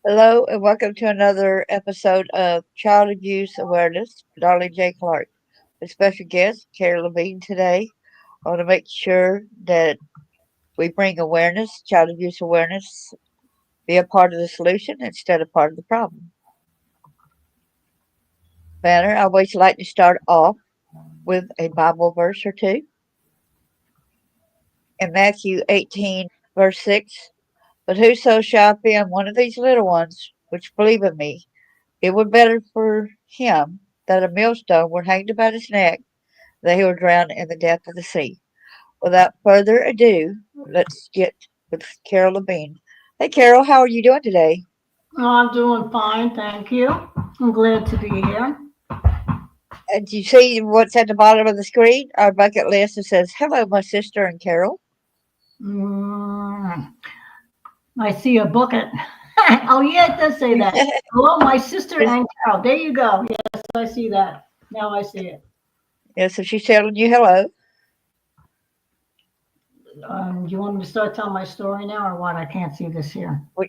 Hello, and welcome to another episode of Child Abuse Awareness with Darlene J. Clark. A special guest, Carrie Levine, today. I want to make sure that we bring awareness, child abuse awareness, be a part of the solution instead of part of the problem. Banner, I always like to start off with a Bible verse or two. In Matthew 18, verse 6, but whoso shall offend one of these little ones which believe in me, it were better for him that a millstone were hanged about his neck, that he were drowned in the depth of the sea. Without further ado, let's get with Carol Levine. Hey, Carol, how are you doing today? Oh, I'm doing fine, thank you. I'm glad to be here. Do you see what's at the bottom of the screen? Our bucket list that says, "Hello, my sister and Carol." Mm, I see a bucket. Oh, yeah, it does say that. Hello, my sister and Carol. There you go. Yes, I see that. Now I see it. Yeah, so she's telling you hello. Do you want me to start telling my story now or what? I can't see this here. Well,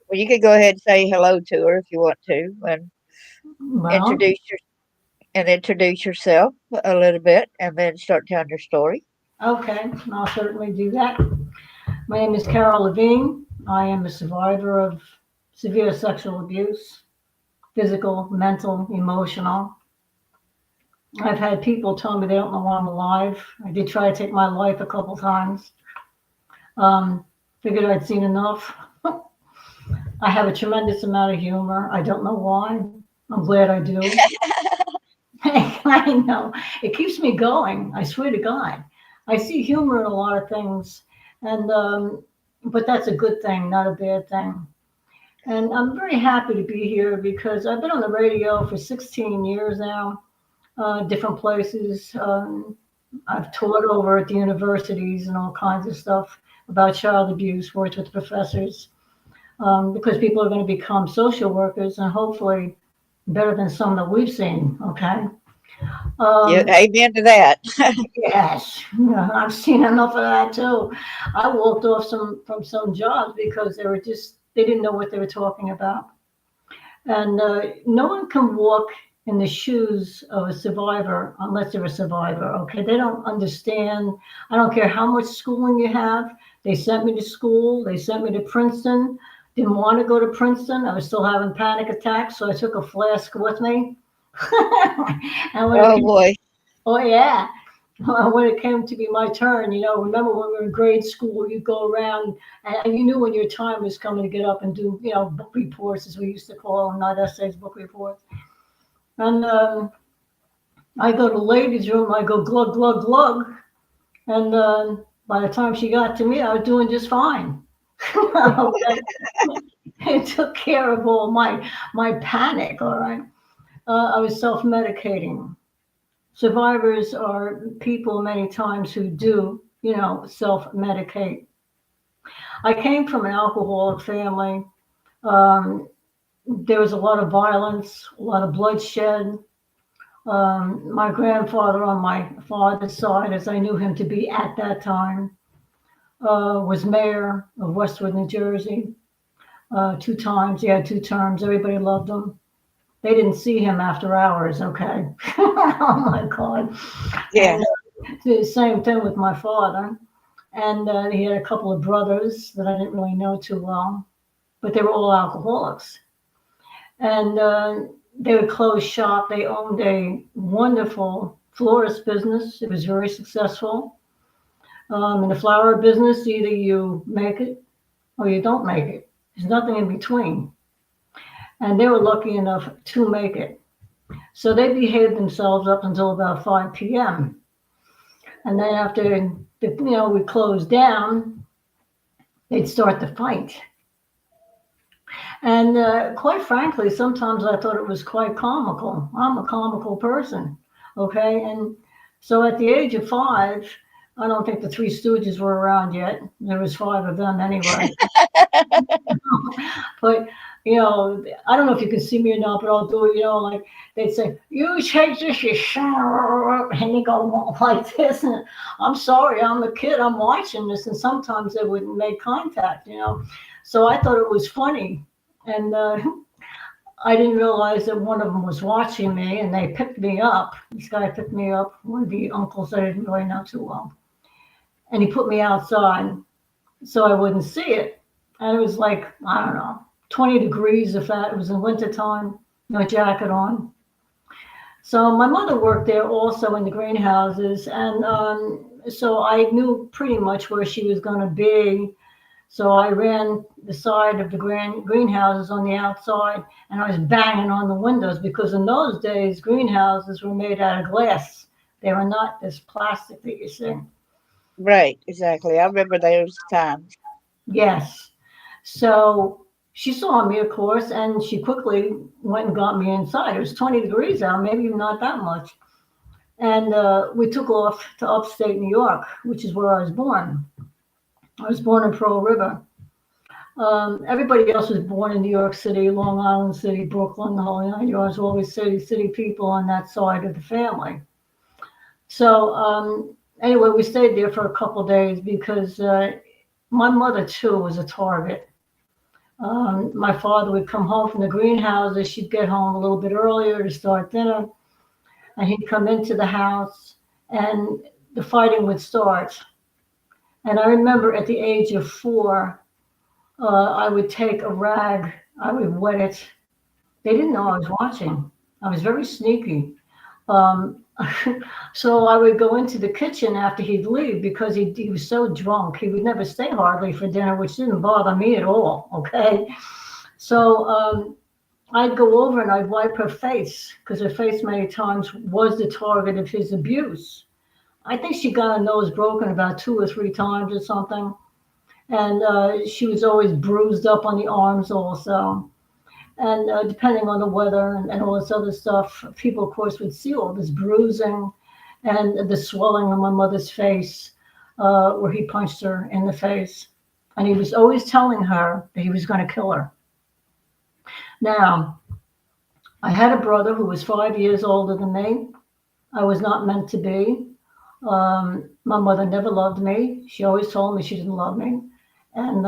well, you can go ahead and say hello to her if you want to, and Well, introduce your introduce yourself a little bit, and then start telling your story. okay, I'll certainly do that. My name is Carol Levine. I am a survivor of severe sexual abuse, physical, mental, emotional. I've had people tell me they don't know why I'm alive. I did try to take my life a couple times. Um, Figured I'd seen enough. I have a tremendous amount of humor. I don't know why. I'm glad I do. I know. It keeps me going. I swear to God. I see humor in a lot of things. And, but that's a good thing, not a bad thing. And I'm very happy to be here because I've been on the radio for 16 years now, different places. I've taught over at the universities and all kinds of stuff about child abuse, worked with professors, because people are going to become social workers and hopefully better than some that we've seen. Okay. Yeah, Um, amen to that. yes, yeah, I've seen enough of that too. I walked off from some jobs because they didn't know what they were talking about. And no one can walk in the shoes of a survivor unless they're a survivor. Okay, they don't understand. I don't care how much schooling you have. They sent me to school. They sent me to Princeton. Didn't want to go to Princeton. I was still having panic attacks, so I took a flask with me. And when it Oh came, boy. oh yeah, when it came to be my turn, remember when we were in grade school, you'd go around and you knew when your time was coming to get up and do, book reports, as we used to call them, not essays, book reports. And I go to the ladies' room, I go glug, glug, glug. And by the time she got to me, I was doing just fine. Okay. It took care of all my panic, all right. I was self-medicating. Survivors are people many times who do, self-medicate. I came from an alcoholic family. Um, there was a lot of violence, a lot of bloodshed. My grandfather on my father's side, as I knew him to be at that time, was mayor of Westwood, New Jersey, 2 times. He had 2 terms. Everybody loved him. They didn't see him after hours, okay? Oh my God. Yeah. And the same thing with my father. And he had a couple of brothers that I didn't really know too well, but they were all alcoholics. And they would close shop. They owned a wonderful florist business. It was very successful. In the flower business, either you make it or you don't make it. There's nothing in between. And they were lucky enough to make it. So they behaved themselves up until about 5 p.m. And then after we closed down, they'd start to fight. And quite frankly, sometimes I thought it was quite comical. I'm a comical person, okay? And so at the age of 5, I don't think the Three Stooges were around yet. There was 5 of them anyway. But I don't know if you can see me or not, but I'll do it. Like they'd say, "You take this, you son of a-" and they go like this. And I'm sorry, I'm a kid. I'm watching this, and sometimes they wouldn't make contact. So I thought it was funny. And I didn't realize that one of them was watching me, and they picked me up. This guy picked me up, one of the uncles I didn't really know too well, and he put me outside so I wouldn't see it. And it was like, I don't know, 20 degrees if that, it was in winter time, no jacket on. So my mother worked there also in the greenhouses, and so I knew pretty much where she was going to be. So I ran the side of the greenhouses on the outside, and I was banging on the windows because in those days greenhouses were made out of glass. They were not this plastic that you see. Right, exactly. I remember those times. Yes. So she saw me, of course, and she quickly went and got me inside. It was 20 degrees out, maybe not that much. And we took off to upstate New York, which is where I was born. I was born in Pearl River. Everybody else was born in New York City, Long Island City, Brooklyn, the whole nine yards, always city people on that side of the family. So anyway, we stayed there for a couple of days because my mother too was a target. My father would come home from the greenhouses. She'd get home a little bit earlier to start dinner, and he'd come into the house, and the fighting would start. And I remember at the age of 4, I would take a rag, I would wet it. They didn't know I was watching. I was very sneaky. Um, so I would go into the kitchen after he'd leave because he was so drunk. He would never stay hardly for dinner, which didn't bother me at all. Okay. So I'd go over and I'd wipe her face because her face many times was the target of his abuse. I think she got her nose broken about 2 or 3 times or something. And she was always bruised up on the arms also. And depending on the weather and all this other stuff, people, of course, would see all this bruising and the swelling on my mother's face where he punched her in the face. And he was always telling her that he was going to kill her. Now, I had a brother who was 5 years older than me. I was not meant to be. My mother never loved me. She always told me she didn't love me. And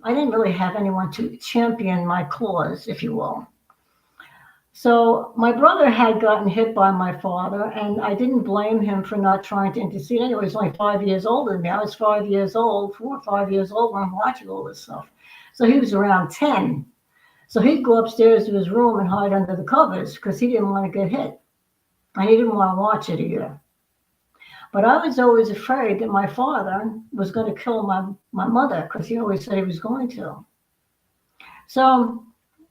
I didn't really have anyone to champion my cause, if you will. So my brother had gotten hit by my father, and I didn't blame him for not trying to intercede. Anyway, he was only 5 years older than me. I was 5 years old, 4 or 5 years old when I'm watching all this stuff. So he was around 10. So he'd go upstairs to his room and hide under the covers because he didn't want to get hit. And he didn't want to watch it either. But I was always afraid that my father was going to kill my mother because he always said he was going to. So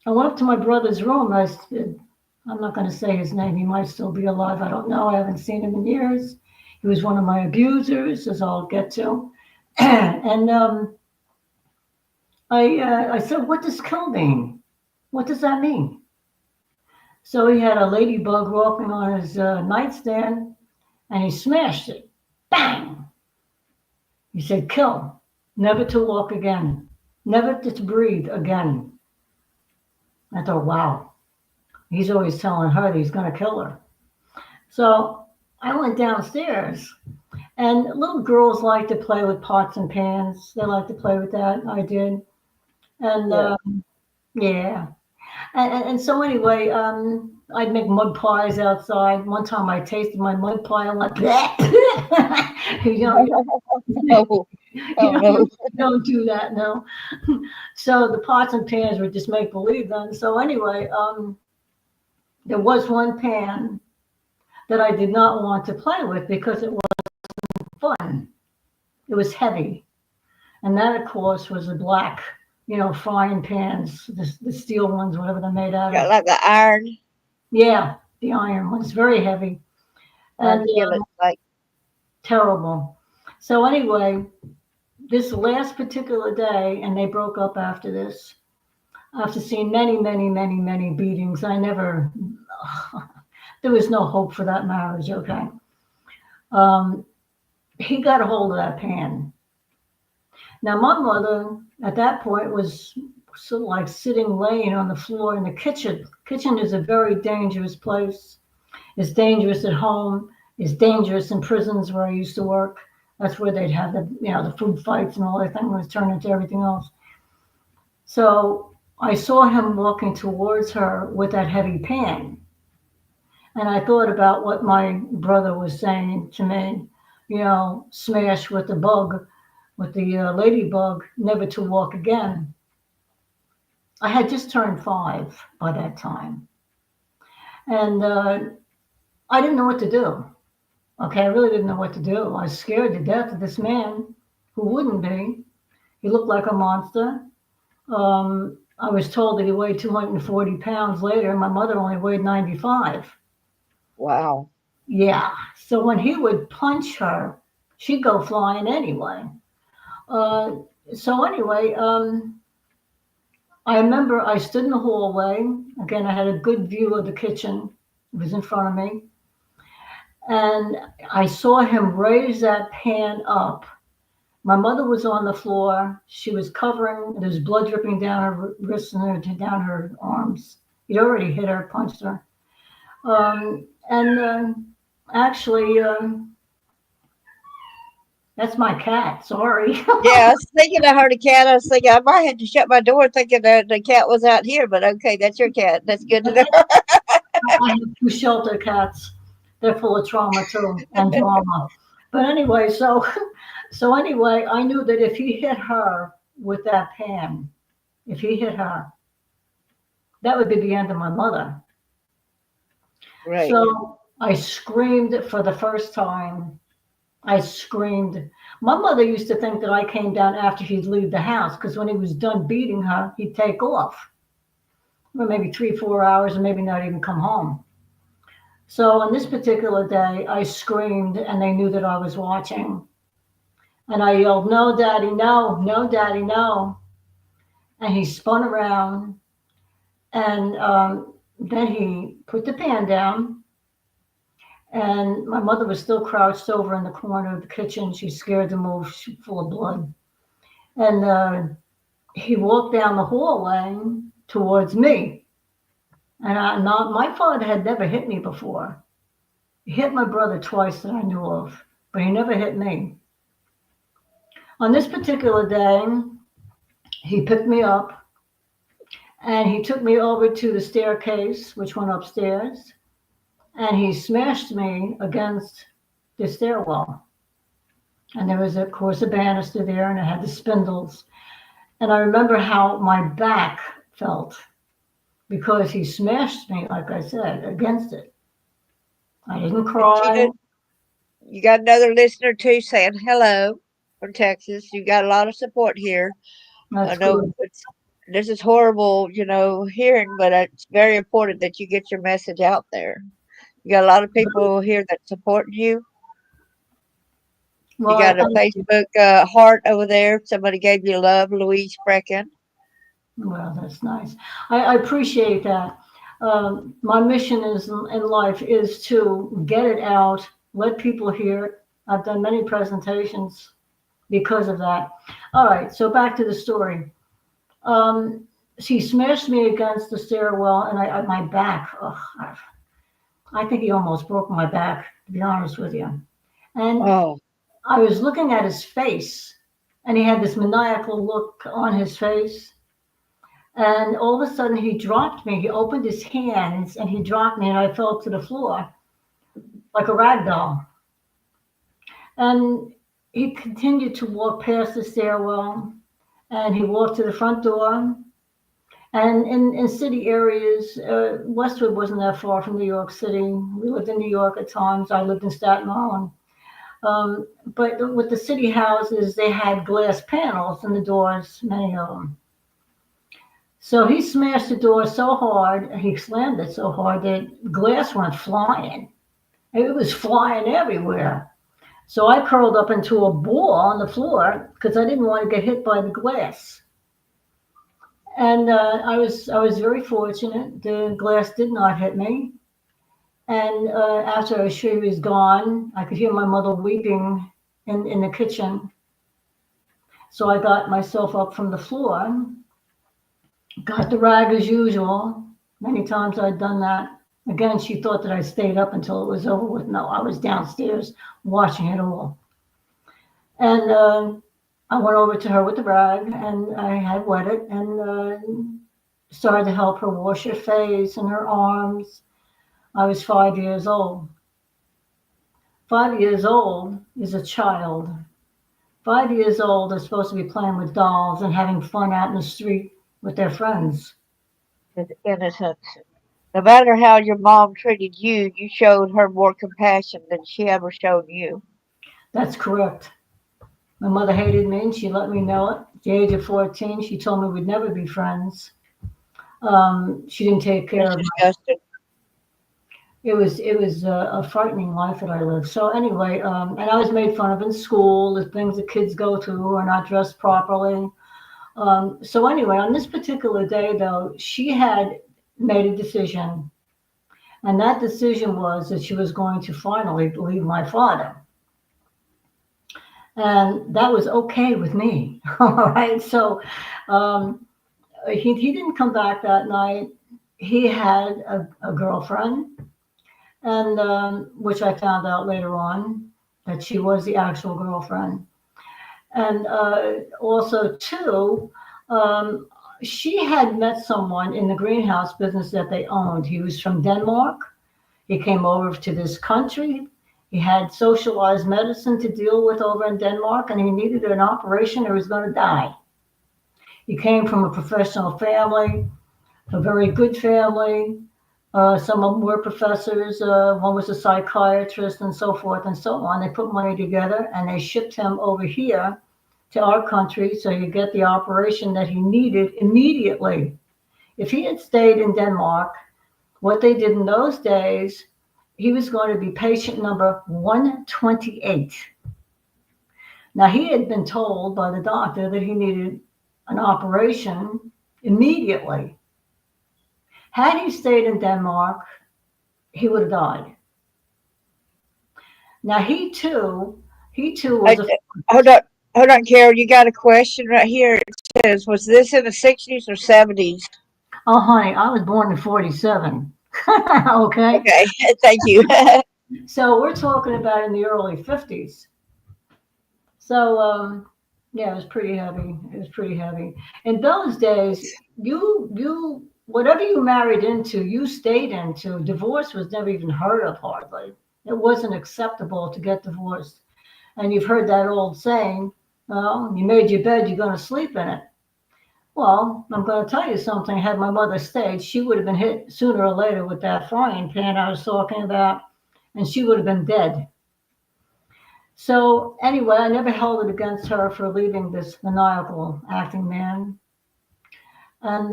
I went up to my brother's room. I'm not going to say his name. He might still be alive. I don't know. I haven't seen him in years. He was one of my abusers, as I'll get to. And I said, "What does kill mean? What does that mean?" So he had a ladybug walking on his nightstand, and he smashed it. Bang! He said, "Kill, never to walk again, never to breathe again." I thought, wow, he's always telling her that he's going to kill her. So I went downstairs, and little girls like to play with pots and pans. They like to play with that. I did. And Yeah. yeah. And so anyway, I'd make mud pies outside. One time I tasted my mud pie. I'm like, you know, Oh, you oh know, no. you don't do that, no. So the pots and pans were just make believe then. So anyway, there was one pan that I did not want to play with because it was fun. It was heavy, and that of course was the black, frying pans, the steel ones, whatever they're made out Got of. like the iron. Yeah, the iron one. It's very heavy I and feel it like terrible. So anyway, this last particular day, and they broke up after this. After seeing many, many, many, many beatings, I never. There was no hope for that marriage. Okay, um, he got a hold of that pan. Now my mother at that point was sort of like sitting, laying on the floor in the kitchen. Kitchen is a very dangerous place. It's dangerous at home. It's dangerous in prisons where I used to work. That's where they'd have the food fights and all that thing was turned into everything else. So I saw him walking towards her with that heavy pan. And I thought about what my brother was saying to me, smash with the bug, with the ladybug, never to walk again. I had just turned 5 by that time. And I didn't know what to do. Okay, I really didn't know what to do. I was scared to death of this man who wouldn't be. He looked like a monster. I was told that he weighed 240 pounds later. My mother only weighed 95. Wow. Yeah. So when he would punch her, she'd go flying anyway. Uh, so anyway, I remember I stood in the hallway. Again, I had a good view of the kitchen. It was in front of me. And I saw him raise that pan up. My mother was on the floor. She was covering, there was blood dripping down her wrists and down her arms. He'd already hit her, punched her. And actually, that's my cat. Sorry. Yeah, I was thinking I heard a cat. I was thinking I might have to shut my door thinking that the cat was out here, but okay, that's your cat. That's good to know. I have 2 shelter cats. They're full of trauma too and drama. But anyway, so anyway, I knew that if he hit her with that pan, if he hit her, that would be the end of my mother. Right. So I screamed for the first time. I screamed. My mother used to think that I came down after he'd leave the house because when he was done beating her, he'd take off. Well, maybe 3, 4 hours and maybe not even come home. So on this particular day, I screamed and they knew that I was watching. And I yelled, "No, Daddy, no, no, Daddy, no." And he spun around and then he put the pan down. And my mother was still crouched over in the corner of the kitchen. She's scared to move, she's full of blood. And he walked down the hallway towards me. And not, my father had never hit me before. He hit my brother twice that I knew of, but he never hit me. On this particular day, he picked me up and he took me over to the staircase, which went upstairs, and he smashed me against the stairwell. And there was, of course, a banister there, and it had the spindles. And I remember how my back felt because he smashed me, like I said, against it. I didn't And cry. Gina, you got another listener too saying hello from Texas. You got a lot of support here. I That's know good. this is horrible, hearing, but it's very important that you get your message out there. You got a lot of people here that support you. You Well, I got a thank you. Facebook heart over there. Somebody gave you love, Louise Brecken. Well, that's nice. I appreciate that. My mission is in life is to get it out, let people hear it. I've done many presentations because of that. All right, so back to the story. Um, she smashed me against the stairwell, and my back. Oh, I think he almost broke my back, to be honest with you. And Oh, I was looking at his face, and he had this maniacal look on his face. And all of a sudden, he dropped me. He opened his hands, and he dropped me, and I fell to the floor like a rag doll. And he continued to walk past the stairwell, and he walked to the front door. And in city areas, Westwood wasn't that far from New York City. We lived in New York at times. I lived in Staten Island. But with the city houses, they had glass panels in the doors, many of them. So he smashed the door so hard, he slammed it so hard that glass went flying. It was flying everywhere. So I curled up into a ball on the floor because I didn't want to get hit by the glass. And I was very fortunate. The glass did not hit me. And after I was sure he was gone, I could hear my mother weeping in the kitchen. So I got myself up from the floor, got the rag as usual. Many times I'd done that. Again, she thought that I stayed up until it was over with. No, I was downstairs watching it all. And I went over to her with the rag, and I had wet it, and Started to help her wash her face and her arms. I was 5 years old. 5 years old is a child. 5 years old is supposed to be playing with dolls and having fun out in the street with their friends. His innocence. No matter how your mom treated you, you showed her more compassion than she ever showed you. That's correct. My mother hated me and she let me know it. At the age of 14, she told me we'd never be friends. She didn't take care That's of my. disgusting. It was a frightening life that I lived. So anyway, and I was made fun of in school, the things that kids go through who are not dressed properly. So anyway, on this particular day, though, she had made a decision, and that decision was that she was going to finally leave my father, and that was okay with me. All right, so um, he didn't come back that night. He had a girlfriend, and which I found out later on that she was the actual girlfriend. And also, too, um, she had met someone in the greenhouse business that they owned. He was from Denmark. He came over to this country. He had socialized medicine to deal with over in Denmark, and he needed an operation or he was going to die. He came from a professional family, a very good family. Some of them were professors. One was a psychiatrist, and so forth and so on. They put money together and they shipped him over here to our country so you get the operation that he needed immediately. If he had stayed in Denmark, what they did in those days, he was going to be patient number 128. Now, he had been told by the doctor that he needed an operation immediately. Had he stayed in Denmark, he would have died. Now, he too I, was a. hold on, hold on, Carol. You got a question right here. It says, was this in the 60s or 70s? Oh, honey, I was born in 47. Okay. Okay, thank you. So we're talking about in the early 50s. So, yeah, it was pretty heavy. It was pretty heavy. In those days, whatever you married into, you stayed into. Divorce was never even heard of hardly. It wasn't acceptable to get divorced. And you've heard that old saying, well, you made your bed, you're going to sleep in it. Well, I'm going to tell you something. Had my mother stayed, she would have been hit sooner or later with that frying pan I was talking about, and she would have been dead. So anyway, I never held it against her for leaving this maniacal acting man. And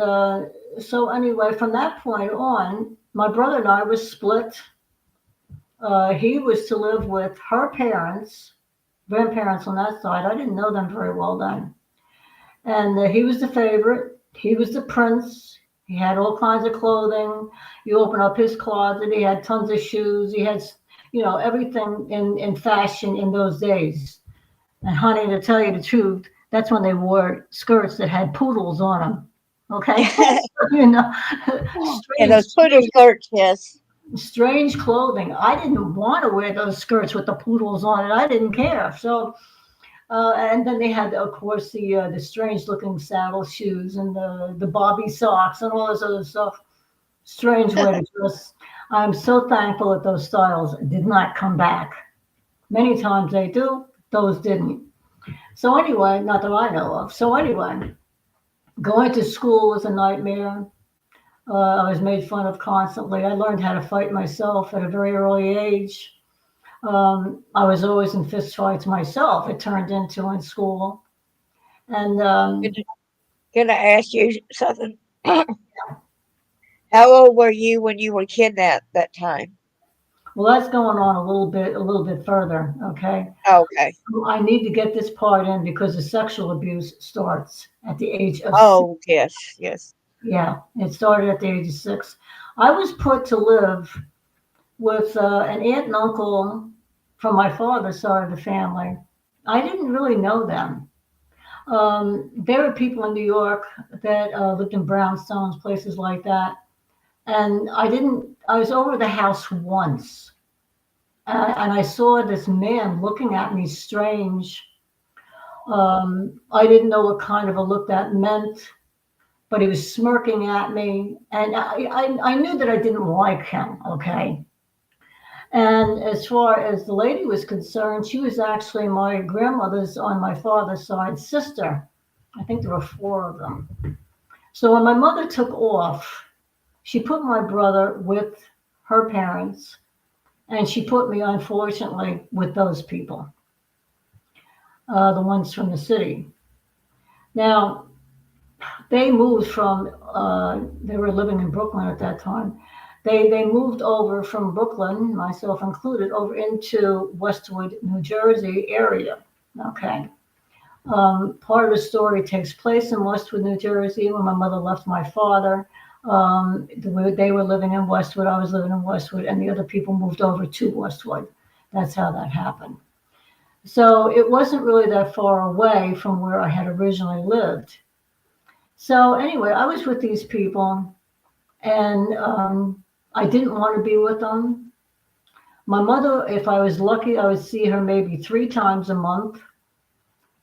so anyway, from that point on, my brother and I were split. He was to live with her parents, grandparents on that side. I didn't know them very well then. And he was the favorite. He was the prince. He had all kinds of clothing. You open up his closet, he had tons of shoes. He had, everything in fashion in those days. And honey, to tell you the truth, that's when they wore skirts that had poodles on them. Okay, you know, And strange, those poodle skirts, yes. strange clothing. I didn't want to wear those skirts with the poodles on it. I didn't care. So and then they had, of course, the strange looking saddle shoes and the bobby socks and all this other stuff. Strange way to dress. I'm so thankful that those styles did not come back. Many times they do, those didn't. So anyway, not that I know of. So anyway, going to school was a nightmare. I was made fun of constantly. I learned how to fight myself at a very early age. I was always in fist fights myself. It turned into in school, and Can I ask you something? How old were you when you were kidnapped that time? well, that's going on a little bit further. Okay, Okay. I need to get this part in because the sexual abuse starts at the age of 6. Oh, yes, yes. Yeah, it started at the age of 6. I was put to live with an aunt and uncle from my father's side of the family. I didn't really know them. There were people in New York that lived in brownstones, places like that. And I was over the house once and I saw this man looking at me strange. I didn't know what kind of a look that meant. but he was smirking at me, and I knew that I didn't like him. Okay. And as far as the lady was concerned, she was actually my grandmother's on my father's side sister. I think there were four of them. So when my mother took off, she put my brother with her parents, and she put me, unfortunately, with those people, the ones from the city. Now, they moved from, they were living in Brooklyn at that time. They moved over from Brooklyn, myself included, over into Westwood, New Jersey area. Okay. Part of the story takes place in Westwood, New Jersey, when my mother left my father. They were living in Westwood, I was living in Westwood, and the other people moved over to Westwood. That's how that happened. So it wasn't really that far away from where I had originally lived. So anyway, I was with these people, and I didn't want to be with them. My mother, if I was lucky, I would see her maybe 3 times a month.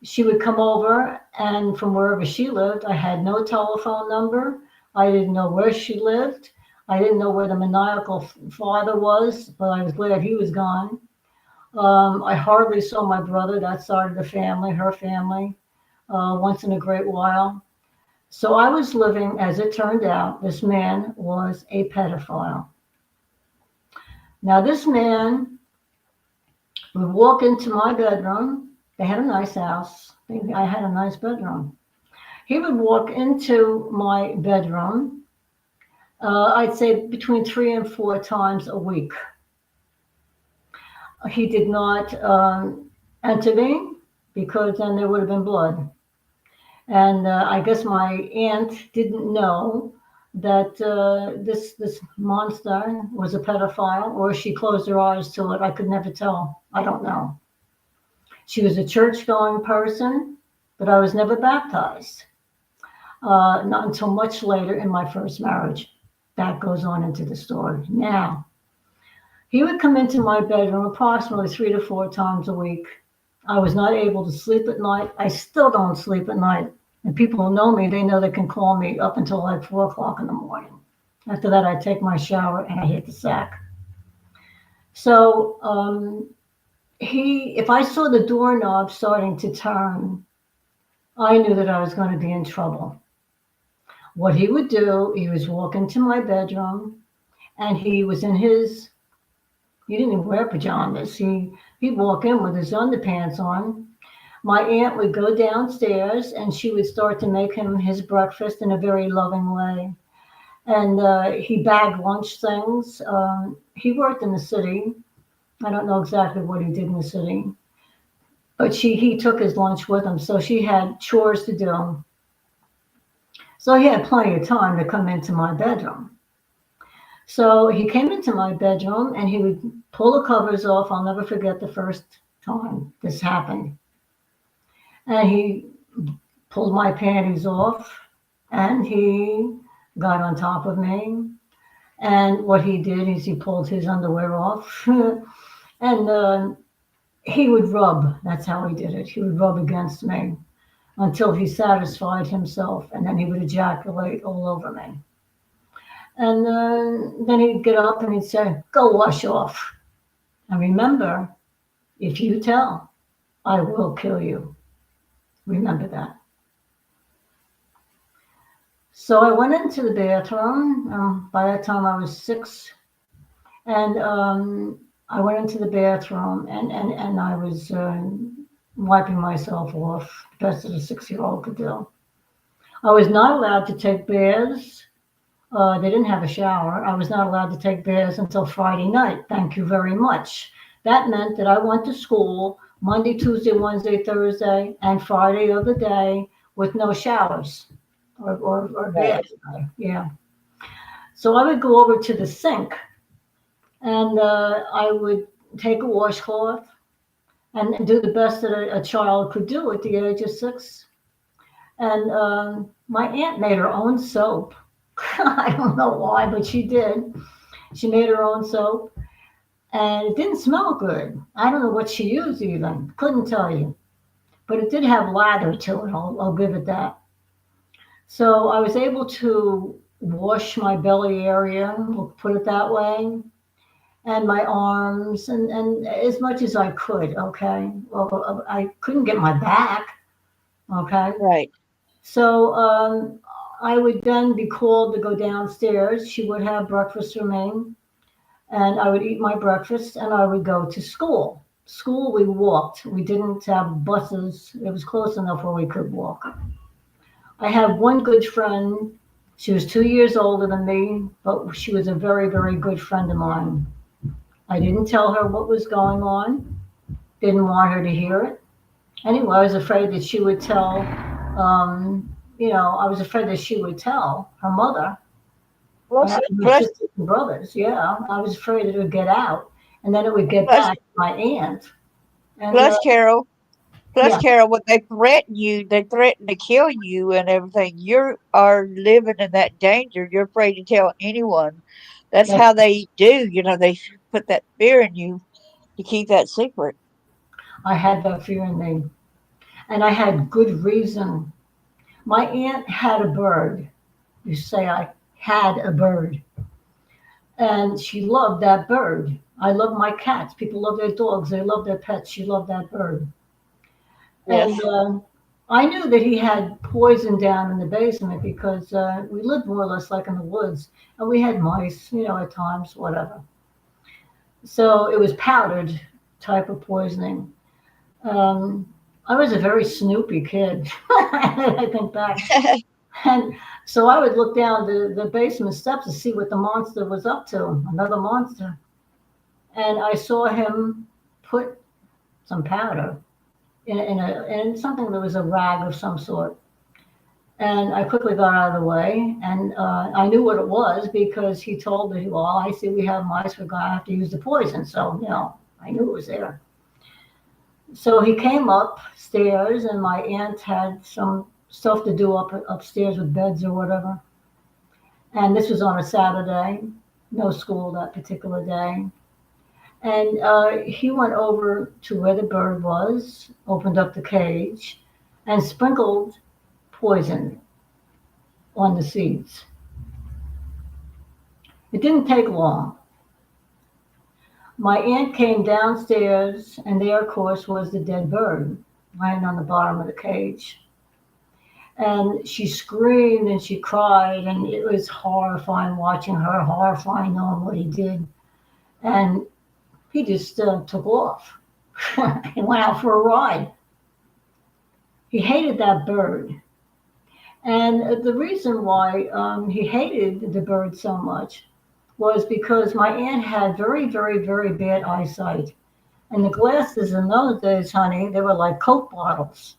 She would come over, and from wherever she lived, I had no telephone number. I didn't know where she lived. I didn't know where the maniacal father was, but I was glad he was gone. I hardly saw my brother, that side of the family, her family, once in a great while. So I was living, as it turned out, this man was a pedophile. Now, this man would walk into my bedroom. They had a nice house. I had a nice bedroom. He would walk into my bedroom, I'd say between 3 and 4 times a week. He did not enter me because then there would have been blood. And I guess my aunt didn't know that this monster was a pedophile, or she closed her eyes to it. I could never tell. I don't know. She was a church-going person, but I was never baptized. Not until much later in my first marriage. That goes on into the story. Now, he would come into my bedroom approximately 3 to 4 times a week. I was not able to sleep at night. I still don't sleep at night. And people who know me, they know they can call me up until like 4 o'clock in the morning. After that, I take my shower and I hit the sack. So if I saw the doorknob starting to turn, I knew that I was going to be in trouble. What he would do, he was walk into my bedroom, and he was in he didn't even wear pajamas. He'd walk in with his underpants on. My aunt would go downstairs, and she would start to make him his breakfast in a very loving way. And he bagged lunch things. He worked in the city. I don't know exactly what he did in the city, but he took his lunch with him, so she had chores to do. So he had plenty of time to come into my bedroom. So he came into my bedroom, and he would pull the covers off. I'll never forget the first time this happened. And he pulled my panties off, and he got on top of me. And what he did is he pulled his underwear off, and he would rub. That's how he did it. He would rub against me until he satisfied himself, and then he would ejaculate all over me. And then he'd get up and he'd say, "Go wash off. And remember, if you tell, I will kill you. Remember that." So I went into the bathroom. By that time I was 6. And I went into the bathroom, and I was wiping myself off, the best that a 6-year-old could do. I was not allowed to take baths. They didn't have a shower. I was not allowed to take baths until Friday night. Thank you very much. That meant that I went to school Monday, Tuesday, Wednesday, Thursday, and Friday of the day with no showers or Right. baths. Yeah. So I would go over to the sink, and I would take a washcloth and do the best that a child could do at the age of 6. And my aunt made her own soap. I don't know why, but she did. She made her own soap, and it didn't smell good. I don't know what she used even. Couldn't tell you. But it did have lather to it. I'll give it that. So I was able to wash my belly area, we'll put it that way, and my arms, and as much as I could, okay? Well, I couldn't get my back, okay? Right. So I would then be called to go downstairs. She would have breakfast for me, and I would eat my breakfast, and I would go to school. School, we walked. We didn't have buses. It was close enough where we could walk. I have one good friend. She was 2 years older than me, but she was a very, very good friend of mine. I didn't tell her what was going on, didn't want her to hear it. Anyway, I was afraid that she would tell, I was afraid that she would tell her mother, Plus, my plus, sisters and brothers. Yeah, I was afraid it would get out, and then it would get plus, back to my aunt. And plus, Carol. Plus, yeah, Carol, when they threaten you, they threaten to kill you and everything. You are living in that danger. You're afraid to tell anyone. That's that how they do. They put that fear in you to keep that secret. I had that fear in me, and I had good reason. My aunt had a bird. You say I had a bird, and she loved that bird. I love my cats. People love their dogs. They love their pets. She loved that bird. And Yes. I knew that he had poison down in the basement because we lived more or less like in the woods, and we had mice, at times, whatever. So it was powdered type of poisoning. Um, I was a very snoopy kid. I think back. And so I would look down the basement steps to see what the monster was up to, another monster. And I saw him put some powder in something that was a rag of some sort. And I quickly got out of the way, and I knew what it was because he told me, "Well, I see we have mice. We're going to have to use the poison." So, I knew it was there. So he came upstairs, and my aunt had some stuff to do upstairs with beds or whatever. And this was on a Saturday, no school that particular day. And he went over to where the bird was, opened up the cage, and sprinkled poison on the seeds. It didn't take long. My aunt came downstairs, and there, of course, was the dead bird lying on the bottom of the cage. And she screamed and she cried, and it was horrifying watching her, horrifying knowing what he did. And he just took off. He went out for a ride. He hated that bird. And the reason why he hated the bird so much was because my aunt had very, very, very bad eyesight. And the glasses in those days, honey, they were like Coke bottles.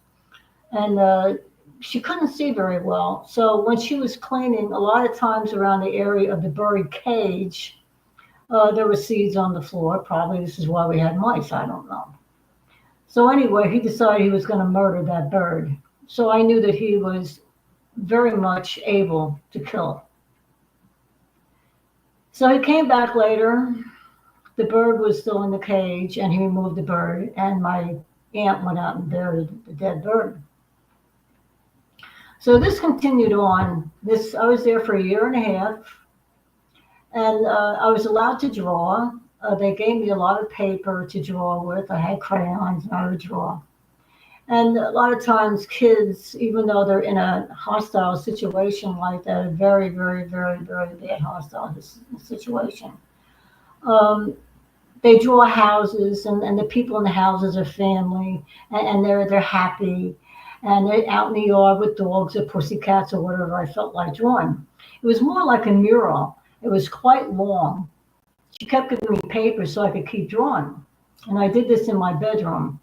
And she couldn't see very well. So when she was cleaning, a lot of times around the area of the bird cage, there were seeds on the floor. Probably this is why we had mice. I don't know. So anyway, he decided he was going to murder that bird. So I knew that he was very much able to kill. So he came back later. The bird was still in the cage, and he removed the bird. And my aunt went out and buried the dead bird. So this continued on. This I was there for a year and a half, and I was allowed to draw. They gave me a lot of paper to draw with. I had crayons, and I would draw. And a lot of times, kids, even though they're in a hostile situation like that, a very, very, very, very bad hostile situation, um, they draw houses, and the people in the houses are family, and they're happy, and they're out in the yard with dogs or pussycats or whatever I felt like drawing. It was more like a mural. It was quite long. She kept giving me paper so I could keep drawing, and I did this in my bedroom.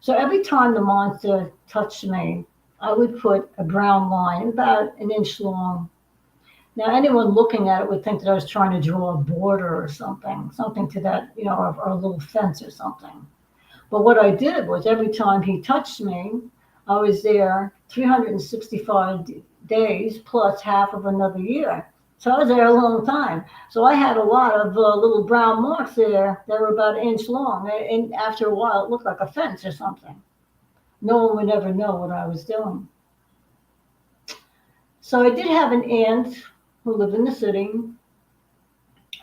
So every time the monster touched me, I would put a brown line about an inch long. Now, anyone looking at it would think that I was trying to draw a border or something to that, or a little fence or something. But what I did was every time he touched me, I was there 365 days plus half of another year. So I was there a long time. So I had a lot of little brown marks there that were about an inch long. And after a while, it looked like a fence or something. No one would ever know what I was doing. So I did have an aunt who lived in the city,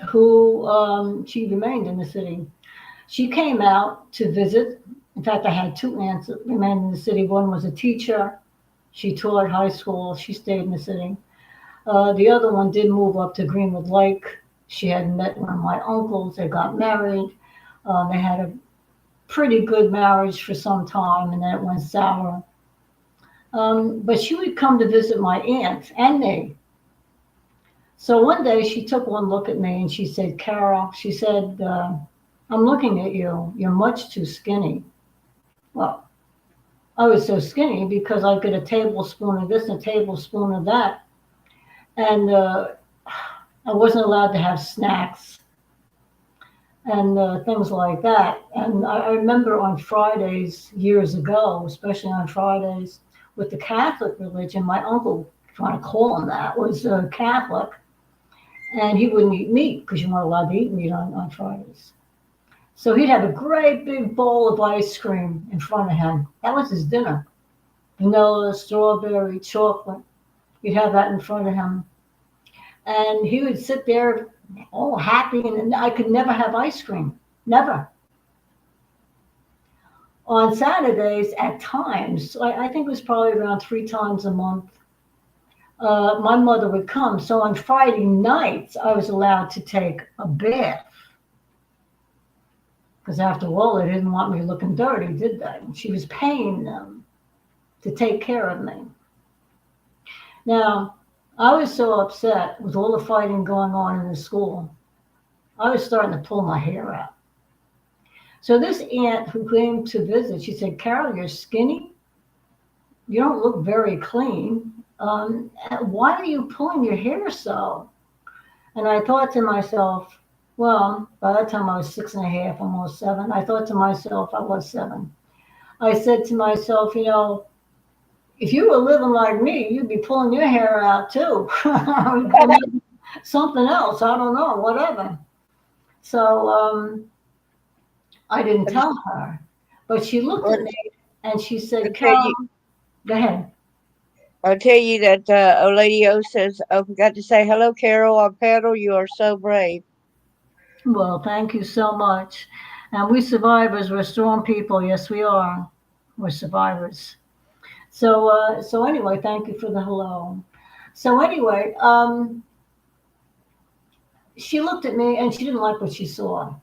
who she remained in the city. She came out to visit. In fact, I had two aunts that remained in the city. One was a teacher. She taught high school. She stayed in the city. The other one did move up to Greenwood Lake. She had met one of my uncles. They got married. They had a pretty good marriage for some time, and then it went sour. But she would come to visit my aunt and me. So one day she took one look at me and she said, Carol, she said, I'm looking at you. You're much too skinny. Well, I was so skinny because I'd get a tablespoon of this and a tablespoon of that. And I wasn't allowed to have snacks and things like that. And I remember on Fridays years ago, especially on Fridays with the Catholic religion, my uncle, if you want to call him that, was Catholic. And he wouldn't eat meat because you weren't allowed to eat meat on Fridays. So he'd have a great big bowl of ice cream in front of him. That was his dinner. Vanilla, strawberry, chocolate. He'd have that in front of him. And he would sit there all happy, and I could never have ice cream. Never. On Saturdays, at times, I think it was probably around 3 times a month, my mother would come. So on Friday nights, I was allowed to take a bath. Because after all, they didn't want me looking dirty, did they? She was paying them to take care of me. Now, I was so upset with all the fighting going on in the school. I was starting to pull my hair out. So this aunt who came to visit, she said, Carol, you're skinny. You don't look very clean. Why are you pulling your hair so? And I thought to myself, well, by that time I was 6.5, almost 7. I thought to myself, I was 7. I said to myself, if you were living like me, you'd be pulling your hair out too. Something else, I don't know, whatever. So I didn't tell her, but she looked at me and she said, Carol, go ahead. I'll tell you that old lady O says, I forgot to say, hello, Carol. I'm Petal. You are so brave. Well, thank you so much. And we survivors, we're strong people. Yes, we are. We're survivors. So anyway, thank you for the hello. So anyway, she looked at me and she didn't like what she saw.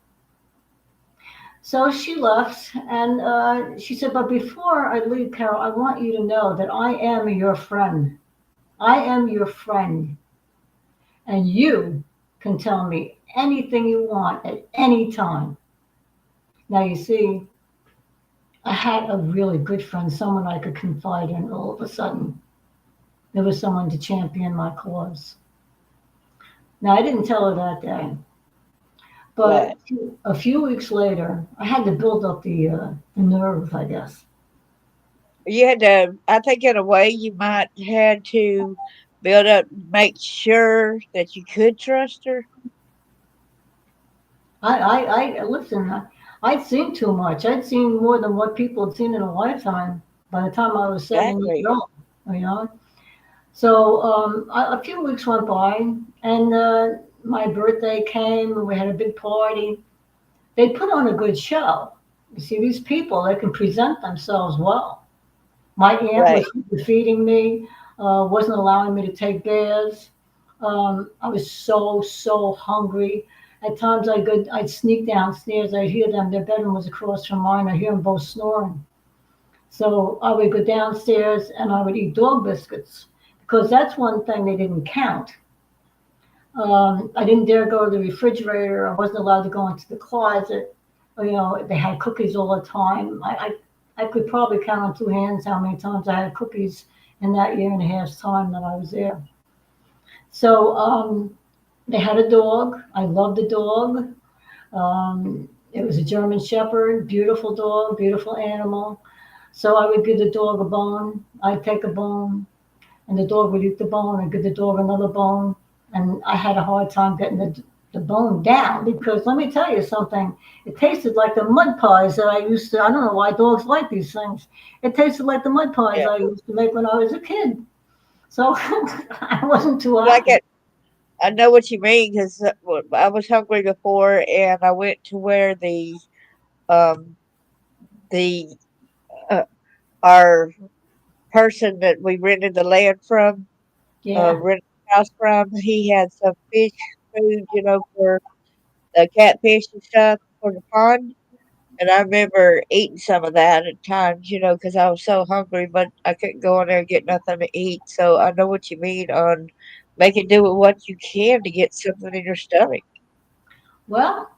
So she left and she said, but before I leave, Carol, I want you to know that I am your friend. I am your friend. And you can tell me anything you want at any time. Now, you see, I had a really good friend, someone I could confide in all of a sudden. There was someone to champion my cause. Now, I didn't tell her that day. But a few weeks later, I had to build up the nerve, I guess. You had to, I think in a way you might had to build up, make sure that you could trust her. I listen, I'd seen too much. I'd seen more than what people had seen in a lifetime by the time I was 7 years Exactly. old, you know. So a few weeks went by, and my birthday came, and we had a big party. They put on a good show. You see, these people, they can present themselves well. My aunt was Right. feeding me, wasn't allowing me to take baths. I was so hungry. At times I'd sneak downstairs. I'd hear them. Their bedroom was across from mine. I hear them both snoring. So I would go downstairs and I would eat dog biscuits because that's one thing they didn't count. I didn't dare go to the refrigerator. I wasn't allowed to go into the closet. They had cookies all the time. I could probably count on 2 hands how many times I had cookies in that year and a half's time that I was there. So they had a dog. I loved the dog. It was a German Shepherd, beautiful dog, beautiful animal. So I would give the dog a bone. I'd take a bone, and the dog would eat the bone. I'd give the dog another bone. And I had a hard time getting the bone down because let me tell you something. It tasted like the mud pies that I used to. I don't know why dogs like these things. It tasted like the mud pies Yeah. I used to make when I was a kid. So I wasn't too Like happy. I know what you mean because I was hungry before, and I went to where um the uh, our person that we rented the land from, Yeah. rented the house from, he had some fish food, for the catfish and stuff for the pond. And I remember eating some of that at times, because I was so hungry, but I couldn't go in there and get nothing to eat. So I know what you mean on making do with what you can to get something in your stomach. Well,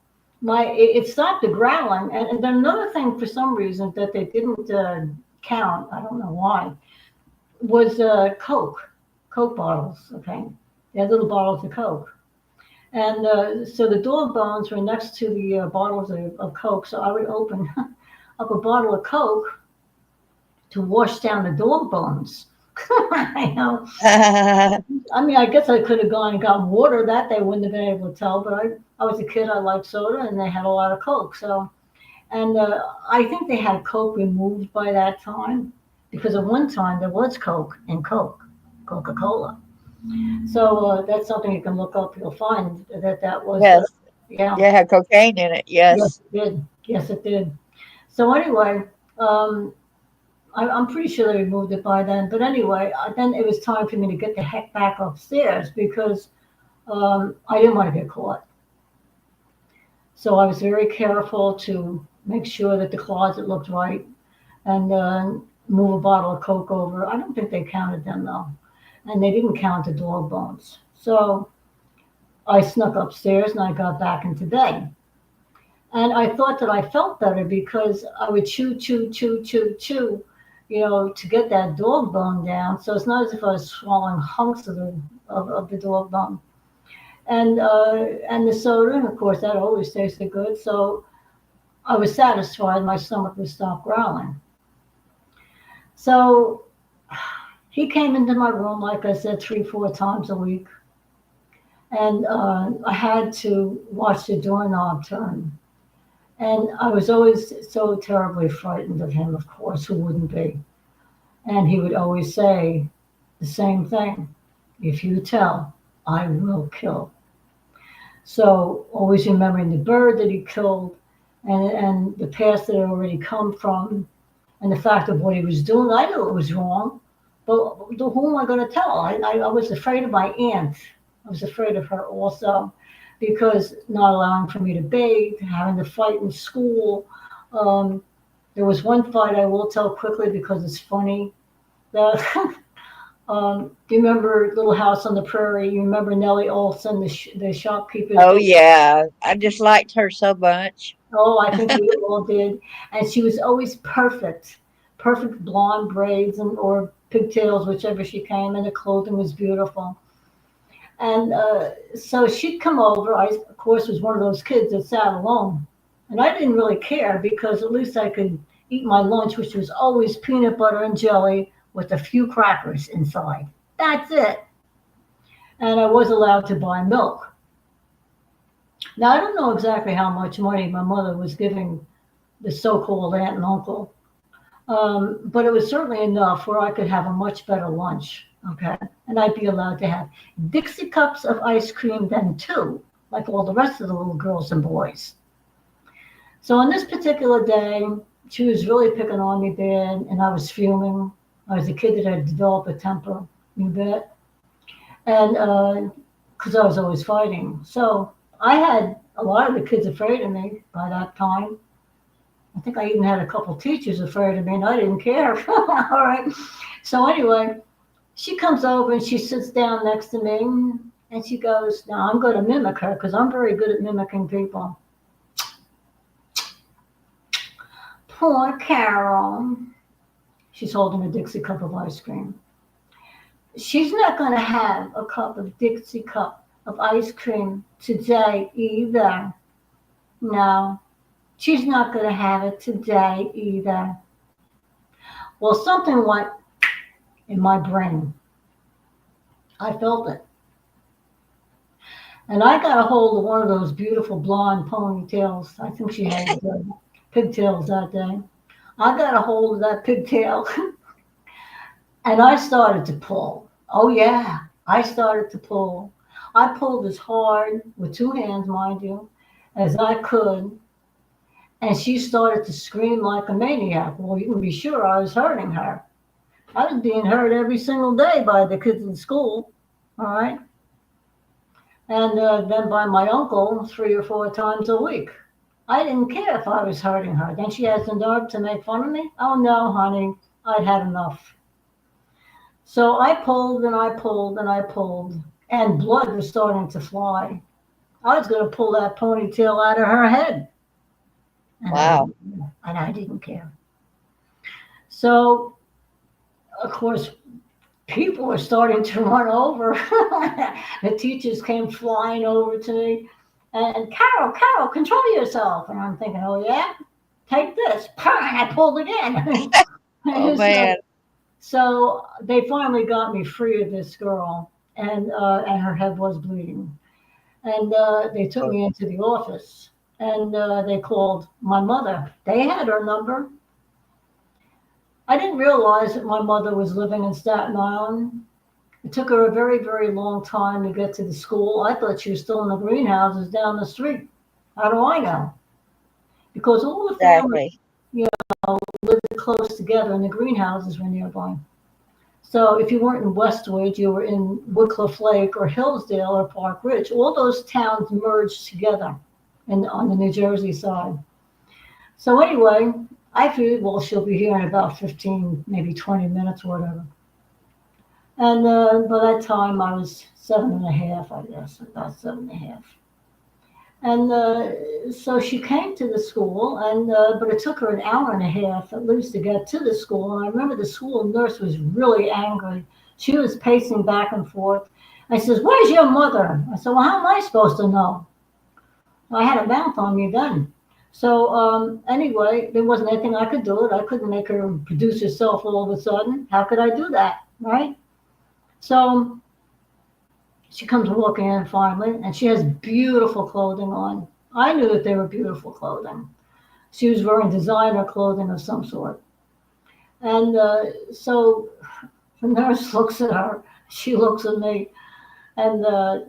it stopped the growling, and then another thing for some reason that they didn't count. I don't know why. Was Coke bottles. Okay, they had little bottles of Coke, and so the dog bones were next to the bottles of Coke. So I would open up a bottle of Coke to wash down the dog bones. you know, I mean, I guess I could have gone and got water. That they wouldn't have been able to tell. But I was a kid. I liked soda, and they had a lot of Coke. So, and I think they had Coke removed by that time because at one time there was Coke in Coke, Coca-Cola. So that's something you can look up. You'll find that that was, Yes. yeah, Yeah, it had cocaine in it. yes, Yes. it did. Yes, it did. So anyway, um, I'm pretty sure they removed it by then. But anyway, then it was time for me to get the heck back upstairs because I didn't want to get caught. So I was very careful to make sure that the closet looked right and move a bottle of Coke over. I don't think they counted them though. And they didn't count the dog bones. So I snuck upstairs and I got back into bed. And I thought that I felt better because I would chew, chew, chew, chew, chew, to get that dog bone down. So it's not as if I was swallowing hunks of the dog bone. And the soda, and of course that always tasted good. So I was satisfied. My stomach would stop growling. So he came into my room, like I said, 3, 4 times a week, and I had to watch the doorknob turn. And I was always so terribly frightened of him, of course, who wouldn't be? And he would always say the same thing: if you tell, I will kill. So always remembering the bird that he killed and the past that had already come from and the fact of what he was doing. I knew it was wrong, but who am I going to tell? I was afraid of my aunt. I was afraid of her also because not allowing for me to bathe, having to fight in school. Um, there was one fight I will tell quickly because it's funny. That do you remember Little House on the Prairie? You remember Nellie Olson, the shopkeeper's Oh daughter? yeah. I just liked her so much. Oh, I think we all did. And she was always perfect, perfect blonde braids and or pigtails, whichever she came, and the clothing was beautiful. And so she'd come over. I, of course, was one of those kids that sat alone, and I didn't really care because at least I could eat my lunch, which was always peanut butter and jelly with a few crackers inside. That's it. And I was allowed to buy milk. Now I don't know exactly how much money my mother was giving the so-called aunt and uncle. But it was certainly enough where I could have a much better lunch. Okay. And I'd be allowed to have Dixie cups of ice cream then too, like all the rest of the little girls and boys. So on this particular day, she was really picking on me bad, and I was fuming. I was a kid that had developed a temper, you bet. And because I was always fighting. So I had a lot of the kids afraid of me by that time. I think I even had a couple teachers afraid of me, and I didn't care. All right. So anyway, she comes over and she sits down next to me, and she goes, "Now I'm going to mimic her because I'm very good at mimicking people." Poor Carol. She's holding a Dixie cup of ice cream. She's not going to have a cup of Dixie cup of ice cream today either. No, she's not going to have it today either. Well, something went in my brain. I felt it. And I got a hold of one of those beautiful blonde ponytails. I think she had pigtails that day. I got a hold of that pigtail and I started to pull. Oh yeah, I started to pull. I pulled as hard with two hands, mind you, as I could, and she started to scream like a maniac. Well, you can be sure I was hurting her. I was being hurt every single day by the kids in school, all right, and then by my uncle 3 or 4 times a week. I didn't care if I was hurting her. Then she has the nerve to make fun of me. Oh no, honey, I'd had enough. So I pulled and I pulled and I pulled, and blood was starting to fly. I was going to pull that ponytail out of her head, and I Wow. didn't. And I didn't care. So, of course, people were starting to run over. The teachers came flying over to me, and Carol, Carol, control yourself. And I'm thinking, oh yeah, take this. And I pulled again. Oh so, man. so they finally got me free of this girl, and her head was bleeding. And they took me into the office, and they called my mother. They had her number. I didn't realize that my mother was living in Staten Island. It took her a very, very long time to get to the school. I thought she was still in the greenhouses down the street. How do I know? Because all the families, Exactly. you know, lived close together and the greenhouses were nearby. So if you weren't in Westwood, you were in Woodcliff Lake or Hillsdale or Park Ridge. All those towns merged together on the New Jersey side. So anyway, I figured, well, she'll be here in about 15, maybe 20 minutes or whatever. And by that time, I was 7.5, I guess, about 7.5. And so she came to the school, and but it took her an hour and a half at least to get to the school. And I remember the school nurse was really angry. She was pacing back and forth. I says, "Where's your mother?" I said, "Well, how am I supposed to know?" I had a mouth on me then. So anyway, there wasn't anything I could do. It. I couldn't make her produce herself all of a sudden. How could I do that, right? So she comes walking in finally, and she has beautiful clothing on. I knew that they were beautiful clothing. She was wearing designer clothing of some sort. And so the nurse looks at her, she looks at me, and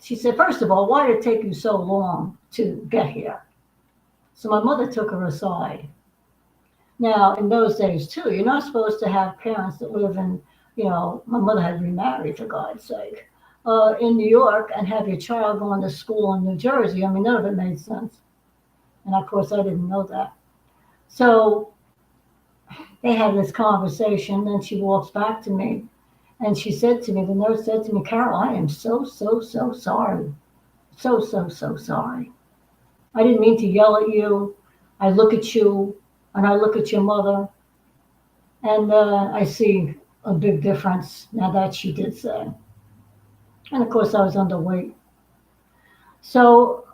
she said, "First of all, why did it take you so long to get here?" So my mother took her aside. Now, in those days, too, you're not supposed to have parents that live in, my mother had remarried, for God's sake, in New York and have your child going to school in New Jersey. I mean, none of it made sense. And of course, I didn't know that. So they had this conversation. Then she walks back to me and she said to me, the nurse said to me, "Carol, I am so, so, so sorry. So, so, so sorry. I didn't mean to yell at you. I look at you and I look at your mother and I see a big difference." Now that she did say. And of course, I was underweight. So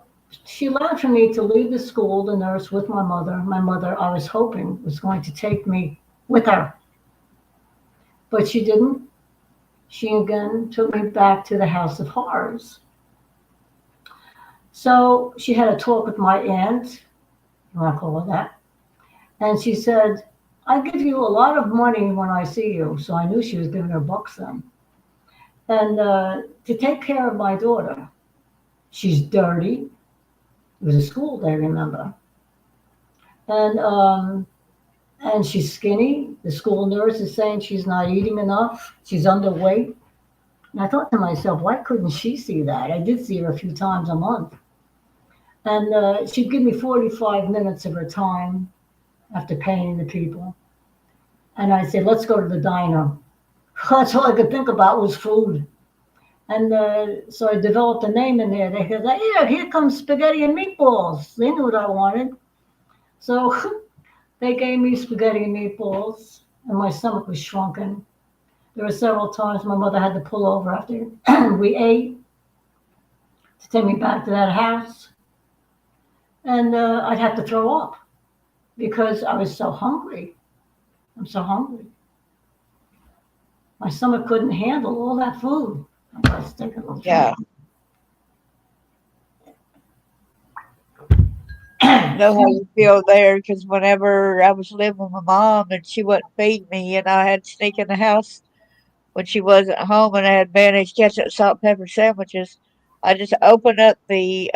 she allowed for me to leave the school, the nurse, with my mother. My mother, I was hoping, was going to take me with her, but she didn't. She again took me back to the House of Horrors. So she had a talk with my aunt, you want to call her that, and she said, "I give you a lot of money when I see you." So I knew she was giving her bucks then. And to take care of my daughter. She's dirty. It was a school day, remember? And she's skinny. The school nurse is saying she's not eating enough. She's underweight. And I thought to myself, why couldn't she see that? I did see her a few times a month. And she'd give me 45 minutes of her time after paying the people. And I'd say, "Let's go to the diner." That's all I could think about was food. And so I developed a name in there. They said, here comes spaghetti and meatballs. They knew what I wanted. So they gave me spaghetti and meatballs, and my stomach was shrunken. There were several times my mother had to pull over after we ate to take me back to that house. And I'd have to throw up because I was so hungry. I'm so hungry. My stomach couldn't handle all that food. I was taking a little Yeah. drink. I know how you feel there because whenever I was living with my mom and she wouldn't feed me and I had to sneak in the house when she wasn't home and I had mayonnaise, ketchup, salt, pepper sandwiches, I just opened up the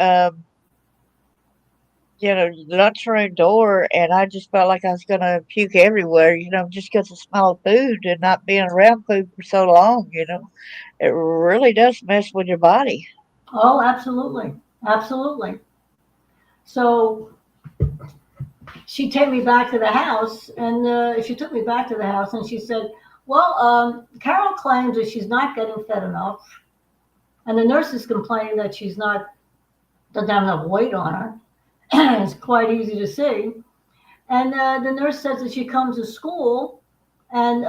lunchroom door, and I just felt like I was gonna puke everywhere, just 'cause the smell of food and not being around food for so long. It really does mess with your body. Oh, absolutely. Absolutely. So she take me back to the house, and she took me back to the house, and she said, "Well, Carol claims that she's not getting fed enough, and the nurses complain that she's not doesn't have enough weight on her. It's quite easy to see. And the nurse says that she comes to school, and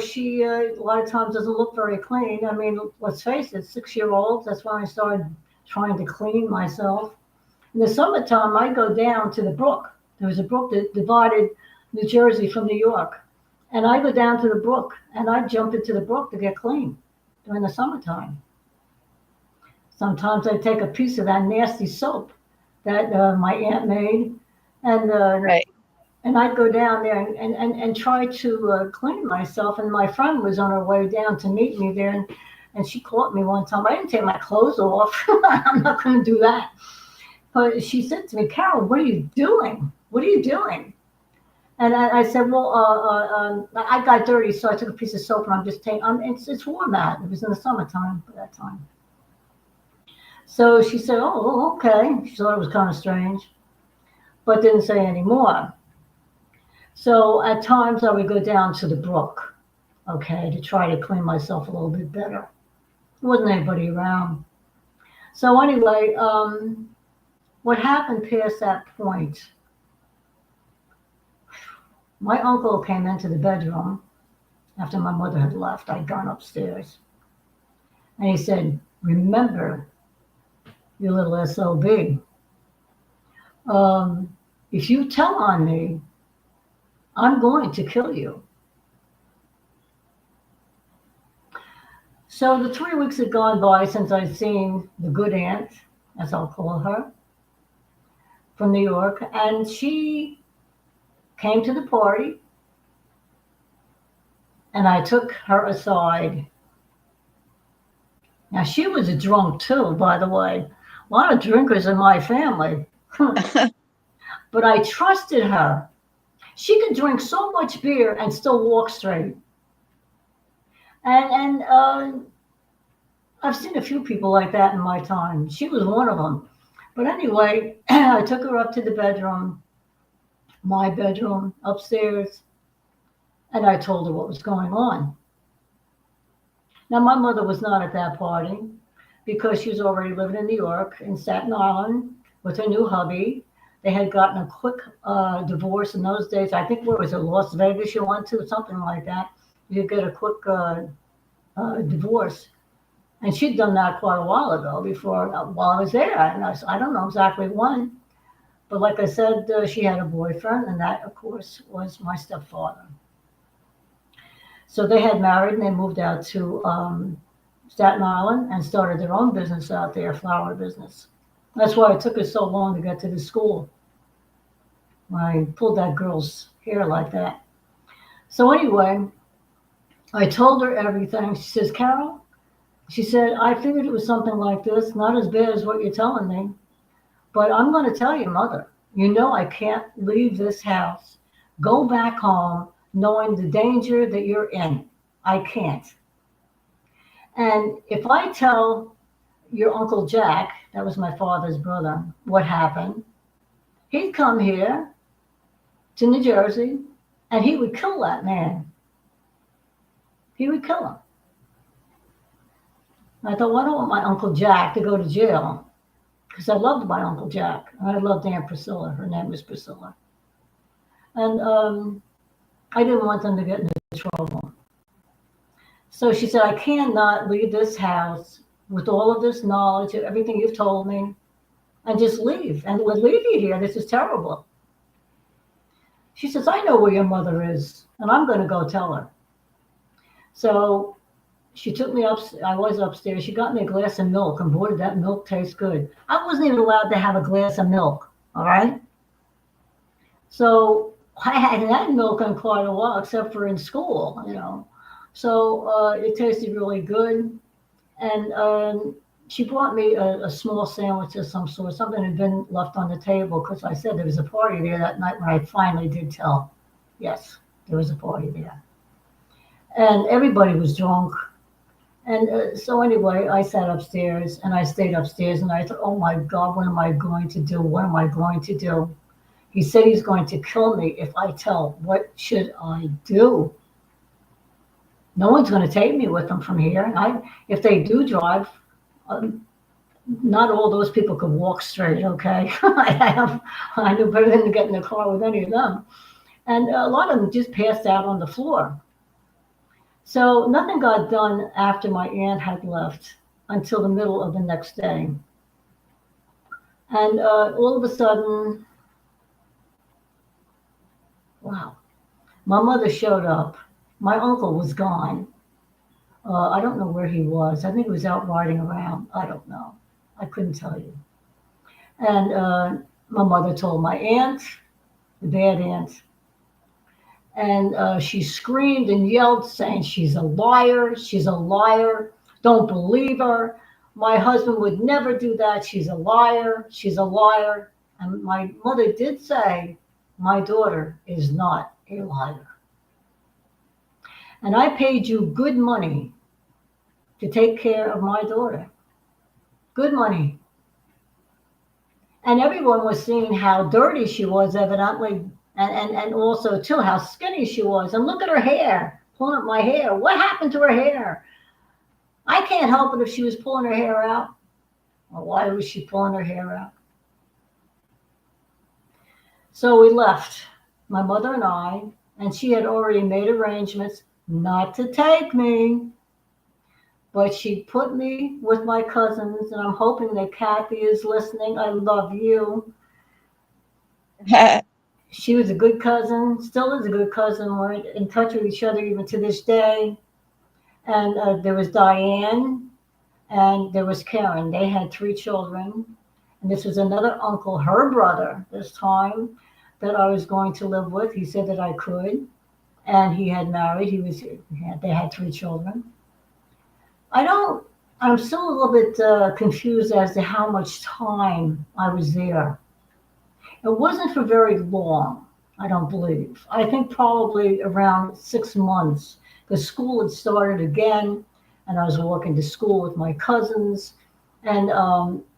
she a lot of times doesn't look very clean. I mean, let's face it, 6 year olds. That's when I started trying to clean myself. In the summertime, I go down to the brook. There was a brook that divided New Jersey from New York. And I go down to the brook and I jump into the brook to get clean during the summertime. Sometimes I take a piece of that nasty soap that my aunt made, and Right. I'd go down there and try to clean myself. And my friend was on her way down to meet me there, and she caught me one time. I didn't take my clothes off. I'm not going to do that. But she said to me, Carol, what are you doing? What are you doing? And I said, well, I got dirty, so I took a piece of soap and I'm just taking. It's warm out. It was in the summertime at that time. So she said, oh, okay. She thought it was kind of strange, but didn't say any more. So at times I would go down to the brook, okay, to try to clean myself a little bit better. There wasn't anybody around. So anyway, what happened past that point? My uncle came into the bedroom after my mother had left. I'd gone upstairs. And he said, remember, you little SOB, if you tell on me, I'm going to kill you. So the 3 weeks had gone by since I'd seen the good aunt, as I'll call her, from New York, and she came to the party, and I took her aside. Now, she was a drunk too, by the way. A lot of drinkers in my family. But I trusted her. She could drink so much beer and still walk straight. And I've seen a few people like that in my time. She was one of them. But anyway, I took her up to the bedroom, my bedroom upstairs, and I told her what was going on. Now, my mother was not at that party because she was already living in New York, in Staten Island, with her new hubby. They had gotten a quick divorce in those days. I think, where was it, Las Vegas you went to, something like that. You could get a quick divorce. And she'd done that quite a while ago before, while I was there. And I don't know exactly when. But like I said, she had a boyfriend, and that, of course, was my stepfather. So they had married and they moved out to Staten Island and started their own business out there, flower business. That's why it took us so long to get to the school. When I pulled that girl's hair like that. So anyway, I told her everything. She says, Carol, she said, I figured it was something like this, not as bad as what you're telling me. But I'm going to tell you, Mother, you know I can't leave this house, go back home, knowing the danger that you're in. I can't. And if I tell your Uncle Jack, that was my father's brother, what happened, he'd come here to New Jersey and he would kill that man. He would kill him. I thought, well, I don't want my Uncle Jack to go to jail, because I loved my Uncle Jack. And I loved Aunt Priscilla. Her name was Priscilla. And I didn't want them to get into trouble. So she said, I cannot leave this house with all of this knowledge of everything you've told me and just leave. And we'll leave you here. This is terrible. She says, I know where your mother is, and I'm going to go tell her. So she took me up. I was upstairs. She got me a glass of milk, and boy, did that milk taste good. I wasn't even allowed to have a glass of milk, all right? So I hadn't had milk in quite a while, except for in school, So it tasted really good. And she brought me a small sandwich of some sort. Something had been left on the table because I said there was a party there that night when I finally did tell. Yes, there was a party there. And everybody was drunk. And so anyway, I sat upstairs and I stayed upstairs and I thought, oh my God, what am I going to do? What am I going to do? He said he's going to kill me if I tell. What should I do? No one's going to take me with them from here. If they do drive, um, not all those people could walk straight. Okay, I knew better than to get in the car with any of them, and a lot of them just passed out on the floor. So nothing got done after my aunt had left until the middle of the next day, and all of a sudden, wow, my mother showed up. My uncle was gone. I don't know where he was. I think he was out riding around. I don't know. I couldn't tell you. And my mother told my aunt, the bad aunt, and she screamed and yelled, saying, she's a liar. She's a liar. Don't believe her. My husband would never do that. She's a liar. She's a liar. And my mother did say, my daughter is not a liar. And I paid you good money to take care of my daughter. Good money. And everyone was seeing how dirty she was, evidently, and also, too, how skinny she was. And look at her hair, pulling up my hair. What happened to her hair? I can't help it if she was pulling her hair out. Or why was she pulling her hair out? So we left, my mother and she had already made arrangements not to take me. But she put me with my cousins, and I'm hoping that Kathy is listening. I love you. She was a good cousin, still is a good cousin. We're in touch with each other even to this day. And there was Diane and there was Karen. They had 3 children. And this was another uncle, her brother, this time, that I was going to live with. He said that I could. And he had married. They had 3 children. I'm still a little bit confused as to how much time I was there. It wasn't for very long, I don't believe. I think probably around 6 months. The school had started again, and I was walking to school with my cousins. And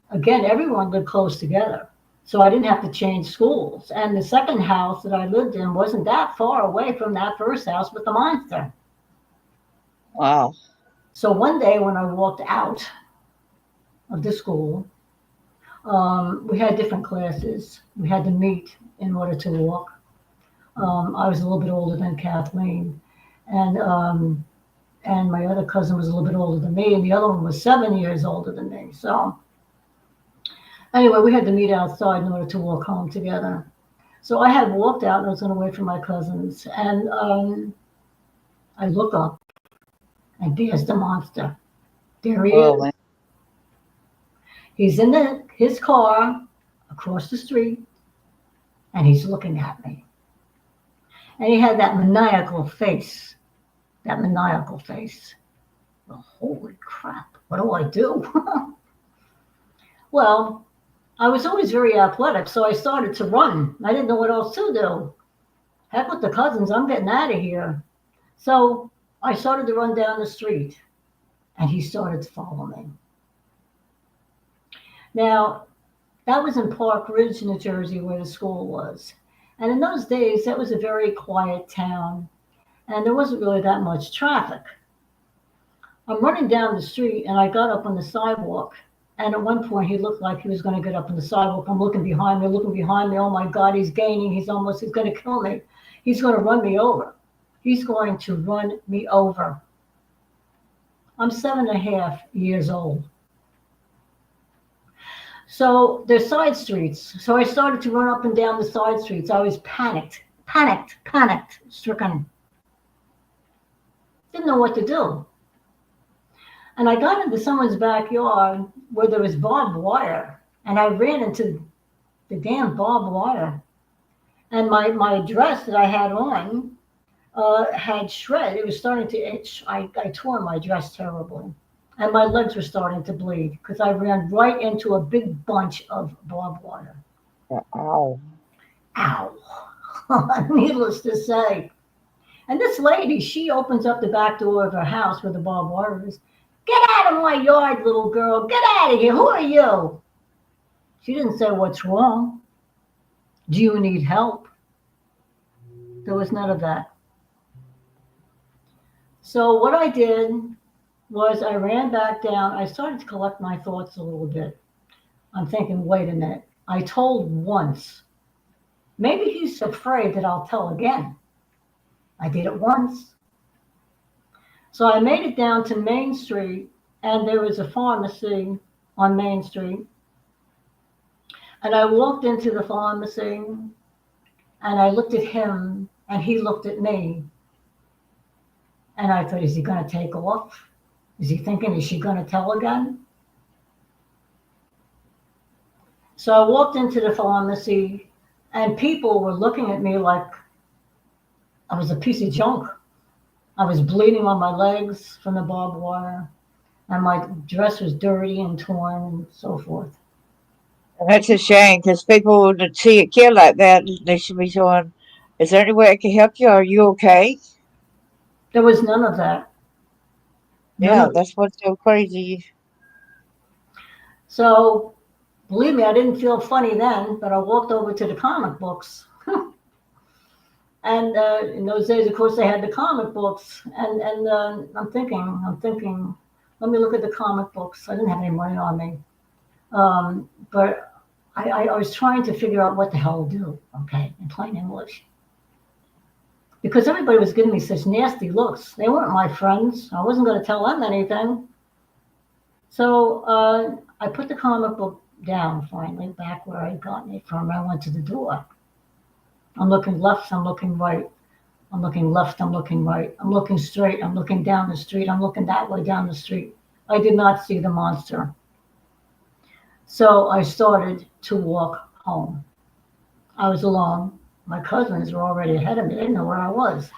again, everyone lived close together. So I didn't have to change schools. And the second house that I lived in wasn't that far away from that first house with the monster. Wow. So one day when I walked out of the school, we had different classes. We had to meet in order to walk. I was a little bit older than Kathleen, and my other cousin was a little bit older than me, and the other one was 7 years older than me. So anyway, we had to meet outside in order to walk home together. So I had walked out and I was going to wait for my cousins, and I look up, and there's the monster. There he Oh, is. man. He's in his car across the street, and he's looking at me. And he had that maniacal face. That maniacal face. Well, holy crap, what do I do? Well, I was always very athletic, so I started to run. I didn't know what else to do. Heck with the cousins, I'm getting out of here. So I started to run down the street, and he started to follow me. Now, that was in Park Ridge, New Jersey, where the school was. And in those days, that was a very quiet town, and there wasn't really that much traffic. I'm running down the street, and I got up on the sidewalk. And at one point, he looked like he was going to get up on the sidewalk. I'm looking behind me, looking behind me. Oh my God, he's gaining. He's going to kill me. He's going to run me over. He's going to run me over. I'm 7.5 years old. So there's side streets. So I started to run up and down the side streets. I was panicked, stricken. Didn't know what to do. And I got into someone's backyard where there was barbed wire. And I ran into the damn barbed wire. And my dress that I had on had shred. It was starting to itch. I tore my dress terribly. And my legs were starting to bleed because I ran right into a big bunch of barbed wire. Ow. Ow. Needless to say. And this lady, she opens up the back door of her house where the barbed wire is. Get out of my yard, little girl. Get out of here. Who are you? She didn't say what's wrong. Do you need help? There was none of that. So what I did was I ran back down. I started to collect my thoughts a little bit. I'm thinking, wait a minute. I told once. Maybe he's afraid that I'll tell again. I did it once. So I made it down to Main Street, and there was a pharmacy on Main Street. And I walked into the pharmacy, and I looked at him, and he looked at me. And I thought, is he going to take off? Is he thinking, is she going to tell again? So I walked into the pharmacy, and people were looking at me like I was a piece of junk. I was bleeding on my legs from the barbed wire, and my dress was dirty and torn and so forth. And that's a shame because people that see a kid like that, they should be going, is there any way I can help you? Are you okay? There was none of that. None Yeah, of it. that's what's so crazy. So believe me, I didn't feel funny then, but I walked over to the comic books. And in those days, of course, they had the comic books. And I'm thinking, let me look at the comic books. I didn't have any money on me. But I was trying to figure out what the hell to do, okay, in plain English. Because everybody was giving me such nasty looks. They weren't my friends. I wasn't going to tell them anything. So I put the comic book down finally, back where I'd gotten it from. I went to the door. I'm looking left, I'm looking right. I'm looking left, I'm looking right. I'm looking straight, I'm looking down the street. I'm looking that way down the street. I did not see the monster. So I started to walk home. I was alone. My cousins were already ahead of me. They didn't know where I was.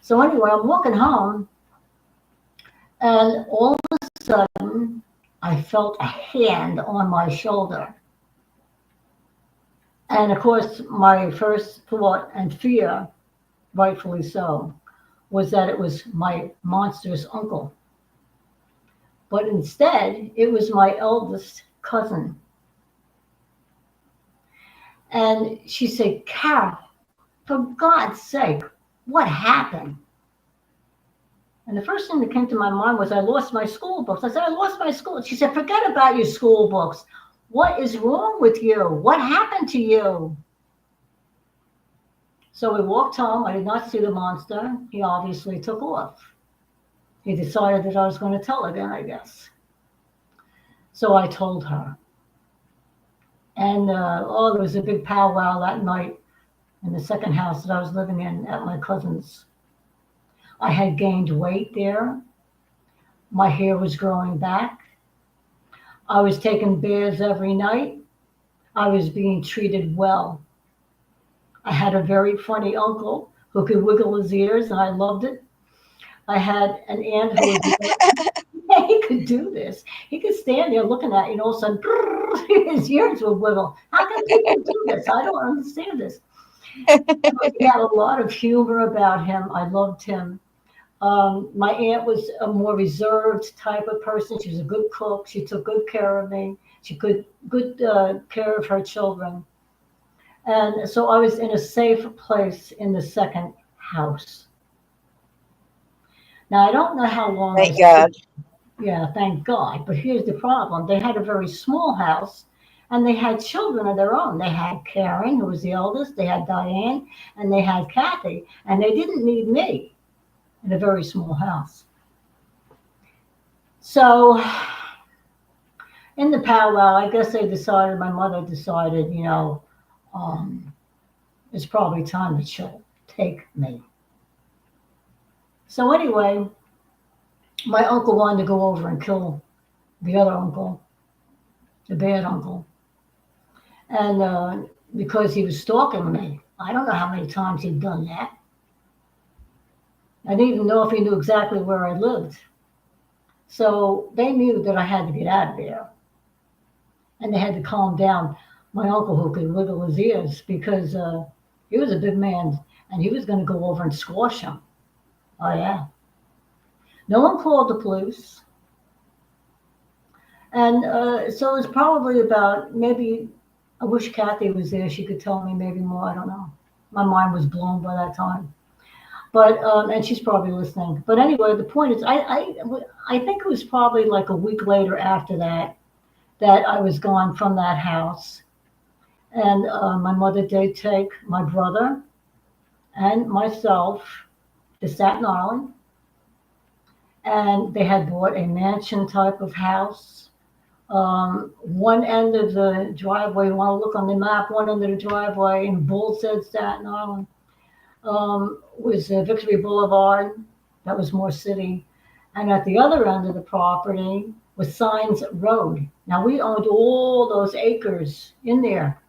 So anyway, I'm walking home, and all of a sudden, I felt a hand on my shoulder. And of course, my first thought and fear, rightfully so, was that it was my monstrous uncle. But instead, it was my eldest cousin. And she said, Carol, for God's sake, what happened? And the first thing that came to my mind was I lost my school books. I said, I lost my school. She said, forget about your school books. What is wrong with you? What happened to you? So we walked home. I did not see the monster. He obviously took off. He decided that I was going to tell again, I guess. So I told her. And there was a big powwow that night in the second house that I was living in at my cousin's. I had gained weight there. My hair was growing back. I was taking baths every night. I was being treated well. I had a very funny uncle who could wiggle his ears, and I loved it. I had an aunt who was he could do this. He could stand there looking at you, and all of a sudden, his ears would wiggle. How can people do this? I don't understand this. He had a lot of humor about him. I loved him. My aunt was a more reserved type of person. She was a good cook. She took good care of me. She took good care of her children. And so I was in a safe place in the second house. Now, I don't know how long I Thank stayed. God. Yeah, thank God. But here's the problem. They had a very small house, and they had children of their own. They had Karen, who was the eldest. They had Diane, and they had Kathy. And they didn't need me in a very small house. So in the powwow, I guess they decided, my mother decided, um, it's probably time that she'll take me. So anyway, my uncle wanted to go over and kill the other uncle, the bad uncle. And because he was stalking me. I don't know how many times he'd done that. I didn't even know if he knew exactly where I lived. So they knew that I had to get out of there, and they had to calm down my uncle who could wiggle his ears because he was a big man and he was going to go over and squash him. Oh yeah. No one called the police, and so it was probably about maybe. I wish Kathy was there. She could tell me maybe more. I don't know. My mind was blown by that time. But and she's probably listening. But anyway, the point is, I think it was probably like a week later after that that I was gone from that house, and my mother did take my brother and myself to Staten Island, and they had bought a mansion type of house. One end of the driveway, you want to look on the map, one end of the driveway in bold said Staten Island was Victory Boulevard. That was more city. And at the other end of the property was Signs Road. Now we owned all those acres in there.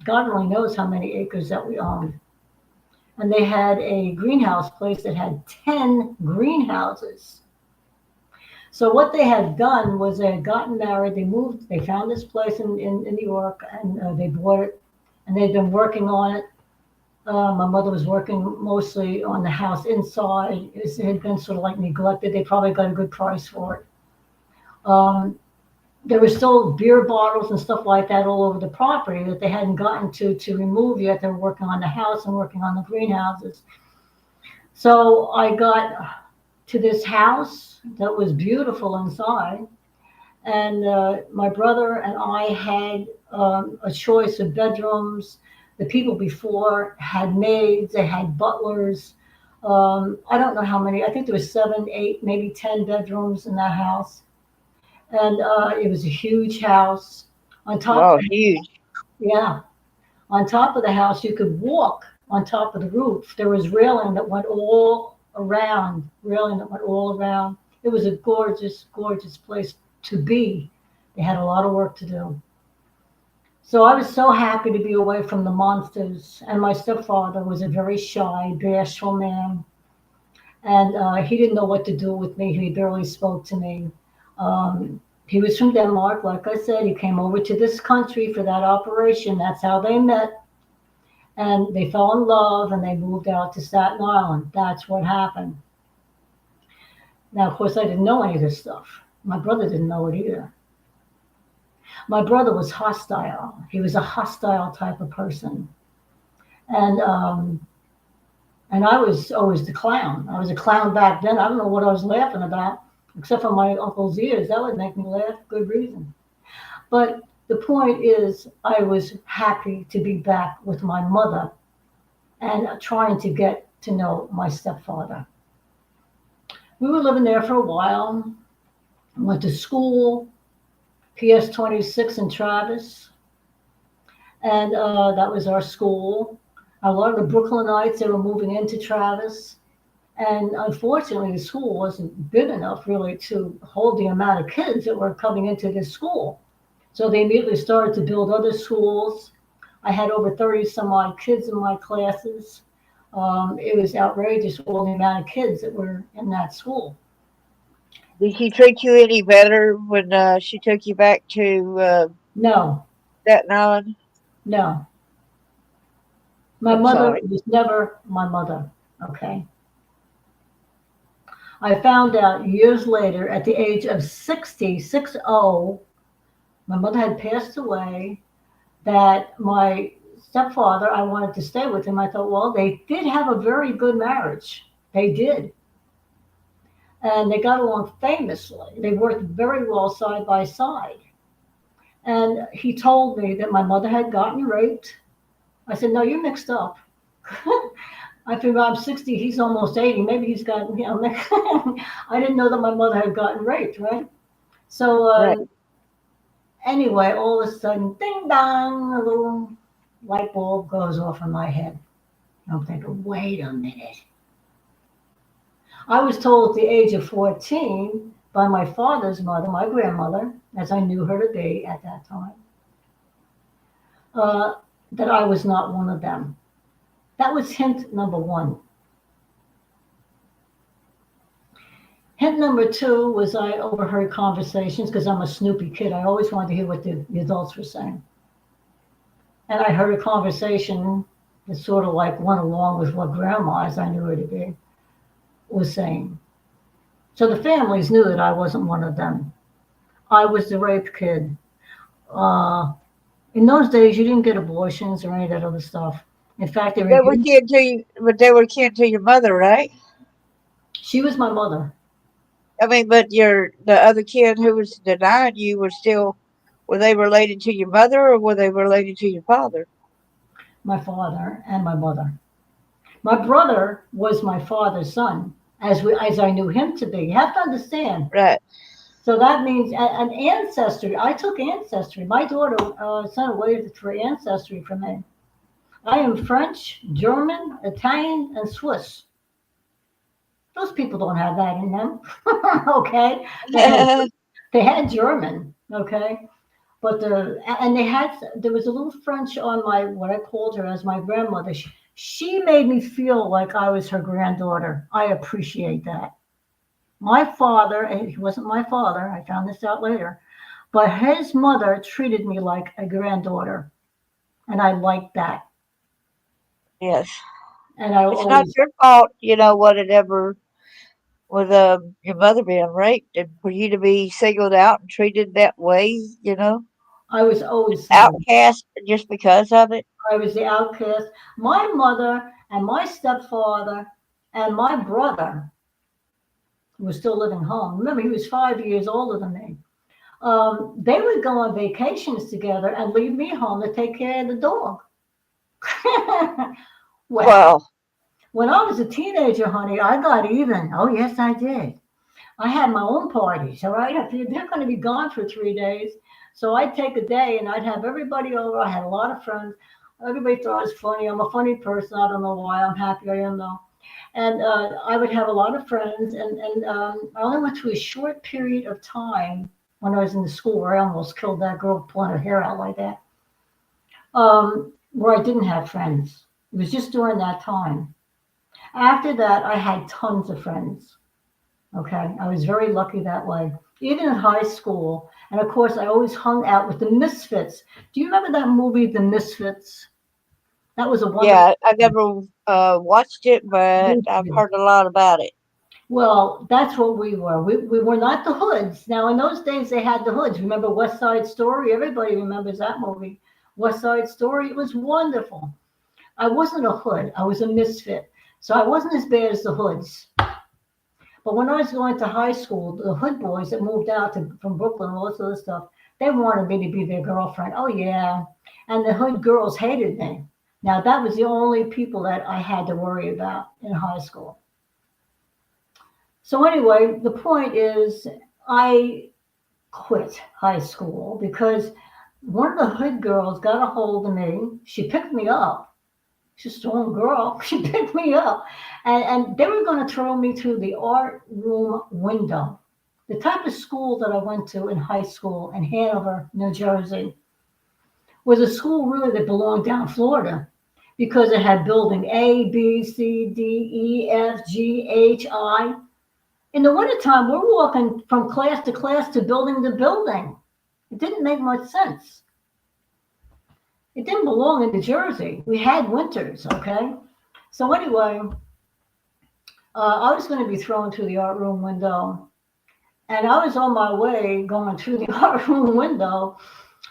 God only knows how many acres that we owned. And they had a greenhouse place that had 10 greenhouses. So what they had done was they had gotten married, they moved, they found this place in New York, and they bought it, and they'd been working on it. My mother was working mostly on the house inside. It had been sort of like neglected. They probably got a good price for it. Um, there were still beer bottles and stuff like that all over the property that they hadn't gotten to remove yet. They were working on the house and working on the greenhouses. So I got to this house that was beautiful inside, and my brother and I had a choice of bedrooms. The people before had maids, they had butlers. I don't know how many. I think there was 7, 8, maybe 10 bedrooms in that house, and it was a huge house. On top, Wow, huge. yeah, on top of the house, you could walk on top of the roof. There was railing that went all around, railing that went all around. It was a gorgeous, gorgeous place to be. They had a lot of work to do. So I was so happy to be away from the monsters. And my stepfather was a very shy, bashful man. And he didn't know what to do with me. He barely spoke to me. He was from Denmark, like I said. He came over to this country for that operation. That's how they met. And they fell in love and they moved out to Staten Island. That's what happened. Now, of course, I didn't know any of this stuff. My brother didn't know it either. My brother was hostile. He was a hostile type of person. And and I was always the clown. I was a clown back then. I don't know what I was laughing about, except for my uncle's ears. That would make me laugh. Good reason. But the point is, I was happy to be back with my mother and trying to get to know my stepfather. We were living there for a while. Went to school, PS 26 in Travis, and that was our school. A lot of the Brooklynites, they were moving into Travis. And unfortunately, the school wasn't big enough really to hold the amount of kids that were coming into this school. So they immediately started to build other schools. I had over 30 some odd kids in my classes. It was outrageous, all the amount of kids that were in that school. Did she treat you any better when she took you back to No, Staten Island? no. My I'm mother sorry. was never my mother. Okay. I found out years later at the age of 60, 60, my mother had passed away, that my stepfather, I wanted to stay with him. I thought, well, they did have a very good marriage. They did. And they got along famously. They worked very well side by side. And he told me that my mother had gotten raped. I said, no, you're mixed up. I figured I'm 60, he's almost 80. Maybe he's gotten, I didn't know that my mother had gotten raped, right? So Right. anyway, all of a sudden, ding dong, a little light bulb goes off in my head. I'm thinking, wait a minute. I was told at the age of 14 by my father's mother, my grandmother, as I knew her to be at that time, uh, that I was not one of them. That was hint number one. Hint number two was I overheard conversations because I'm a snoopy kid. I always wanted to hear what the adults were saying. And I heard a conversation that sort of like went along with what grandma, as I knew her to be, was saying. So the families knew that I wasn't one of them. I was the raped kid. Uh, in those days, you didn't get abortions or any of that other stuff. In fact, they They were refused. kin to you, but they were kin to your mother, right? She was my mother, I mean, but the other kid who was denying you were still, were they related to your mother or were they related to your father? my father, and my mother. My brother was my father's son, as I knew him to be. You have to understand. Right. So that means an ancestry. I took ancestry. My daughter sent away for ancestry for me. I am French, German, Italian, and Swiss. Those people don't have that in them. Okay, they had they had German. Okay, but there was a little French on my what I called her as my grandmother. She made me feel like I was her granddaughter. I appreciate that. My father, and he wasn't my father. I found this out later, but his mother treated me like a granddaughter, and I liked that. Yes. And I It's not always, your fault, what it ever with your mother being raped and for you to be singled out and treated that way, I was always single. outcast just because of it. I was the outcast. My mother and my stepfather and my brother, who was still living home, remember he was 5 years older than me. They would go on vacations together and leave me home to take care of the dog. Well, Well, when I was a teenager, honey, I got even. Oh, yes, I did. I had my own parties, all right? If they're going to be gone for 3 days. So I'd take a day and I'd have everybody over. I had a lot of friends. Everybody thought I was funny. I'm a funny person. I don't know why. I'm happy I am, though. And I would have a lot of friends. And I only went through a short period of time when I was in the school where I almost killed that girl pulling her hair out like that, where I didn't have friends. It was just during that time. After that, I had tons of friends. Okay, I was very lucky that way. Even in high school, and of course, I always hung out with the Misfits. Do you remember that movie, The Misfits? That was a wonderful yeah, I never watched it, but I've movie. heard a lot about it. Well, that's what we were. We were not the Hoods. Now, in those days, they had the Hoods. Remember West Side Story? Everybody remembers that movie. West Side Story. It was wonderful. I wasn't a Hood. I was a misfit. So I wasn't as bad as the Hoods. But when I was going to high school, the hood boys that moved out from Brooklyn, all this other stuff, they wanted me to be their girlfriend. Oh, yeah. And the hood girls hated me. Now, that was the only people that I had to worry about in high school. So, anyway, the point is, I quit high school because one of the hood girls got a hold of me. She picked me up. She's a strong girl. She picked me up. And they were going to throw me through the art room window. The type of school that I went to in high school in Hanover, New Jersey, was a school really that belonged down in Florida because it had building A, B, C, D, E, F, G, H, I. In the wintertime, we're walking from class to class to building to building. It didn't make much sense. It didn't belong in New Jersey. We had winters, okay? So anyway, I was going to be thrown through the art room window, and I was on my way going through the art room window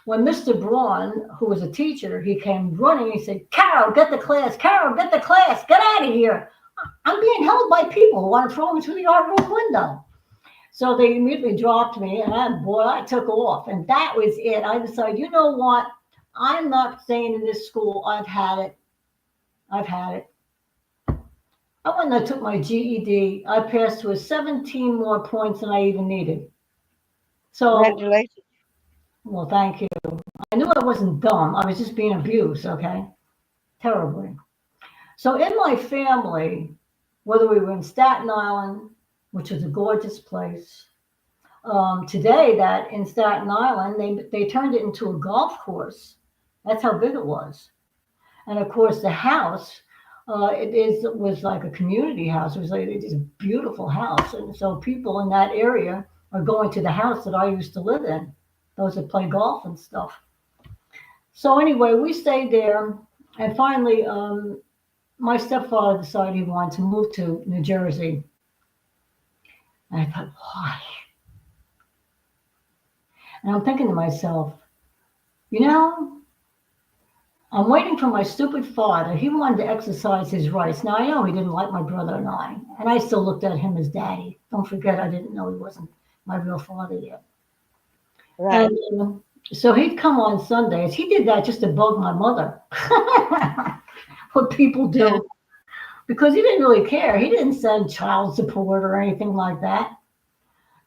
when Mr. Braun, who was a teacher, he came running. He said, "Carol, get the class! Carol, get the class! Get out of here! I'm being held by people who want to throw me through the art room window." So they immediately dropped me, and I took off, and that was it. I decided, you know what? I'm not staying in this school. I've had it. I've had it. I went and I took my GED. I passed with 17 more points than I even needed. So, Congratulations. well, thank you. I knew I wasn't dumb. I was just being abused, okay? Terribly. So, in my family, whether we were in Staten Island, which is a gorgeous place, today that in Staten Island, they turned it into a golf course. That's how big it was. And of course, the house Was like a community house. It was like it's a beautiful house, and so people in that area are going to the house that I used to live in. Those that play golf and stuff. So anyway, we stayed there, and finally, my stepfather decided he wanted to move to New Jersey. And I thought, why? And I'm thinking to myself, you know, I'm waiting for my stupid father. He wanted to exercise his rights. Now, I know he didn't like my brother and I still looked at him as daddy. Don't forget, I didn't know he wasn't my real father yet. Right. And so he'd come on Sundays. He did that just to bug my mother. What people do. Because he didn't really care. He didn't send child support or anything like that.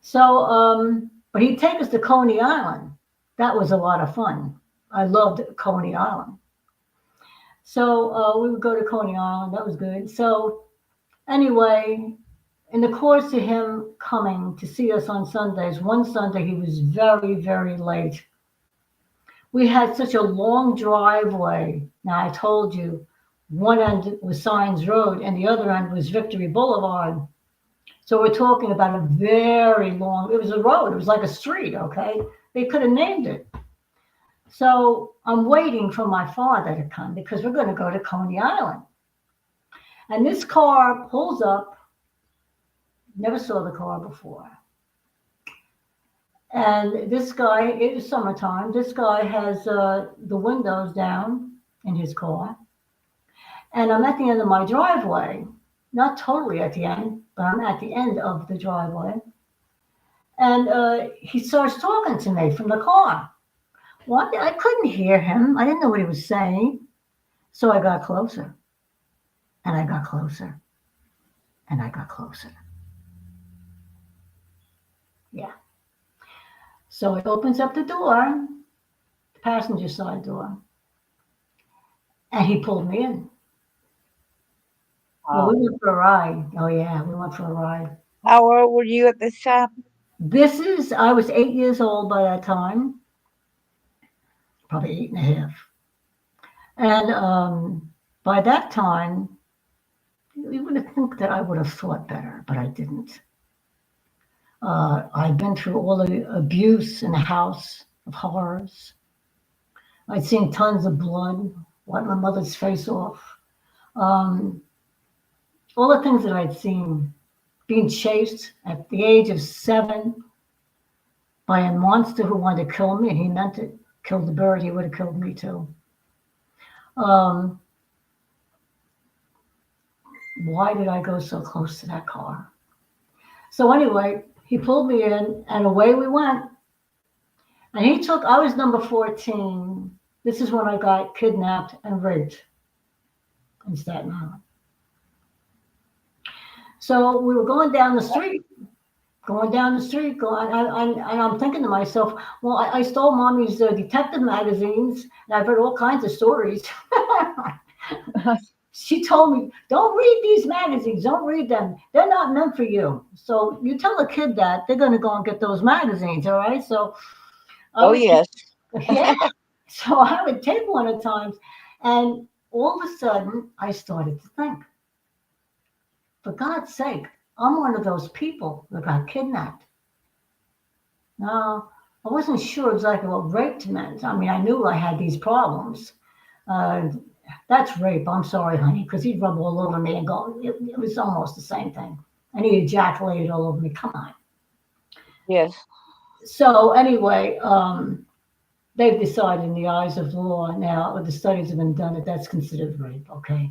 So, but he'd take us to Coney Island. That was a lot of fun. I loved Coney Island. So we would go to Coney Island. That was good. So anyway, in the course of him coming to see us on Sundays, one Sunday he was very, very late. We had such a long driveway. Now I told you, one end was Signs Road and the other end was Victory Boulevard. So we're talking about a very long, it was a road, it was like a street, okay? They could have named it. So I'm waiting for my father to come because we're going to go to Coney Island. And this car pulls up, never saw the car before. And this guy, it was summertime, this guy has the windows down in his car. And I'm at the end of my driveway, not totally at the end, but I'm at the end of the driveway. And he starts talking to me from the car. Well, I couldn't hear him. I didn't know what he was saying. So I got closer, and I got closer, and I got closer. Yeah. So he opens up the door, the passenger side door, and he pulled me in. Well, we Oh. went for a ride. Oh, yeah, we went for a ride. How old were you at this time? I was 8 years old by that time, probably eight and a half. And by that time, you would have think that I would have thought better, but I didn't. I'd been through all the abuse in the house of horrors. I'd seen tons of blood, wipe my mother's face off. Um, all the things that I'd seen, being chased at the age of 7 by a monster who wanted to kill me, and he meant it. Killed the bird, he would have killed me too. Um, why did I go so close to that car? So anyway, he pulled me in, and away we went. And I was number 14. This is when I got kidnapped and raped in Staten Island. So we were going down the street, and I'm thinking to myself, well, I stole mommy's detective magazines, and I've read all kinds of stories. She told me, don't read these magazines, don't read them. They're not meant for you. So you tell a kid that, they're going to go and get those magazines, all right? So I Oh, would, yes. yeah. So I would take one at times, and all of a sudden, I started to think, for God's sake, I'm one of those people that got kidnapped. Now, I wasn't sure exactly what rape meant. I mean, I knew I had these problems. Uh, that's rape. I'm sorry, honey, because he'd rub all over me and go, it was almost the same thing. And he ejaculated all over me. Come on. Yes. So anyway, they've decided in the eyes of law now, or the studies have been done, that that's considered rape, okay?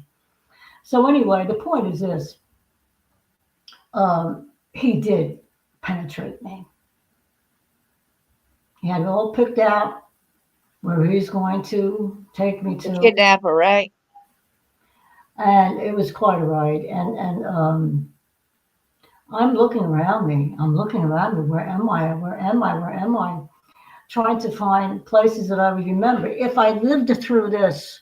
So anyway, the point is this. He did penetrate me. He had it all picked out where he's going to take me The to, kidnapper, right? and it was quite a ride. And I'm looking around me. I'm looking around me. Where am I? Where am I? Where am I? Trying to find places that I would remember if I lived through this.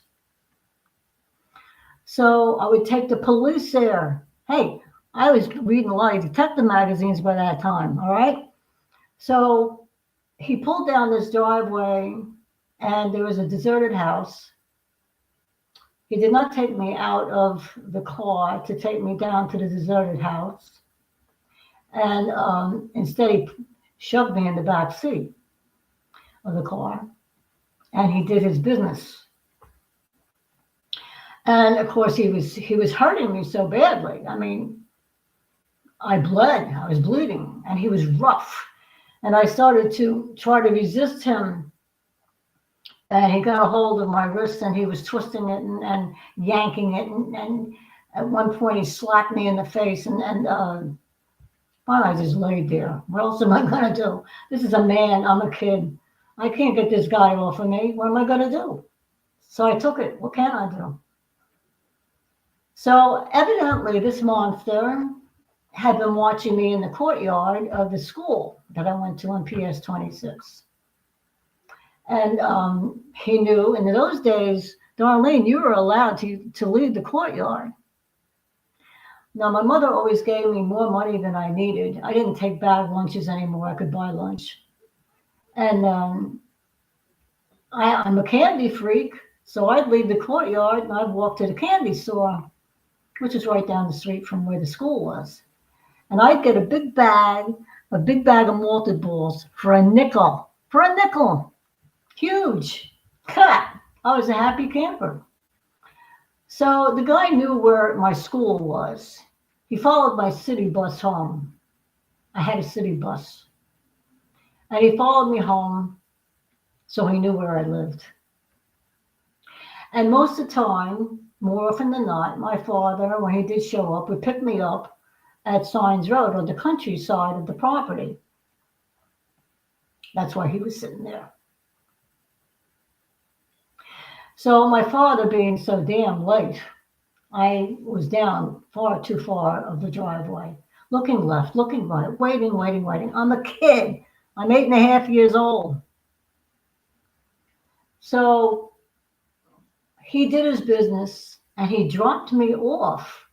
So I would take the police there. Hey, I was reading a lot of detective magazines by that time. All right. So he pulled down this driveway, and there was a deserted house. He did not take me out of the car to take me down to the deserted house, and instead he shoved me in the back seat of the car, and he did his business. And of course, he was hurting me so badly. I mean, I bled. I was bleeding, and he was rough. And I started to try to resist him, and he got a hold of my wrist, and he was twisting it and yanking it, and at one point he slapped me in the face, and finally I just laid there. What else am I gonna do? This is a man. I'm a kid. I can't get this guy off of me. What am I gonna do? So I took it. What can I do? So evidently, this monster had been watching me in the courtyard of the school that I went to on PS 26. And he knew, and in those days, Darlene, you were allowed to leave the courtyard. Now, my mother always gave me more money than I needed. I didn't take bag lunches anymore. I could buy lunch. And I'm a candy freak, so I'd leave the courtyard and I'd walk to the candy store, which is right down the street from where the school was. And I'd get a big bag of malted balls for a nickel. For a nickel. Huge. Cut. I was a happy camper. So the guy knew where my school was. He followed my city bus home. I had a city bus. And he followed me home, so he knew where I lived. And most of the time, more often than not, my father, when he did show up, would pick me up at Signs Road on the countryside of the property. That's why he was sitting there. So my father being so damn late, I was down far too far of the driveway, looking left, looking right, waiting. I'm a kid. I'm 8.5 years old. So he did his business and he dropped me off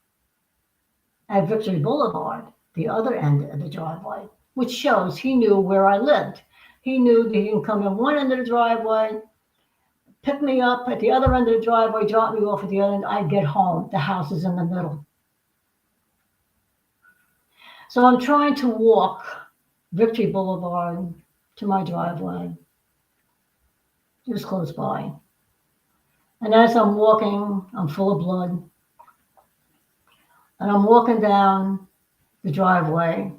at Victory Boulevard, the other end of the driveway, which shows he knew where I lived. He knew that he can come in one end of the driveway, pick me up at the other end of the driveway, drop me off at the other end. I'd get home. The house is in the middle. So I'm trying to walk Victory Boulevard to my driveway. It was close by. And as I'm walking, I'm full of blood. And I'm walking down the driveway.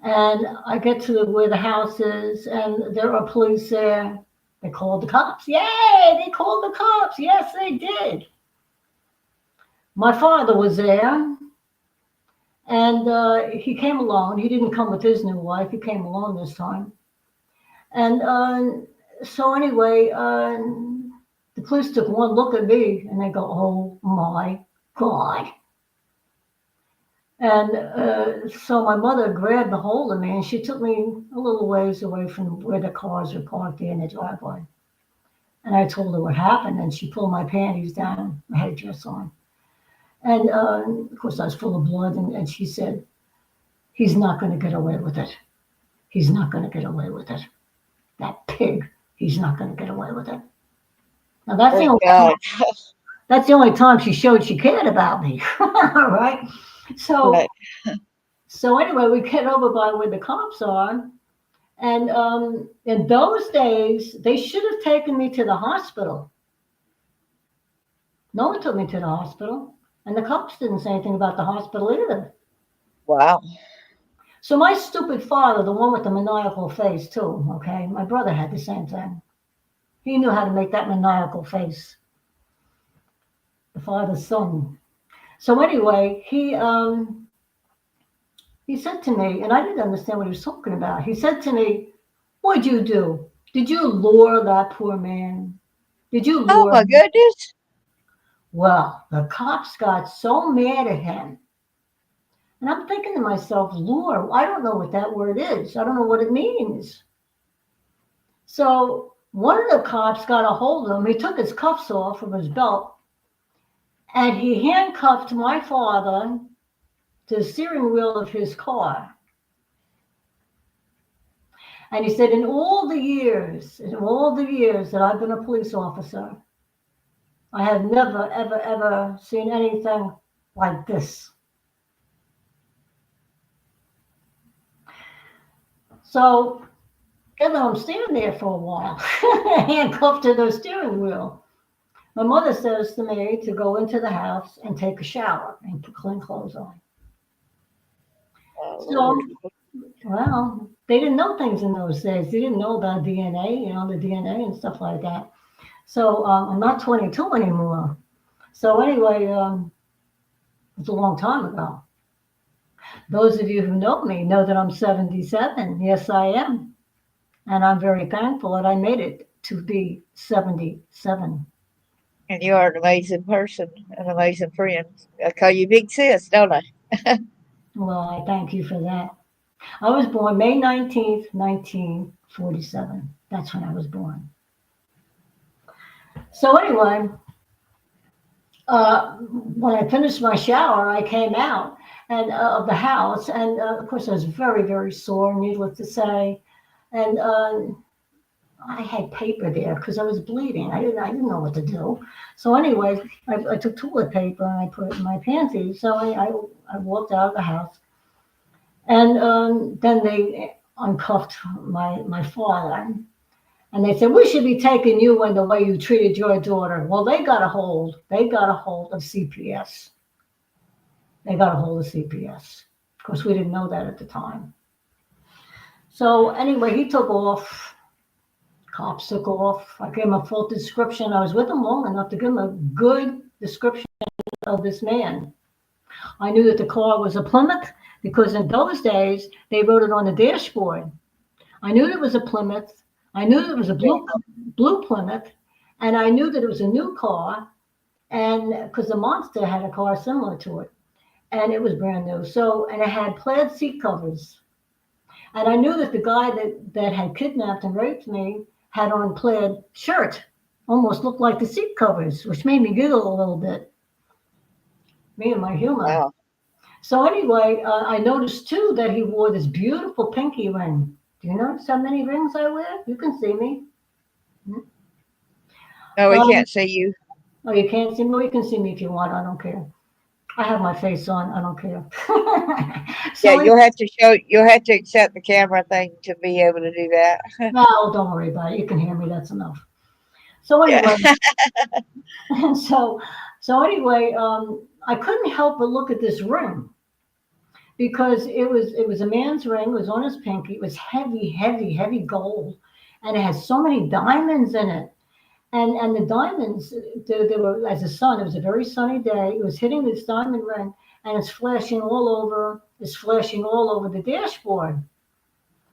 And I get to where the house is, and there are police there. They called the cops. Yay! They called the cops. Yes, they did. My father was there, and he came alone. He didn't come with his new wife. He came alone this time. And so anyway, the police took one look at me, and they go, "Oh my God." And so my mother grabbed a hold of me, and she took me a little ways away from where the cars were parked there in the driveway. And I told her what happened, and she pulled my panties down. I had a dress on. And of course, I was full of blood, and she said, "He's not going to get away with it. He's not going to get away with it. That pig, he's not going to get away with it." Now, Praise God. that's the only time she showed she cared about me. All right. Right. So anyway, we get over by where the cops are, and in those days, they should have taken me to the hospital. No one took me to the hospital, and the cops didn't say anything about the hospital either. Wow. So my stupid father, the one with the maniacal face too, okay, my brother had the same thing. He knew how to make that maniacal face. The father's son. So anyway, he said to me, and I didn't understand what he was talking about. He said to me, "What'd you do? Did you lure that poor man? Did you Oh lure my him?" goodness. Well, the cops got so mad at him. And I'm thinking to myself, lure, I don't know what that word is. I don't know what it means. So one of the cops got a hold of him. He took his cuffs off of his belt, and he handcuffed my father to the steering wheel of his car. And he said, in all the years that I've been a police officer, I have never, ever, ever seen anything like this. So, you know, I'm standing there for a while, handcuffed to the steering wheel. My mother says to me to go into the house and take a shower and put clean clothes on. Oh, So, Lord. well, they didn't know things in those days. They didn't know about DNA, the DNA and stuff like that. So I'm not 22 anymore. So anyway, it's a long time ago. Those of you who know me know that I'm 77. Yes, I am. And I'm very thankful that I made it to be 77. And you are an amazing person, an amazing friend. I call you Big Sis, don't I? Well, I thank you for that. I was born May 19th, 1947. That's when I was born. So anyway, when I finished my shower, I came out and of the house, and of course I was very, very sore, needless to say, and I had paper there because I was bleeding. I didn't know what to do. So anyway, I took toilet paper and I put it in my panties. So I walked out of the house, and then they uncuffed my father. And they said, we should be taking you in the way you treated your daughter. Well, they got a hold of CPS. They got a hold of CPS. Of course, we didn't know that at the time. So anyway, he took off. Cops took off. I gave him a full description. I was with him long enough to give him a good description of this man. I knew that the car was a Plymouth because in those days they wrote it on the dashboard. I knew it was a Plymouth. I knew it was a Yeah. blue Plymouth, and I knew that it was a new car, and because the Monster had a car similar to it, and it was brand new. So, and it had plaid seat covers, and I knew that the guy that had kidnapped and raped me had on plaid shirt, almost looked like the seat covers, which made me giggle a little bit. Me and my humor. Wow. So anyway, I noticed too that he wore this beautiful pinky ring. Do you notice how many rings I wear? You can see me. No, we Um, can't see you. oh, you can't see me? Well, you can see me if you want. I don't care. I have my face on. I don't care. Yeah, So, you'll have to accept the camera thing to be able to do that. no, don't worry about it. You can hear me. That's enough. So Yeah. anyway, so anyway, I couldn't help but look at this ring because it was a man's ring. It was on his pinky. It was heavy, heavy, heavy gold, and it had so many diamonds in it. And the diamonds, they were as the sun. It was a very sunny day. It was hitting this diamond ring, and it's flashing all over. It's flashing all over the dashboard,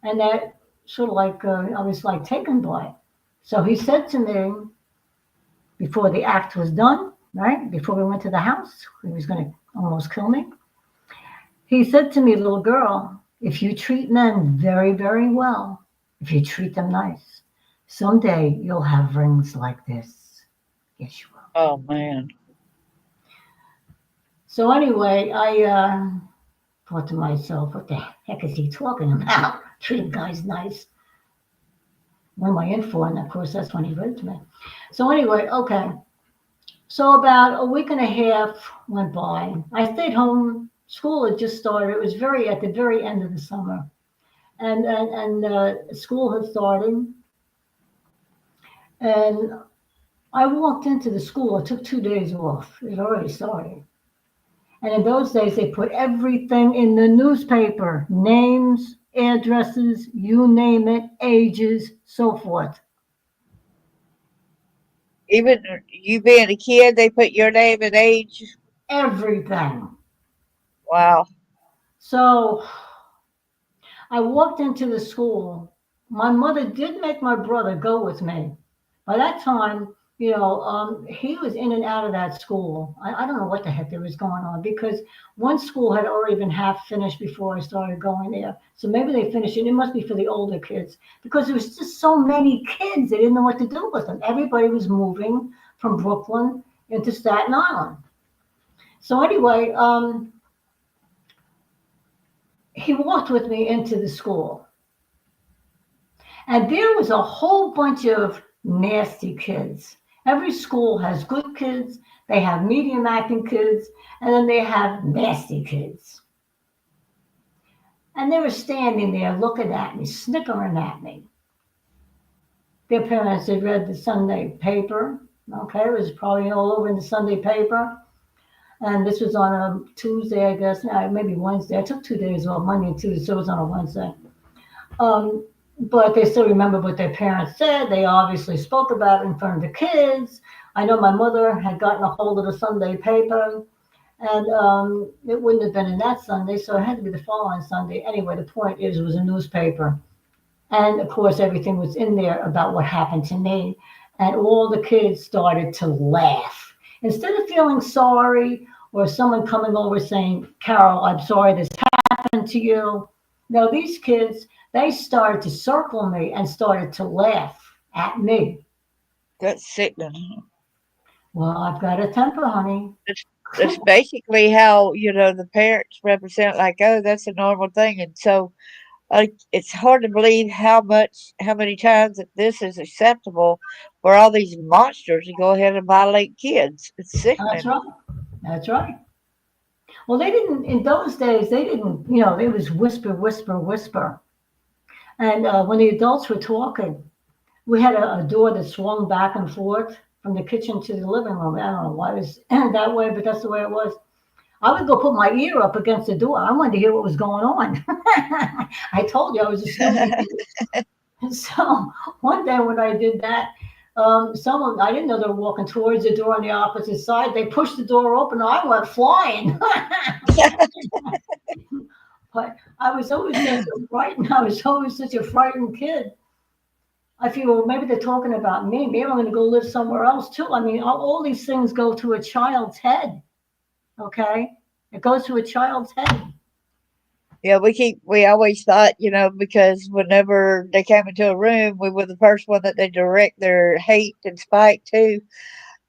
and that sort of like I was like taken by it. So he said to me before the act was done, right before we went to the house, he was going to almost kill me. He said to me, little girl, if you treat men very, very well, if you treat them nice, someday you'll have rings like this. Yes, you will. Oh man. So anyway, I thought to myself, what the heck is he talking about? Treating guys nice. What am I in for? And of course, that's when he raped me. So anyway, okay. So about a week and a half went by. I stayed home. School had just started. It was very at the very end of the summer, and school had started. And I walked into the school. I took 2 days off. It had already started. And in those days, they put everything in the newspaper: names, addresses, you name it, ages, so forth. Even you being a kid, they put your name and age. Everything. Wow. So I walked into the school. My mother did make my brother go with me. By that time, he was in and out of that school. I don't know what the heck there was going on because one school had already been half finished before I started going there. So maybe they finished it. It must be for the older kids because there was just so many kids. They didn't know what to do with them. Everybody was moving from Brooklyn into Staten Island. So anyway, he walked with me into the school. And there was a whole bunch of nasty kids. Every school has good kids, they have medium acting kids, and then they have nasty kids. And they were standing there looking at me, snickering at me. Their parents had read the Sunday paper. Okay, it was probably all over in the Sunday paper. And this was on a Tuesday, I guess, maybe Wednesday. I took 2 days off, Monday and Tuesday, so it was on a Wednesday. Um, but they still remember what their parents said. They obviously spoke about it in front of the kids. I know my mother had gotten a hold of the Sunday paper, and it wouldn't have been in that Sunday, so it had to be the following Sunday. Anyway, the point is, it was a newspaper. And of course, everything was in there about what happened to me. And all the kids started to laugh. Instead of feeling sorry or someone coming over saying, Carol, I'm sorry this happened to you. No, these kids, they started to circle me and started to laugh at me. That's sickening. Well, I've got a temper, honey. That's, that's basically how, the parents represent, like, oh, that's a normal thing. And so it's hard to believe how many times that this is acceptable for all these monsters to go ahead and violate kids. It's That's sickening. right. That's right. Well, they didn't, in those days, they didn't, it was whisper, whisper, whisper. And when the adults were talking, we had a door that swung back and forth from the kitchen to the living room. I don't know why it was that way, but that's the way it was. I would go put my ear up against the door. I wanted to hear what was going on. I told you I was a snoopy kid. And so one day when I did that, someone, I didn't know they were walking towards the door on the opposite side. They pushed the door open and I went flying. But I was always such a frightened, I was always such a frightened kid. I feel, well, maybe they're talking about me. Maybe I'm going to go live somewhere else too. I mean, all these things go to a child's head. Okay, it goes to a child's head. Yeah, we always thought, because whenever they came into a room, we were the first one that they direct their hate and spite to.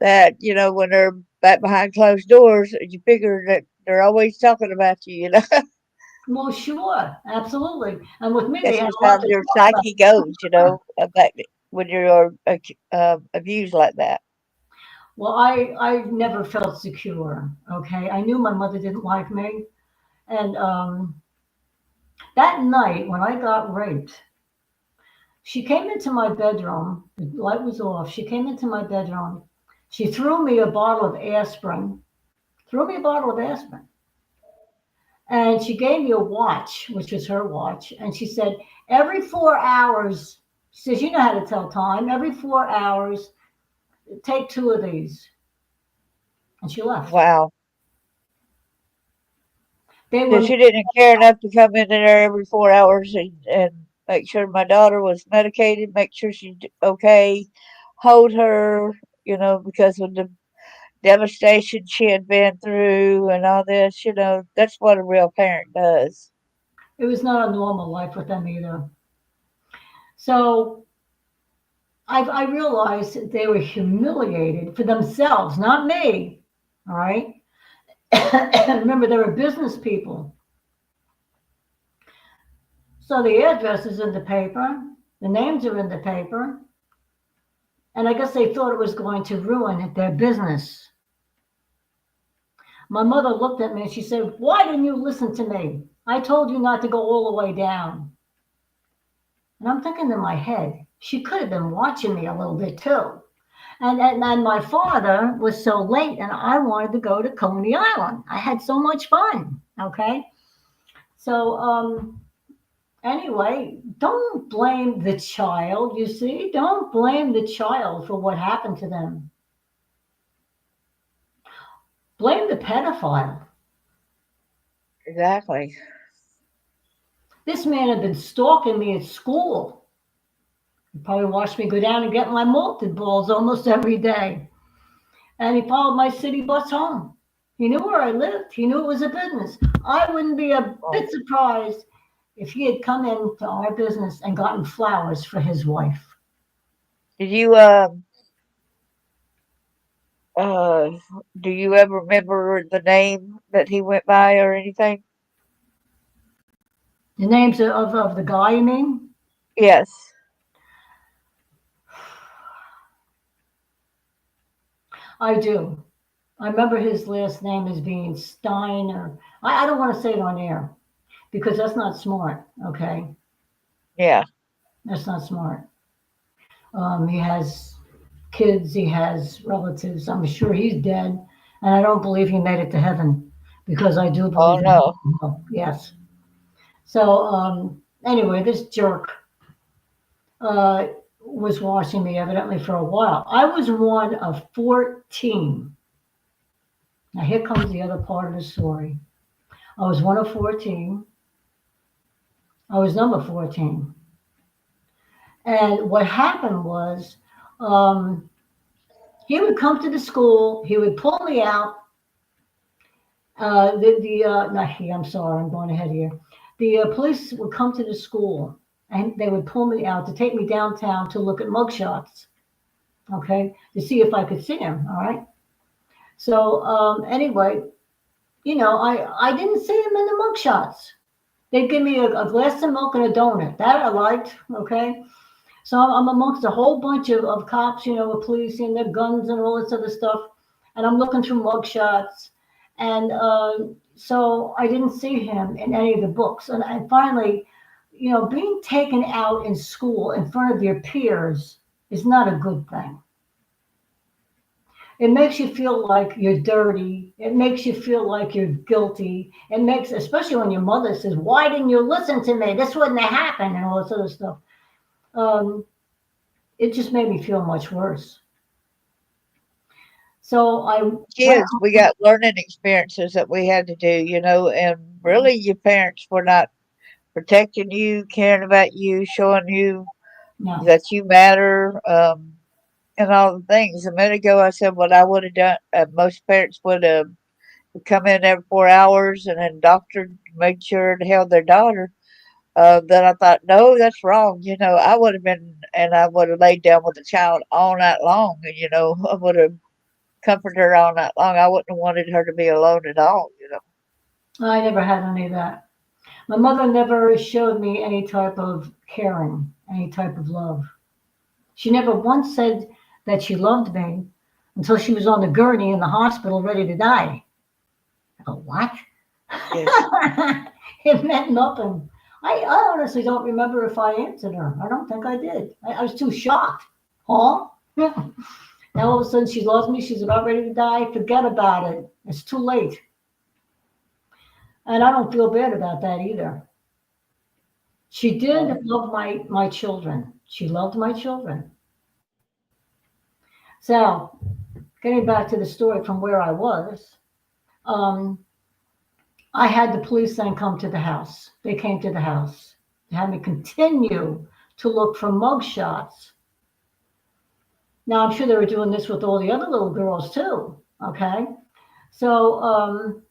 That, when they're back behind closed doors, you figure that they're always talking about you. Well, sure, absolutely. And with me, they That's had just a lot how to your talk about. psyche goes, back when you're abused like that. Well, I never felt secure. Okay, I knew my mother didn't like me, and that night when I got raped, she came into my bedroom. The light was off. She came into my bedroom. She threw me a bottle of aspirin. Threw me a bottle of aspirin. And she gave me a watch, which was her watch. And she said, every 4 hours, she says, you know how to tell time. Every 4 hours, take two of these. And she left. Wow. They So were, she didn't care enough to come in there every 4 hours and make sure my daughter was medicated, make sure she's okay, hold her, because of the devastation she had been through and all this. That's what a real parent does. it was not a normal life with them either. So I realized they were humiliated for themselves, not me. All right. And remember, they were business people. So the address is in the paper, the names are in the paper, and I guess they thought it was going to ruin their business. My mother looked at me and she said, why didn't you listen to me? I told you not to go all the way down. And I'm thinking in my head, she could have been watching me a little bit too. And my father was so late and I wanted to go to Coney Island. I had so much fun. Okay. So, anyway, don't blame the child, you see? Don't blame the child for what happened to them. Blame the pedophile. Exactly. This man had been stalking me at school. He probably watched me go down and get my malted balls almost every day. And he followed my city bus home. He knew where I lived. He knew it was a business. I wouldn't be a Oh. bit surprised if he had come into our business and gotten flowers for his wife. Did you uh do you ever remember the name that he went by or anything? The names of the guy, you mean? Yes. I do. I remember his last name as being Stein, or I don't want to say it on air because that's not smart. Okay, Yeah. that's not smart. He has kids, he has relatives. I'm sure he's dead, and I don't believe he made it to heaven because I do Oh believe in no. hell. Yes. So anyway, this jerk uh, was watching me evidently for a while. I was one of 14. Now here comes the other part of the story. I was one of 14. I was number 14. And what happened was, um, he would come to the school, he would pull me out. Not he, I'm sorry, I'm going ahead here. The police would come to the school and they would pull me out to take me downtown to look at mugshots, okay, to see if I could see him, all right? So, anyway, I didn't see him in the mugshots. They'd give me a glass of milk and a donut. That I liked, okay? So I'm amongst a whole bunch of cops, with police and their guns and all this other stuff. And I'm looking through mug shots. And so I didn't see him in any of the books. And I finally, being taken out in school in front of your peers is not a good thing. It makes you feel like you're dirty. It makes you feel like you're guilty. It makes, especially when your mother says, "Why didn't you listen to me? This wouldn't have happened," and all this other stuff. Um, it just made me feel much worse. So I went, Kids, we got learning experiences that we had to do, and really your parents were not protecting you, caring about you, showing you no, that you matter, and all the things. A minute ago, I said what I would have done. Most parents would come in every 4 hours, and then doctor made sure and held their daughter. Then I thought, no, that's wrong. I would have been, and I would have laid down with the child all night long, and I would have comforted her all night long. I wouldn't have wanted her to be alone at all. I never had any of that. My mother never showed me any type of caring, any type of love. She never once said that she loved me until she was on the gurney in the hospital ready to die. Oh, what? Yes. It meant nothing. I honestly don't remember if I answered her. I don't think I did. I was too shocked. Huh? Now all of a sudden she loves me. She's about ready to die. Forget about it. It's too late. And I don't feel bad about that either. She did No. love my children. She loved my children. So getting back to the story from where I was, um, I had the police then come to the house. They came to the house. They had me continue to look for mug shots. Now I'm sure they were doing this with all the other little girls too. Okay, so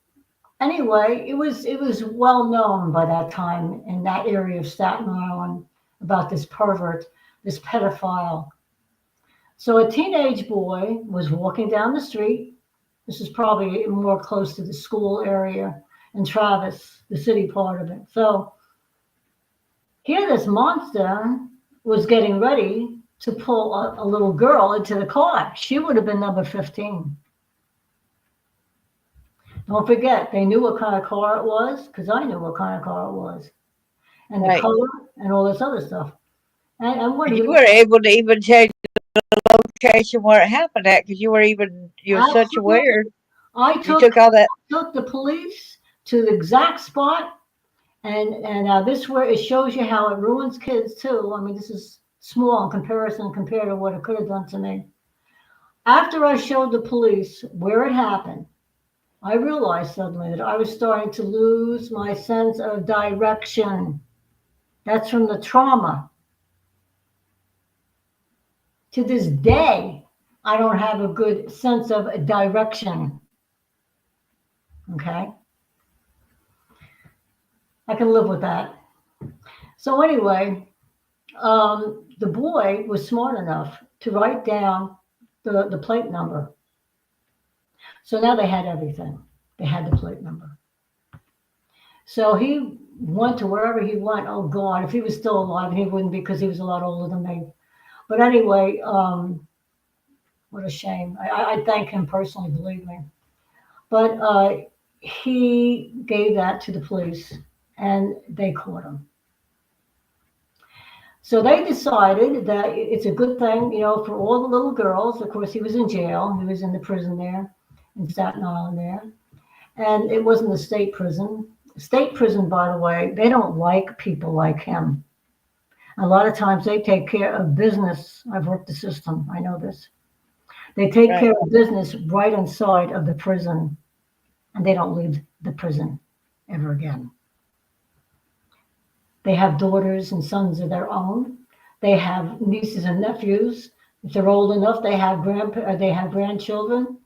anyway, it was well known by that time in that area of Staten Island about this pervert, this pedophile. So a teenage boy was walking down the street. This is probably more close to the school area in Travis, the city part of it. So here this monster was getting ready to pull a little girl into the car. She would have been number 15. Don't forget, they knew what kind of car it was because I knew what kind of car it was and the Right. color and all this other stuff. And what And do you you, were able to even change location where it happened at because you were such absolutely. aware. I You took took all that. took the police to the exact spot. And this where it shows you how it ruins kids too. I mean, this is small in comparison compared to what it could have done to me. After I showed the police where it happened, I realized suddenly that I was starting to lose my sense of direction. That's from the trauma. To this day, I don't have a good sense of direction. Okay, I can live with that. So anyway, the boy was smart enough to write down the plate number. So now they had everything. They had the plate number. So he went to wherever he went. Oh God, if he was still alive, and he wouldn't because he was a lot older than me. But anyway, What a shame. I thank him personally, believe me. But he gave that to the police, and they caught him. So they decided that it's a good thing, for all the little girls. Of course, he was in jail. He was in the prison there, in Staten Island there. And it wasn't a state prison. State prison, by the way, they don't like people like him. A lot of times they take care of business. I've worked the system. I know this. They take Right. care of business right inside of the prison, and they don't leave the prison ever again. They have daughters and sons of their own. They have nieces and nephews. If they're old enough, they have grandchildren.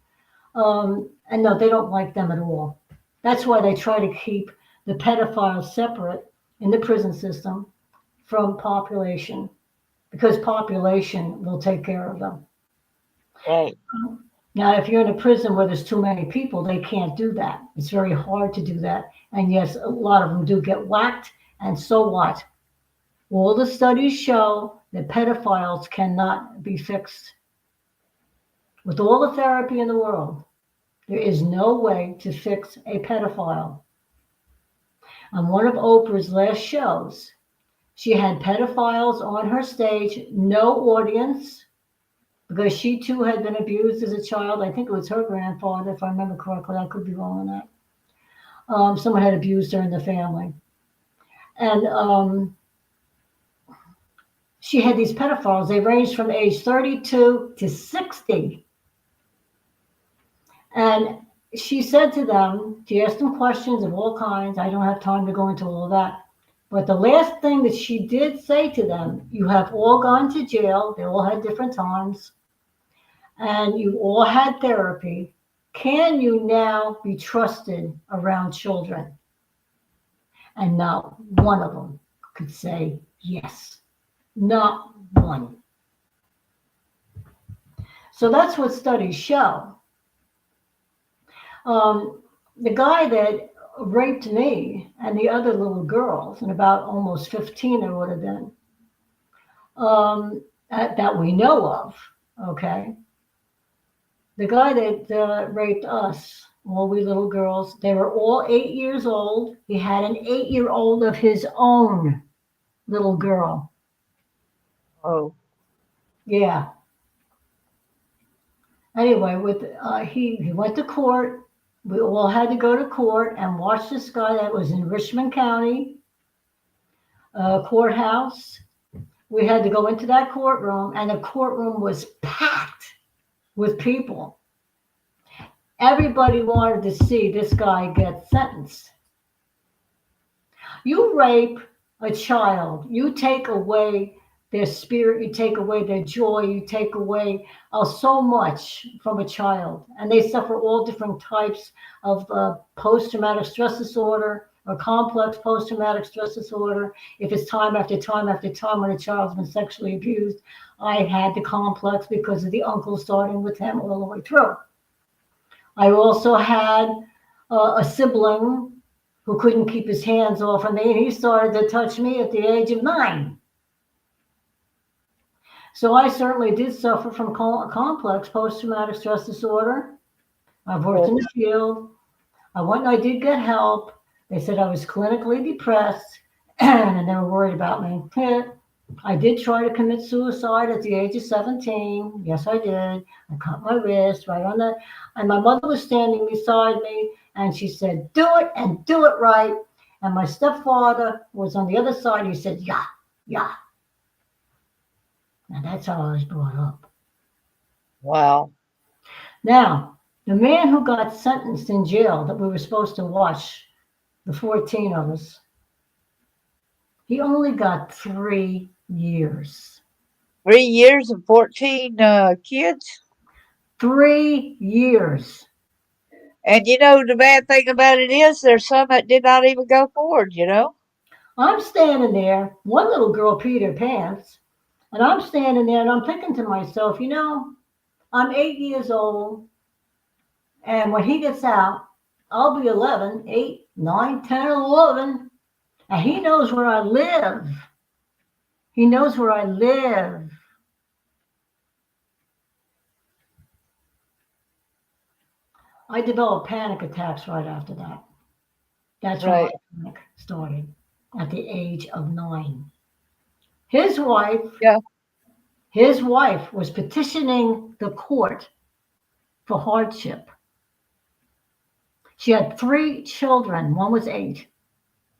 And no, they don't like them at all. That's why they try to keep the pedophiles separate in the prison system from population, because population will take care of them. Right. Now, if you're in a prison where there's too many people, they can't do that. It's very hard to do that. And yes, a lot of them do get whacked. And so what? All the studies show that pedophiles cannot be fixed. With all the therapy in the world, there is no way to fix a pedophile. On one of Oprah's last shows, she had pedophiles on her stage, no audience, because she too had been abused as a child. I think it was her grandfather, if I remember correctly. I could be wrong on that. Someone had abused her in the family. And she had these pedophiles. They ranged from age 32 to 60. And she said to them, she asked them questions of all kinds. I don't have time to go into all of that. But the last thing that she did say to them, you have all gone to jail. They all had different times. And you all had therapy. Can you now be trusted around children? And not one of them could say yes. Not one. So that's what studies show. The guy that raped me and the other little girls, and about almost 15 there would have been, that we know of, okay? The guy that raped us, all we little girls, they were all 8 years old. He had an 8-year-old of his own little girl. Oh. Yeah. Anyway, he went to court. We all had to go to court and watch this guy that was in Richmond County courthouse. We had to go into that courtroom, and the courtroom was packed with people. Everybody wanted to see this guy get sentenced. You rape a child, you take away their spirit, you take away their joy, you take away so much from a child. And they suffer all different types of post-traumatic stress disorder or complex post-traumatic stress disorder. If it's time after time after time when a child's been sexually abused, I had the complex because of the uncle starting with him all the way through. I also had a sibling who couldn't keep his hands off of me, and he started to touch me at the age of 9. So I certainly did suffer from complex post-traumatic stress disorder. I've worked in the field. I went and I did get help. They said I was clinically depressed, and they were worried about me. I did try to commit suicide at the age of 17. Yes, I did. I cut my wrist right on the, and my mother was standing beside me, and she said, do it and do it right. And my stepfather was on the other side. He said, yeah, yeah. And that's how I was brought up. Wow. Now, the man who got sentenced in jail that we were supposed to watch, the 14 of us, he only got 3 years. 3 years and 14 kids. 3 years. And the bad thing about it is there's some that did not even go forward. I'm standing there. One little girl peed her pants. And I'm standing there and I'm thinking to myself, I'm 8 years old. And when he gets out, I'll be 11, 8, 9, 10, 11. And he knows where I live. He knows where I live. I developed panic attacks right after that. That's when my Right. panic started at the age of 9. His wife, Yeah. his wife was petitioning the court for hardship. She had 3 children. One was 8.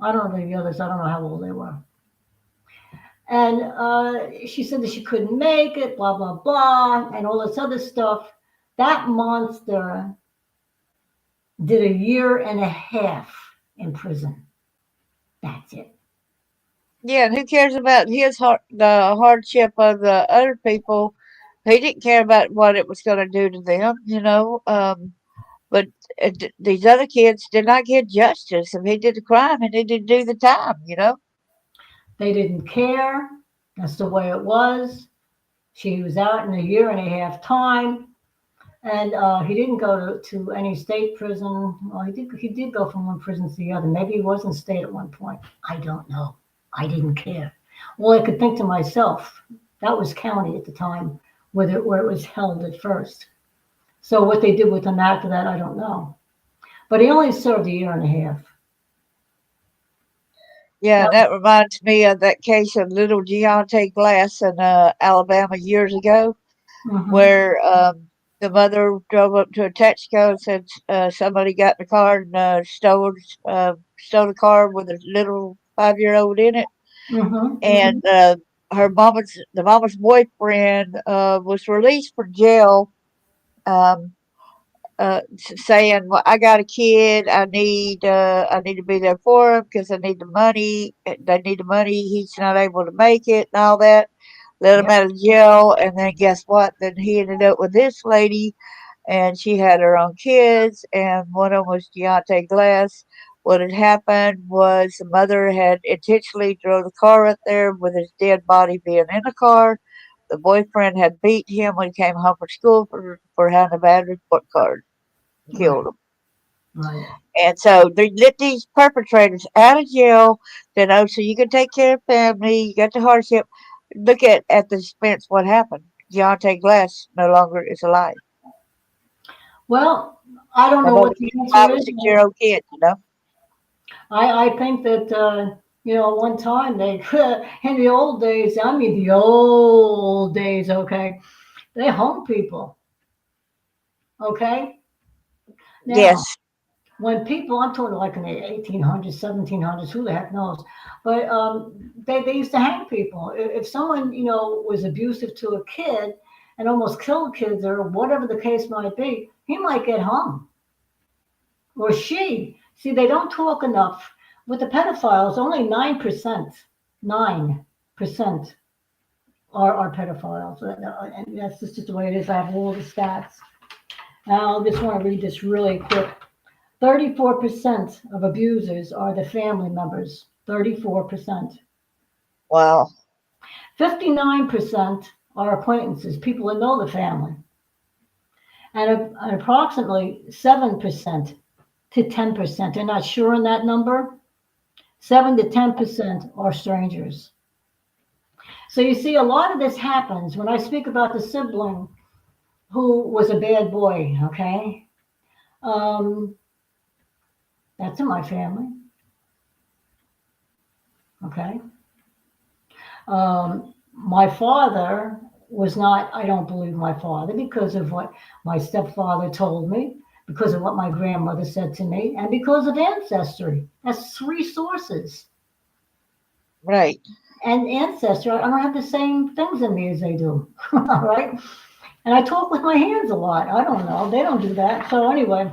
I don't know the others. I don't know how old they were. And she said that she couldn't make it, blah, blah, blah, and all this other stuff. That monster did a year and a half in prison. That's it. Yeah, and who cares about the hardship of the other people? He didn't care about what it was going to do to them, you know. But these other kids did not get justice. If he did the crime, he needed to do the time, you know. They didn't care. That's the way it was. She was out in a year and a half time. And he didn't go to any state prison. Well, he did go from one prison to the other. Maybe he was in state at one point. I don't know. I didn't care. All I could think to myself, that was county at the time, where it was held at first. So what they did with him after that, I don't know. But he only served a year and a half. Yeah, That, and that reminds me of that case of little Deontay Glass in Alabama years ago, hmm where the mother drove up to a Texaco and said somebody got in the car and stole the car with a little 5-year old in it, and hmm the mama's boyfriend was released from jail. Um, Saying, "Well, I got a kid. I need to be there for him because I need the money. They need the money. He's not able to make it and all that." Let him Yep. out of jail, and then guess what? Then he ended up with this lady, and she had her own kids, and one of them was Deontay Glass. What had happened was the mother had intentionally drove the car up there with his dead body being in the car. The boyfriend had beat him when he came home from school for having a bad report card, killed Right. him. Right. And so they let these perpetrators out of jail. Then, oh, so you can take care of family. You got the hardship. Look at the expense. What happened? Deontay Glass no longer is alive. Well, I don't And know then what the he's answer five or is. 6 year old kid, you know? I think that one time they in the old days, I mean the old days, okay, they hung people, okay. Now, Yes, when people, I'm talking like in the 1800s, 1700s, who the heck knows, but they used to hang people. If someone was abusive to a kid and almost killed kids or whatever the case might be, he might get hung or she. See, they don't talk enough. With the pedophiles, only 9% are pedophiles. And that's just the way it is. I have all the stats. Now, I just want to read this really quick. 34% of abusers are the family members. 34%. wow, 59% are acquaintances, people that know the family. And approximately 7% to 10%, they're not sure on that number, 7 to 10% are strangers. So you see, a lot of this happens when I speak about the sibling who was a bad boy, okay? Um, that's in my family, okay? My father was not, I don't believe my father because of what my stepfather told me, because of what my grandmother said to me, and because of ancestry. That's 3 sources. right. And ancestry, I don't have the same things in me as they do, right? And I talk with my hands a lot. I don't know. They don't do that. So anyway,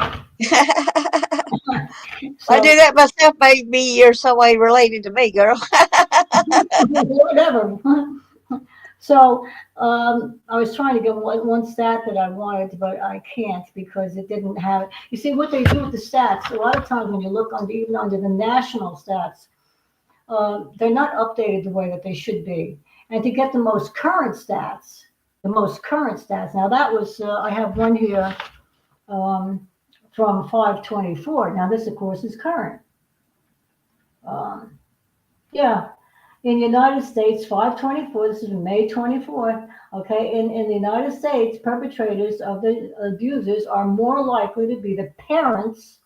I so do that myself. Maybe you're some way related to me, girl. whatever. So I was trying to get one stat that I wanted, but I can't because it didn't have it. You see, what they do with the stats, a lot of times when you look even under the national stats, they're not updated the way that they should be. And to get the most current stats. Now that was I have one here um, from 524. Now this, of course, is current. Um, yeah. In the United States, 524, this is May 24th, okay, in the United States, perpetrators of the abusers are more likely to be the parents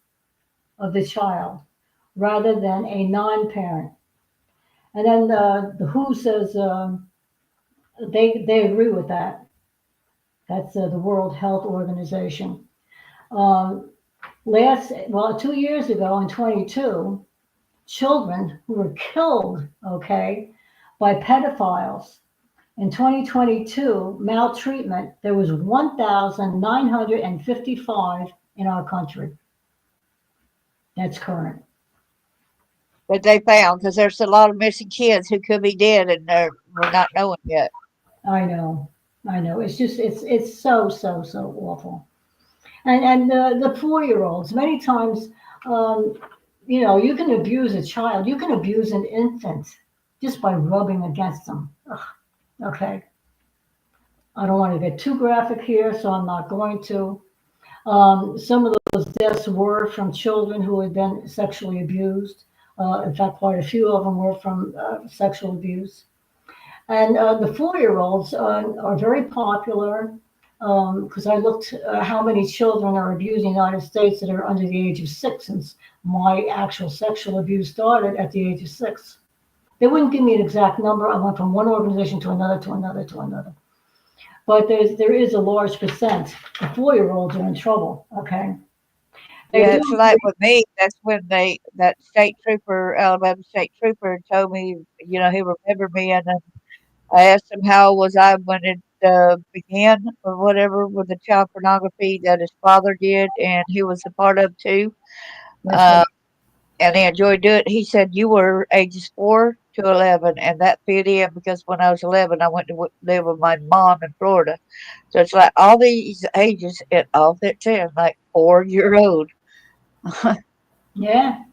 of the child rather than a non-parent. And then the WHO says they agree with that. That's the World Health Organization. Um, 2 years ago in 22, children who were killed, okay, by pedophiles. In 2022, maltreatment, there was 1,955 in our country. That's current. that they found because there's a lot of missing kids who could be dead and we're not knowing yet. I know. I know. It's just, it's so, so, so awful. And the 4-year-olds, many times, um, you can abuse a child, you can abuse an infant just by rubbing against them. Ugh, okay. I don't want to get too graphic here, so I'm not going to. Some of those deaths were from children who had been sexually abused. In fact, quite a few of them were from sexual abuse. And the 4-year-olds are very popular because I looked how many children are abused in the United States that are under the age of 6, since my actual sexual abuse started at the age of 6. They wouldn't give me an exact number. I went from one organization to another, to another, to another. But there is a large percent. The 4-year-olds are in trouble. Okay, they Yeah, do. it's like with me. That's when that state trooper, Alabama state trooper, told me, he remembered me, and then I asked him how was I when it began or whatever with the child pornography that his father did, and he was a part of too. That's Uh, right. and he enjoyed doing it. He said you were ages 4 to 11, and that fit in because when I was 11, I went to live with my mom in Florida. So it's like all these ages, it all fits in, like 4 year old. Yeah,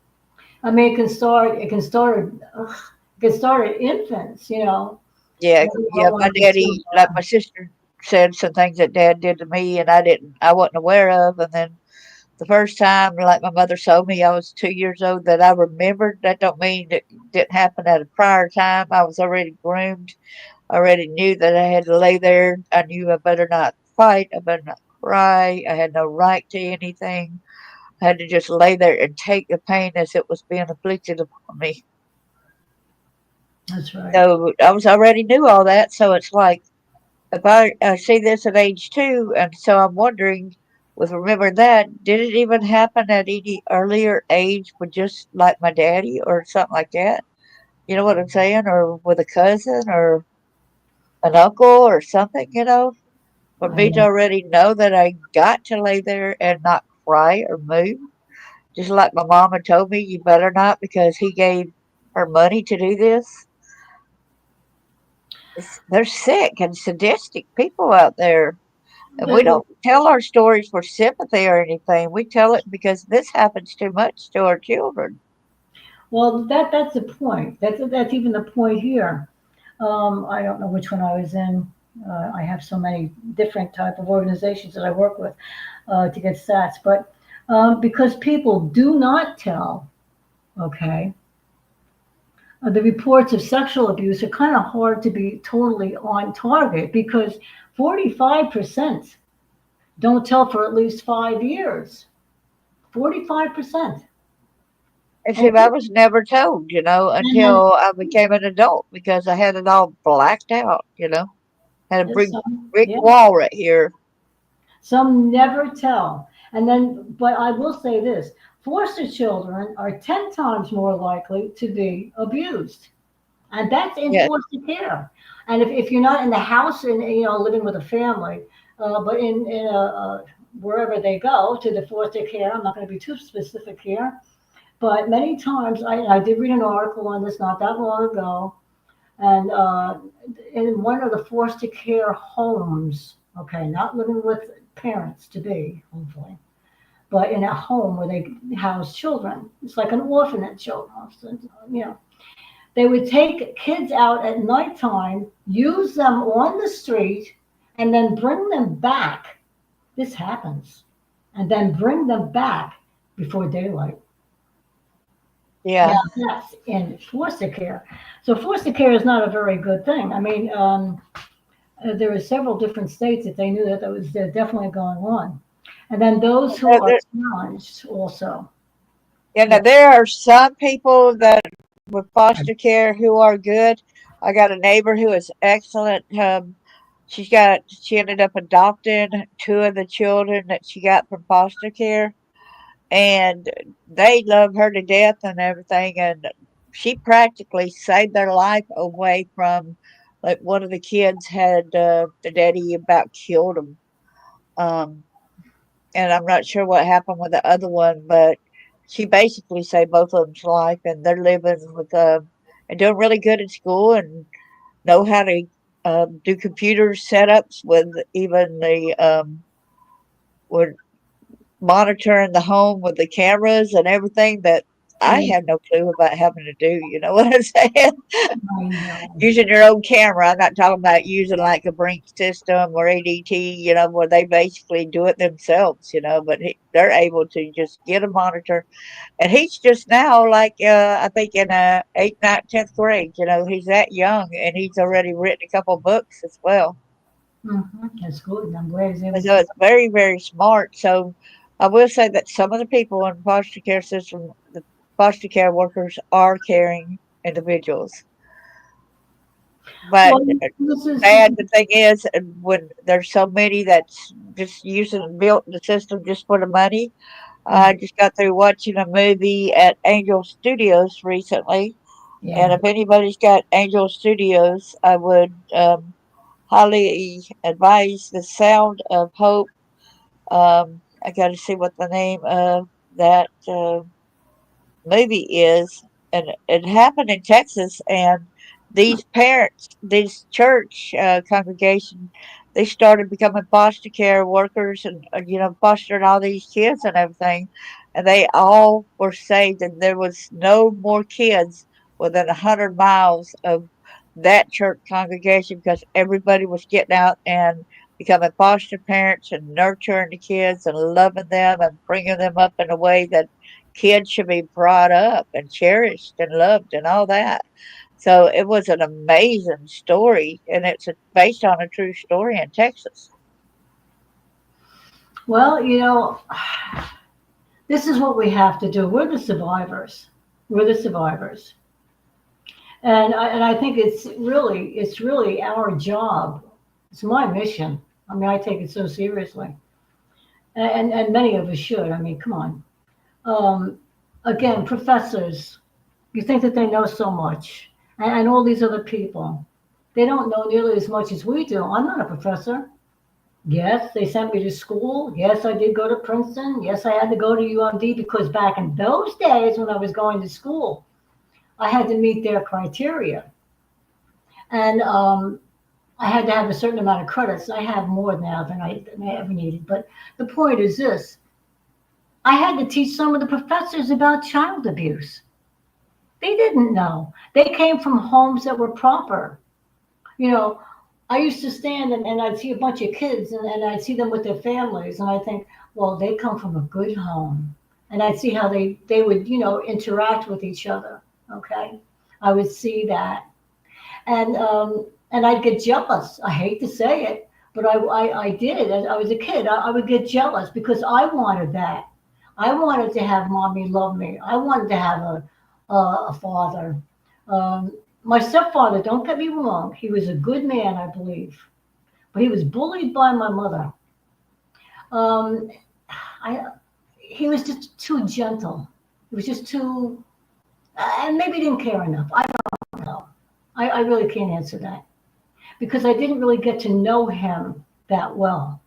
I mean, it can start. It can start at infants. Yeah, I yeah. don't My want to get too. daddy, like my sister, said some things that dad did to me, and I wasn't aware of. And then the first time, like my mother told me, I was 2 years old that I remembered. That don't mean it didn't happen at a prior time. I was already groomed. I already knew that I had to lay there. I knew I better not fight. I better not cry. I had no right to anything. I had to just lay there and take the pain as it was being inflicted upon me. That's right. So I was already knew all that. So it's like if I see this at age 2, and so I'm wondering, with remembering that, did it even happen at any earlier age with just like my daddy or something like that? You know what I'm saying? Or with a cousin or an uncle or something. For I me to know. already know that I got to lay there and not cry or move, just like my mama told me, you better not because he gave her money to do this. They're sick and sadistic people out there. And we The, don't tell our stories for sympathy or anything. We tell it because this happens too much to our children. well, that's the point. That's even the point here. I don't know which one I was in. I have so many different type of organizations that I work with to get stats, but because people do not tell, okay, the reports of sexual abuse are kind of hard to be totally on target because 45% don't tell for at least 5 years. 45%. And see, And, I was never told, and then until I became an adult because I had it all blacked out. Had a there's brick, some, brick yeah, wall right here. some never tell. And then, but I will say this, foster children are 10 times more likely to be abused. And that's in Yeah, foster care. And if you're not in the house and, living with a family, but in wherever they go to the foster care, I'm not going to be too specific here, but many times I did read an article on this not that long ago, and in one of the foster care homes, okay, not living with parents to be, hopefully, but in a home where they house children. It's like an orphanage, you know. They would take kids out at nighttime, use them on the street, and then bring them back. This happens. And then bring them back before daylight. Yeah. Now that's in foster care. So foster care is not a very good thing. I mean, there were several different states that they knew that that was definitely going on. And then those who There, are there, challenged also. now Yeah. there are some people that with foster care who are good. I got a neighbor who is excellent. She ended up adopting two of the children that she got from foster care, and they love her to death and everything. And she practically saved their life away from, like, one of the kids had the daddy about killed him. Um, and I'm not sure what happened with the other one, but she basically saved both of them's life, and they're living with and doing really good in school and know how to do computer setups with even the with monitoring the home with the cameras and everything that I Mm, had no clue about having to do. You know what I'm saying? I know. Using your own camera. I'm not talking about using like a Brink system or ADT, where they basically do it themselves, but they're able to just get a monitor. And he's just now, like, I think in 8th, 9th, 10th grade, he's that young and he's already written a couple books as well. That's good. I'm glad he's And able so to. it's very, very smart. So I will say that some of the people in the foster care system, the foster care workers are caring individuals. But Well, this is sad the thing is, when there's so many that's just built the system just for the money. I just got through watching a movie at Angel Studios recently, and yeah. if anybody's got Angel Studios, I would highly advise The Sound of Hope. I got to see what the name of that movie is, and it happened in Texas. And these parents, these church congregation, they started becoming foster care workers and fostering all these kids and everything, and they all were saved. And there was no more kids within 100 miles of that church congregation because everybody was getting out and becoming foster parents and nurturing the kids and loving them and bringing them up in a way that kids should be brought up and cherished and loved and all that. So it was an amazing story, and based on a true story in Texas. Well, this is what we have to do. We're the survivors. We're the survivors. And I think it's really our job. It's my mission. I mean, I take it so seriously, and many of us should. I mean, come on. Um, Again, professors, you think that they know so much, and all these other people, they don't know nearly as much as we do. I'm not a professor. Yes, they sent me to school. Yes, I did go to Princeton. Yes, I had to go to UMD because back in those days when I was going to school, I had to meet their criteria. And I had to have a certain amount of credits. I have more now than I ever needed. But the point is this: I had to teach some of the professors about child abuse. They didn't know. They came from homes that were proper. You know, I used to stand and I'd see a bunch of kids and I'd see them with their families and I think, well, they come from a good home. And I'd see how they would, interact with each other. Okay. I would see that. And I'd get jealous. I hate to say it, but I did. As I was a kid, I would get jealous because I wanted that. I wanted to have mommy love me. I wanted to have a father. My stepfather, don't get me wrong, he was a good man, I believe, but he was bullied by my mother. Um, I, he was just too gentle. He was just too, and maybe he didn't care enough. I don't know. I really can't answer that because I didn't really get to know him that well.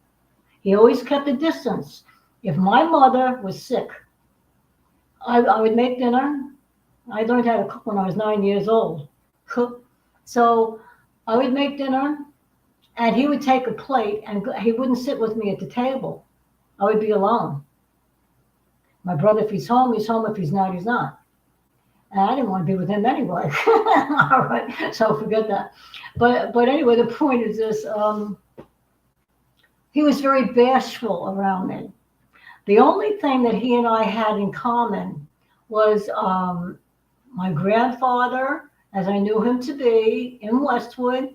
He always kept a distance. If my mother was sick, I would make dinner. I learned how to cook when I was 9 years old. Cook. So I would make dinner, and he would take a plate, and he wouldn't sit with me at the table. I would be alone. My brother, if he's home, he's home. If he's not, he's not. And I didn't want to be with him anyway. All right, so forget that. But anyway, the point is this: he was very bashful around me. The only thing that he and I had in common was My grandfather, as I knew him to be in Westwood,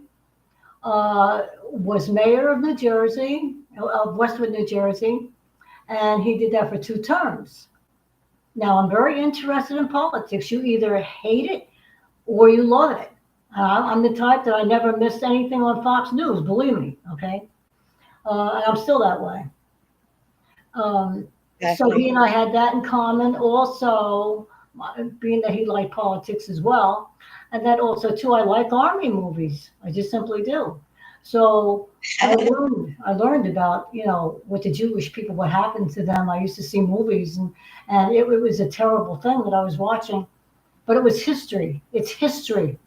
was mayor of New Jersey, of Westwood, New Jersey, and he did that for 2 terms. Now, I'm very interested in politics. You either hate it or you love it. I'm the type that I never missed anything on Fox News, believe me, okay? And I'm still that way. So he Exactly. and I had that in common. Also, being that he liked politics as well, and that also too, I like army movies. I just simply do. So I learned about what the Jewish people, what happened to them. I used to see movies, and it was a terrible thing that I was watching, but it was history. It's history,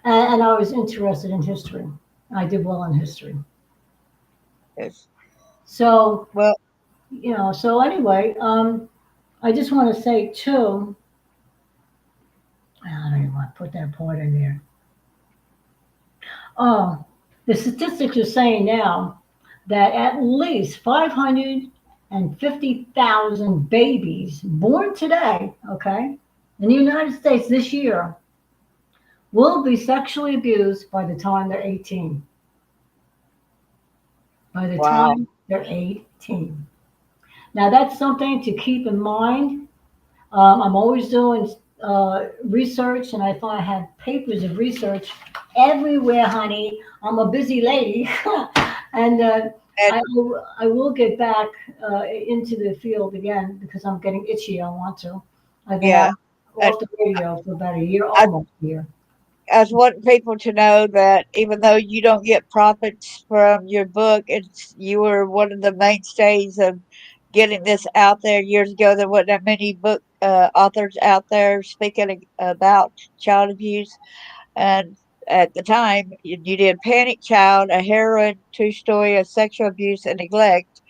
and I was interested in history. I did well in history. Yes. So Well, so anyway, I just want to say too, I don't even want to put that part in there. Oh, the statistics are saying now that at least 550,000 babies born today, okay, in the United States this year will be sexually abused by the time they're 18. By the wow. time they're 18. Now that's something to keep in mind. I'm always doing research, and I thought I have papers of research everywhere, honey. I'm a busy lady, and And I will get back into the field again because I'm getting itchy. I want to. I've been yeah, out and off the radio for about a year, I, almost a year. I was wanting people to know that even though you don't get profits from your book, you were one of the mainstays of getting this out there. Years ago, there wasn't that many book authors out there speaking about child abuse. And at the time, you did Panic Child, a heroine true story of sexual abuse and neglect,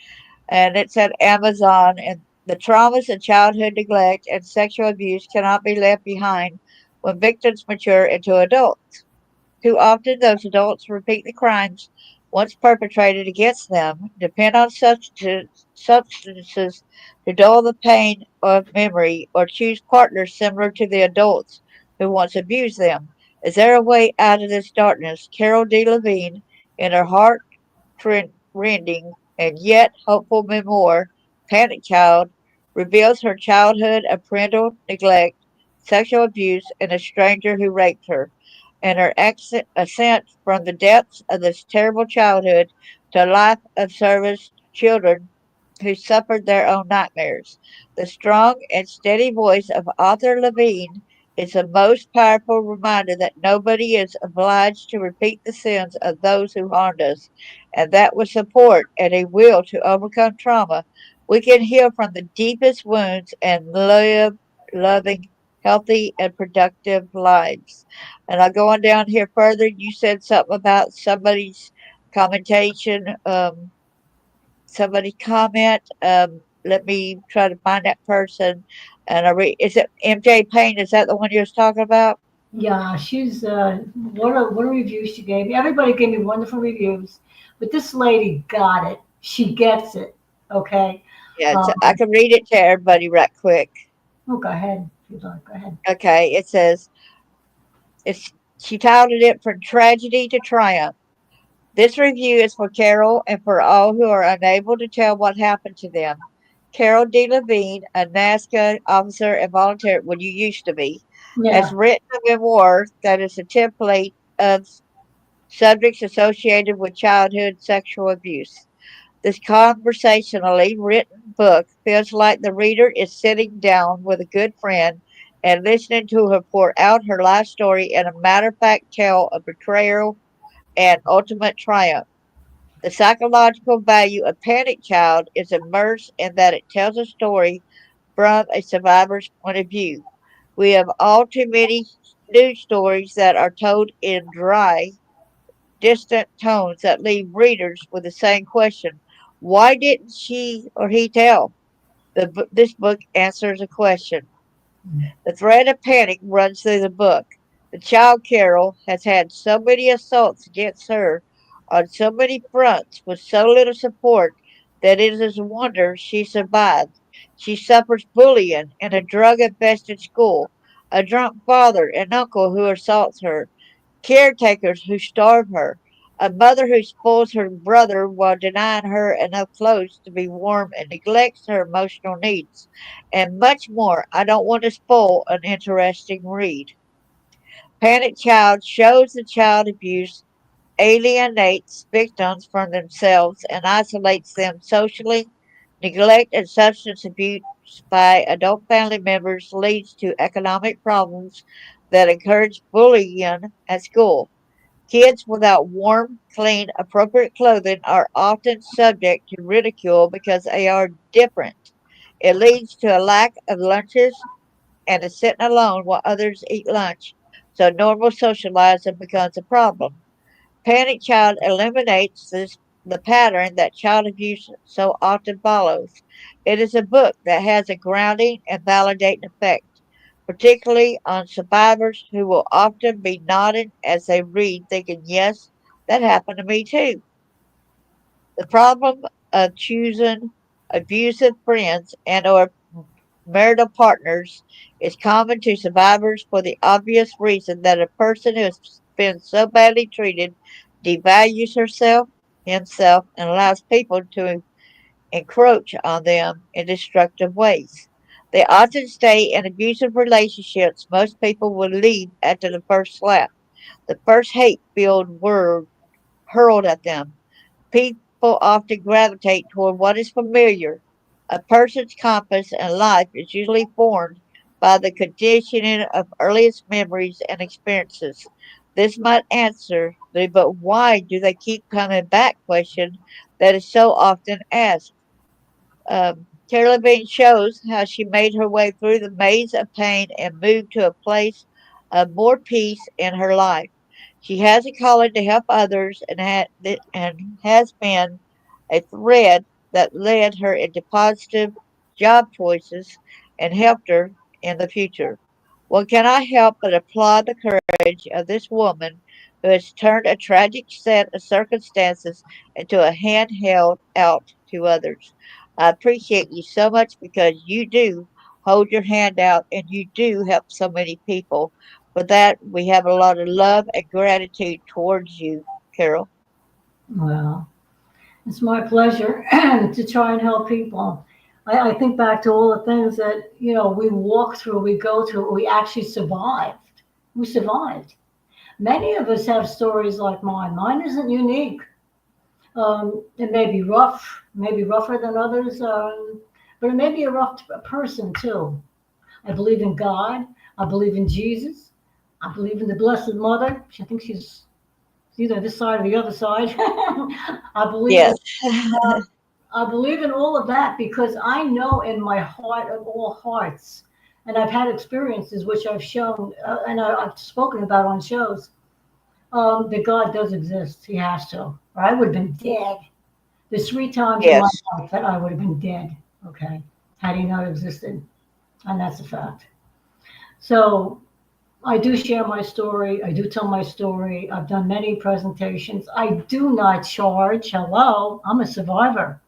and it's at Amazon. And the traumas of childhood neglect and sexual abuse cannot be left behind when victims mature into adults. Too often, those adults repeat the crimes once perpetrated against them, depend on substances to dull the pain of memory, or choose partners similar to the adults who once abused them. Is there a way out of this darkness? Carol D. Levine, in her heart-rending and yet hopeful memoir, Panic Child, reveals her childhood of parental neglect, sexual abuse, and a stranger who raped her, and her ascent from the depths of this terrible childhood to a life of service to children who suffered their own nightmares. The strong and steady voice of author Levine is the most powerful reminder that nobody is obliged to repeat the sins of those who harmed us, and that with support and a will to overcome trauma, we can heal from the deepest wounds and live loving, healthy, and productive lives. And I'll go on down here further. You said something about somebody's commentation. Somebody comment. Let me try to find that person. And is it MJ Payne? Is that the one you was talking about? Yeah, she's what a review she gave me. Everybody gave me wonderful reviews, but this lady got it. She gets it. Okay. Yeah, I Um, can read it to everybody right quick. oh, go ahead. If you'd like, go ahead. Okay, it says it's. She titled it "From Tragedy to Triumph." This review is for Carol and for all who are unable to tell what happened to them. Carol D. Levine, a NASCA officer and volunteer, well, you used to be, has Yeah. written a memoir that is a template of subjects associated with childhood sexual abuse. This conversationally written book feels like the reader is sitting down with a good friend and listening to her pour out her life story in a matter of fact tale of betrayal and ultimate triumph. The psychological value of Panic Child is immersed in that it tells a story from a survivor's point of view. We have all too many news stories that are told in dry, distant tones that leave readers with the same question: why didn't she or he tell? This book answers a question. The thread of panic runs through the book. The child Carol has had so many assaults against her on so many fronts with so little support that it is a wonder she survived. She suffers bullying in a drug-infested school, a drunk father and uncle who assaults her, caretakers who starve her, a mother who spoils her brother while denying her enough clothes to be warm and neglects her emotional needs, and much more. I don't want to spoil an interesting read. Panic Child shows the child abuse alienates victims from themselves and isolates them socially. Neglect and substance abuse by adult family members leads to economic problems that encourage bullying at school. Kids without warm, clean, appropriate clothing are often subject to ridicule because they are different. It leads to a lack of lunches and a sitting alone while others eat lunch, so normal socializing becomes a problem. Panic Child eliminates the pattern that child abuse so often follows. It is a book that has a grounding and validating effect, particularly on survivors who will often be nodding as they read, thinking, yes, that happened to me too. The problem of choosing abusive friends and or marital partners is common to survivors for the obvious reason that a person who has been so badly treated devalues herself, himself, and allows people to encroach on them in destructive ways. They often stay in abusive relationships most people will leave after the first slap, the first hate filled word hurled at them. People often gravitate toward what is familiar. A person's compass in life is usually formed by the conditioning of earliest memories and experiences. This might answer the but why do they keep coming back question that is so often asked. Tara Levine shows how she made her way through the maze of pain and moved to a place of more peace in her life. She has a calling to help others and has been a thread that led her into positive job choices and helped her in the future. One cannot help but applaud the courage of this woman who has turned a tragic set of circumstances into a hand held out to others. I appreciate you so much because you do hold your hand out and you do help so many people. For that, we have a lot of love and gratitude towards you, Carol. Well, it's my pleasure to try and help people. I think back to all the things that, we walk through, we go through, we actually survived. We survived. Many of us have stories like mine. Mine isn't unique. It may be rough, maybe rougher than others, but it may be a rough person too. I believe in God. I believe in Jesus. I believe in the Blessed Mother. I think she's either this side or the other side. I believe in Yes. I believe in all of that because I know in my heart of all hearts, and I've had experiences which I've shown and I've spoken about on shows, that God does exist. He has to, or I would have been dead. There's three times in my Yes. life that I would have been dead, okay, had he not existed, and that's a fact. So I do share my story. I do tell my story. I've done many presentations. I do not charge. Hello, I'm a survivor.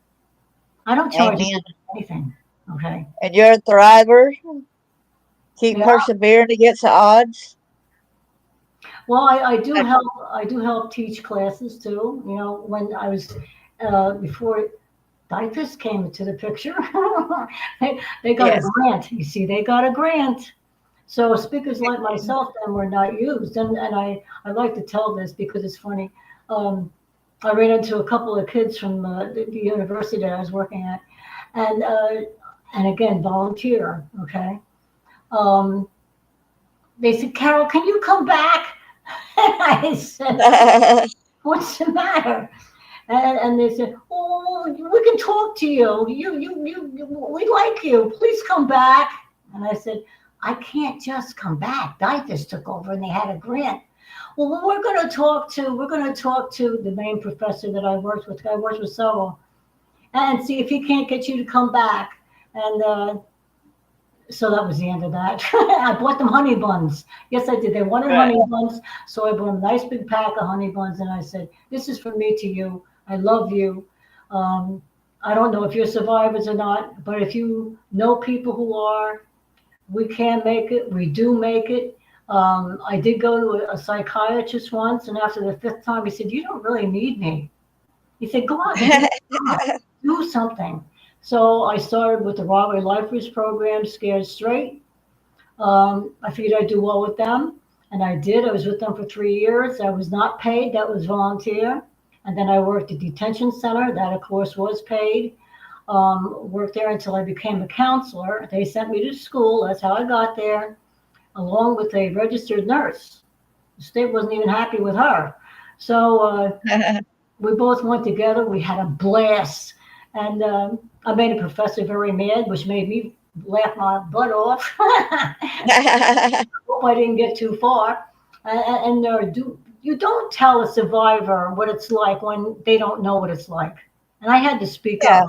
I don't charge Amen. anything. Okay. And you're a thriver. Keep Yeah. persevering against the odds. Well, I do help. I do help teach classes too. When I was before diapers came into the picture, they got a Yes. grant. You see, they got a grant. So speakers like myself then were not used, and I like to tell this because it's funny. Um, I ran into a couple of kids from the university that I was working at, and again volunteer. Okay. Um, they said, Carol, can you come back? And I said, what's the matter? And they said, oh, we can talk to you. We like you. Please come back. And I said, I can't just come back. Diapers took over and they had a grant. Well, we're going to talk to the main professor that I worked with. I worked with several, and see if he can't get you to come back. And so that was the end of that. I bought them honey buns. Yes, I did. They wanted Right. honey buns, so I bought a nice big pack of honey buns, and I said, "This is from me to you. I love you." Um, I don't know if you're survivors or not, but if you know people who are, we can make it. We do make it. I did go to a psychiatrist once, and after the fifth time, he said, "You don't really need me." He said, "Go out and get a job, do something." So I started with the Rahway Lifers program, Scared Straight. I figured I'd do well with them, and I did. I was with them for 3 years. I was not paid, that was volunteer. And then I worked at detention center, that of course was paid. Worked there until I became a counselor. They sent me to school, that's how I got there, along with a registered nurse. The state wasn't even happy with her. So we both went together. We had a blast. And I made a professor very mad, which made me laugh my butt off. Hope I didn't get too far. You don't tell a survivor what it's like when they don't know what it's like. And I had to speak Yeah. up.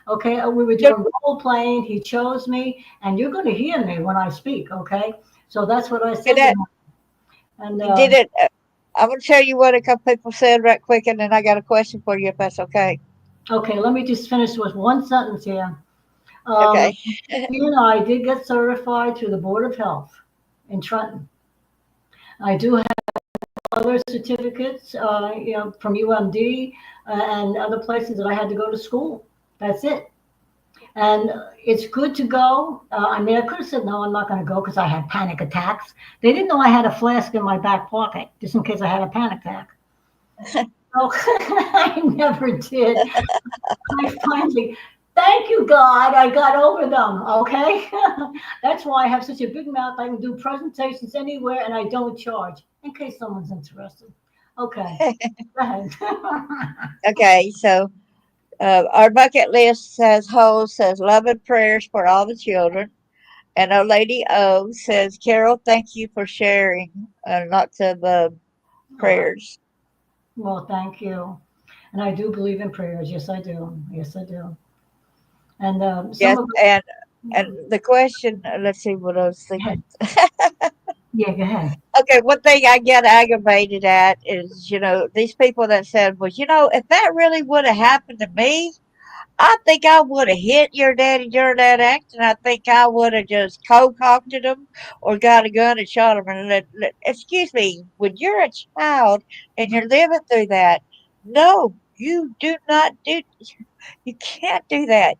Okay, we were Did, doing role playing. He chose me, and you're going to hear me when I speak. Okay, so that's what I did said to it? him. And Did it? I'm gonna tell you what a couple people said right quick, and then I got a question for you if that's okay. okay, let me just finish with one sentence here. Okay. Um, you and I did get certified through the Board of Health in Trenton. I do have other certificates, from UMD and other places that I had to go to school. That's it. And it's good to go. I mean, I could have said, no, I'm not going to go because I had panic attacks. They didn't know I had a flask in my back pocket just in case I had a panic attack. So I never did. I finally, thank you, God, I got over them. Okay. That's why I have such a big mouth. I can do presentations anywhere and I don't charge in case someone's interested. Okay. Go ahead. Okay. So our bucket list says whole says love and prayers for all the children, and a lady O says Carol, thank you for sharing lots of Oh, prayers. well, thank you. And I do believe in prayers. Yes, I do. Yes, I do. And some Yes, of and the question. Let's see what I was yeah, thinking. yeah, go ahead. Okay, one thing I get aggravated at is, these people that said, well, if that really would have happened to me, I think I would have hit your daddy during that act, and I think I would have just concocted him or got a gun and shot him. And excuse me, when you're a child and you're living through that, no, you do not do. You can't do that.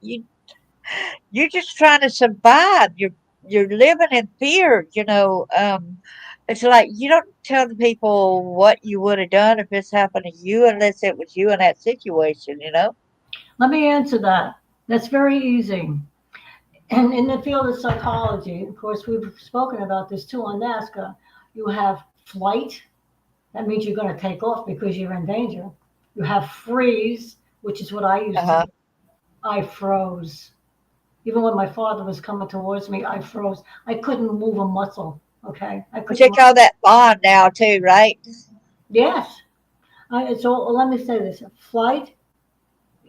You're just trying to survive. You're living in fear. It's like you don't tell the people what you would have done if this happened to you, unless it was you in that situation. Let me answer that. That's very easy. And in the field of psychology, of course, we've spoken about this too on NASCAR. You have flight, that means you're going to take off because you're in danger. You have freeze, which is what I Uh used to do. huh. I froze. Even when my father was coming towards me, I froze. I couldn't move a muscle. Okay, I But they couldn't. call that bond now too, right? Yes. So let me say this: flight,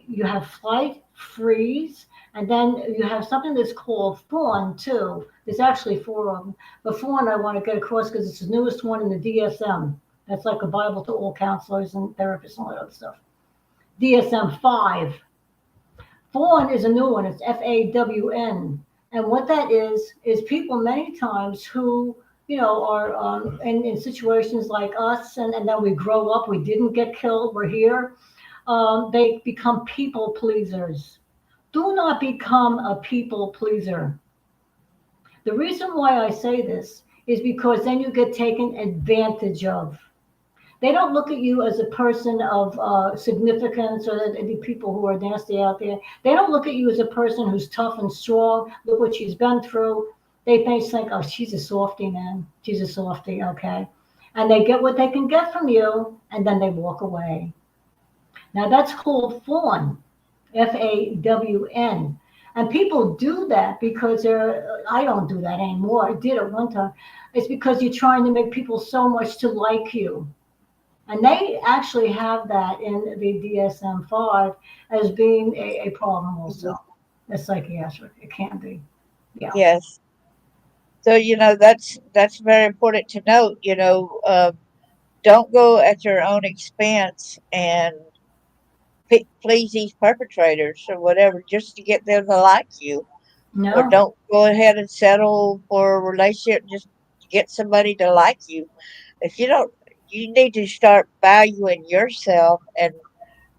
you have flight, freeze, and then you have something that's called fawn too. There's actually four of them. But fawn I want to get across because it's the newest one in the DSM. That's like a Bible to all counselors and therapists and all that other stuff. DSM 5. Fawn is a new one. It's FAWN. And what that is people many times who, are in situations like us, and then we grow up, we didn't get killed, we're here. They become people pleasers. Do not become a people pleaser. The reason why I say this is because then you get taken advantage of. They don't look at you as a person of significance or the people who are nasty out there. They don't look at you as a person who's tough and strong. Look what she's been through. They think, oh, she's a softie, man. She's a softie, okay? And they get what they can get from you, and then they walk away. Now that's called fawn, FAWN. And people do that because I don't do that anymore. I did it one time. It's because you're trying to make people so much to like you. And they actually have that in the DSM 5 as being a problem Mhm. also. It's psychiatric. It can be. Yeah. Yes. So that's very important to note. Don't go at your own expense and please these perpetrators or whatever, just to get them to like you, or No, don't go ahead and settle for a relationship just to get somebody to like you. If you don't, you need to start valuing yourself and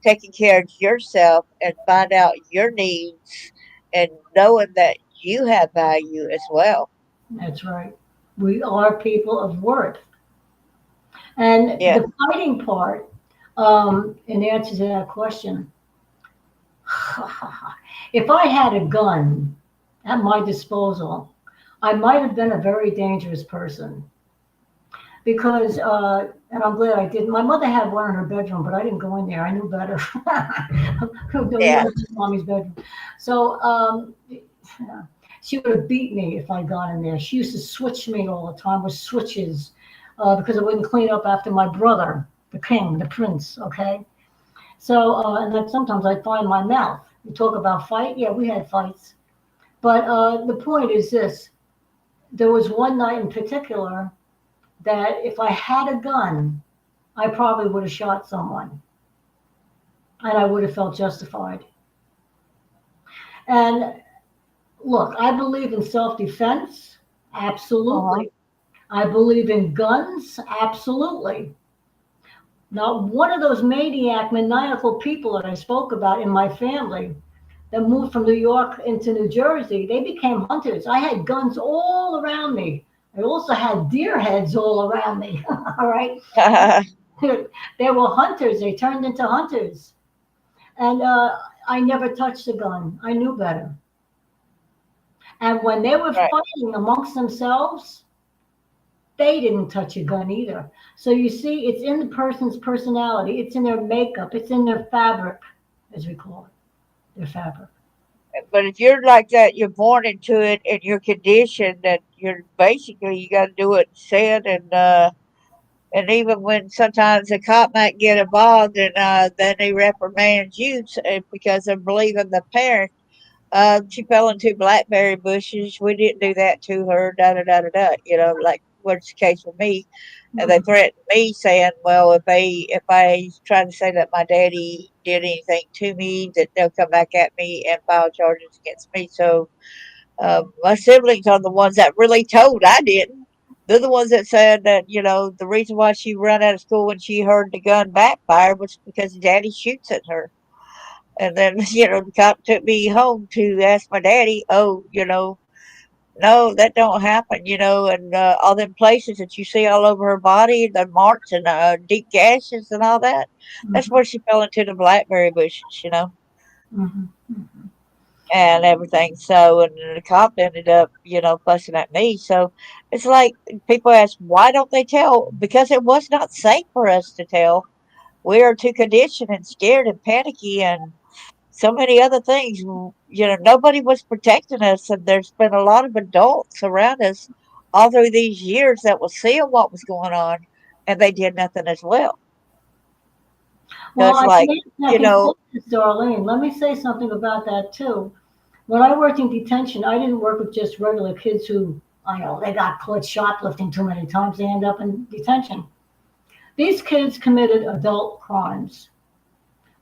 taking care of yourself and find out your needs and knowing that you have value as well. that's right. We are people of worth. And Yeah. the fighting part, in answer to that question, if I had a gun at my disposal, I might have been a very dangerous person because, and I'm glad I didn't. My mother had one in her bedroom, but I didn't go in there. I knew better. We Yeah. went to mommy's bedroom. So she would have beat me if I'd gone in there. She used to switch me all the time with switches because I wouldn't clean up after my brother, the king, the prince, okay? So, and then sometimes I'd find my mouth. You talk about fight? Yeah, we had fights. But the point is this: there was one night in particular that if I had a gun, I probably would have shot someone and I would have felt justified. And look, I believe in self defense, Uh-huh. absolutely. I believe in guns, absolutely. Not one of those maniac, maniacal people that I spoke about in my family that moved from New York into New Jersey, they became hunters. I had guns all around me. I also had deer heads all around me. All right. They were hunters. They turned into hunters. And I never touched a gun. I knew better. And when they were Right. fighting amongst themselves, they didn't touch a gun either. So you see, it's in the person's personality, it's in their makeup, it's in their fabric, as we call it, their fabric. But if you're like that, you're born into it and you're conditioned that you're basically you got to do it said and even when sometimes a cop might get involved and then they reprimand you because of believing the parent. She fell into blackberry bushes. We didn't do that to her. Da da da da da. Like what's the case with me? And they Mhm, threatened me, saying, "Well, if I try to say that my daddy did anything to me, that they'll come back at me and file charges against me." So my siblings are the ones that really told. I didn't. They're the ones that said that the reason why she ran out of school when she heard the gun backfire was because daddy shoots at her. And then, the cop took me home to ask my daddy, oh, no, that don't happen, and all them places that you see all over her body, the marks and deep gashes and all that, that's mhm, where she fell into the blackberry bushes, mhm, mhm. and everything. So, and the cop ended up, fussing at me. So it's like people ask, why don't they tell? Because it was not safe for us to tell. We are too conditioned and scared and panicky and so many other things. Nobody was protecting us, and there's been a lot of adults around us all through these years that was seeing what was going on, and they did nothing as well. So Well, it's like, I you can know, quote this, Darlene. Let me say something about that too. When I worked in detention, I didn't work with just regular kids who, I know, they got caught shoplifting too many times, they end up in detention. These kids committed adult crimes.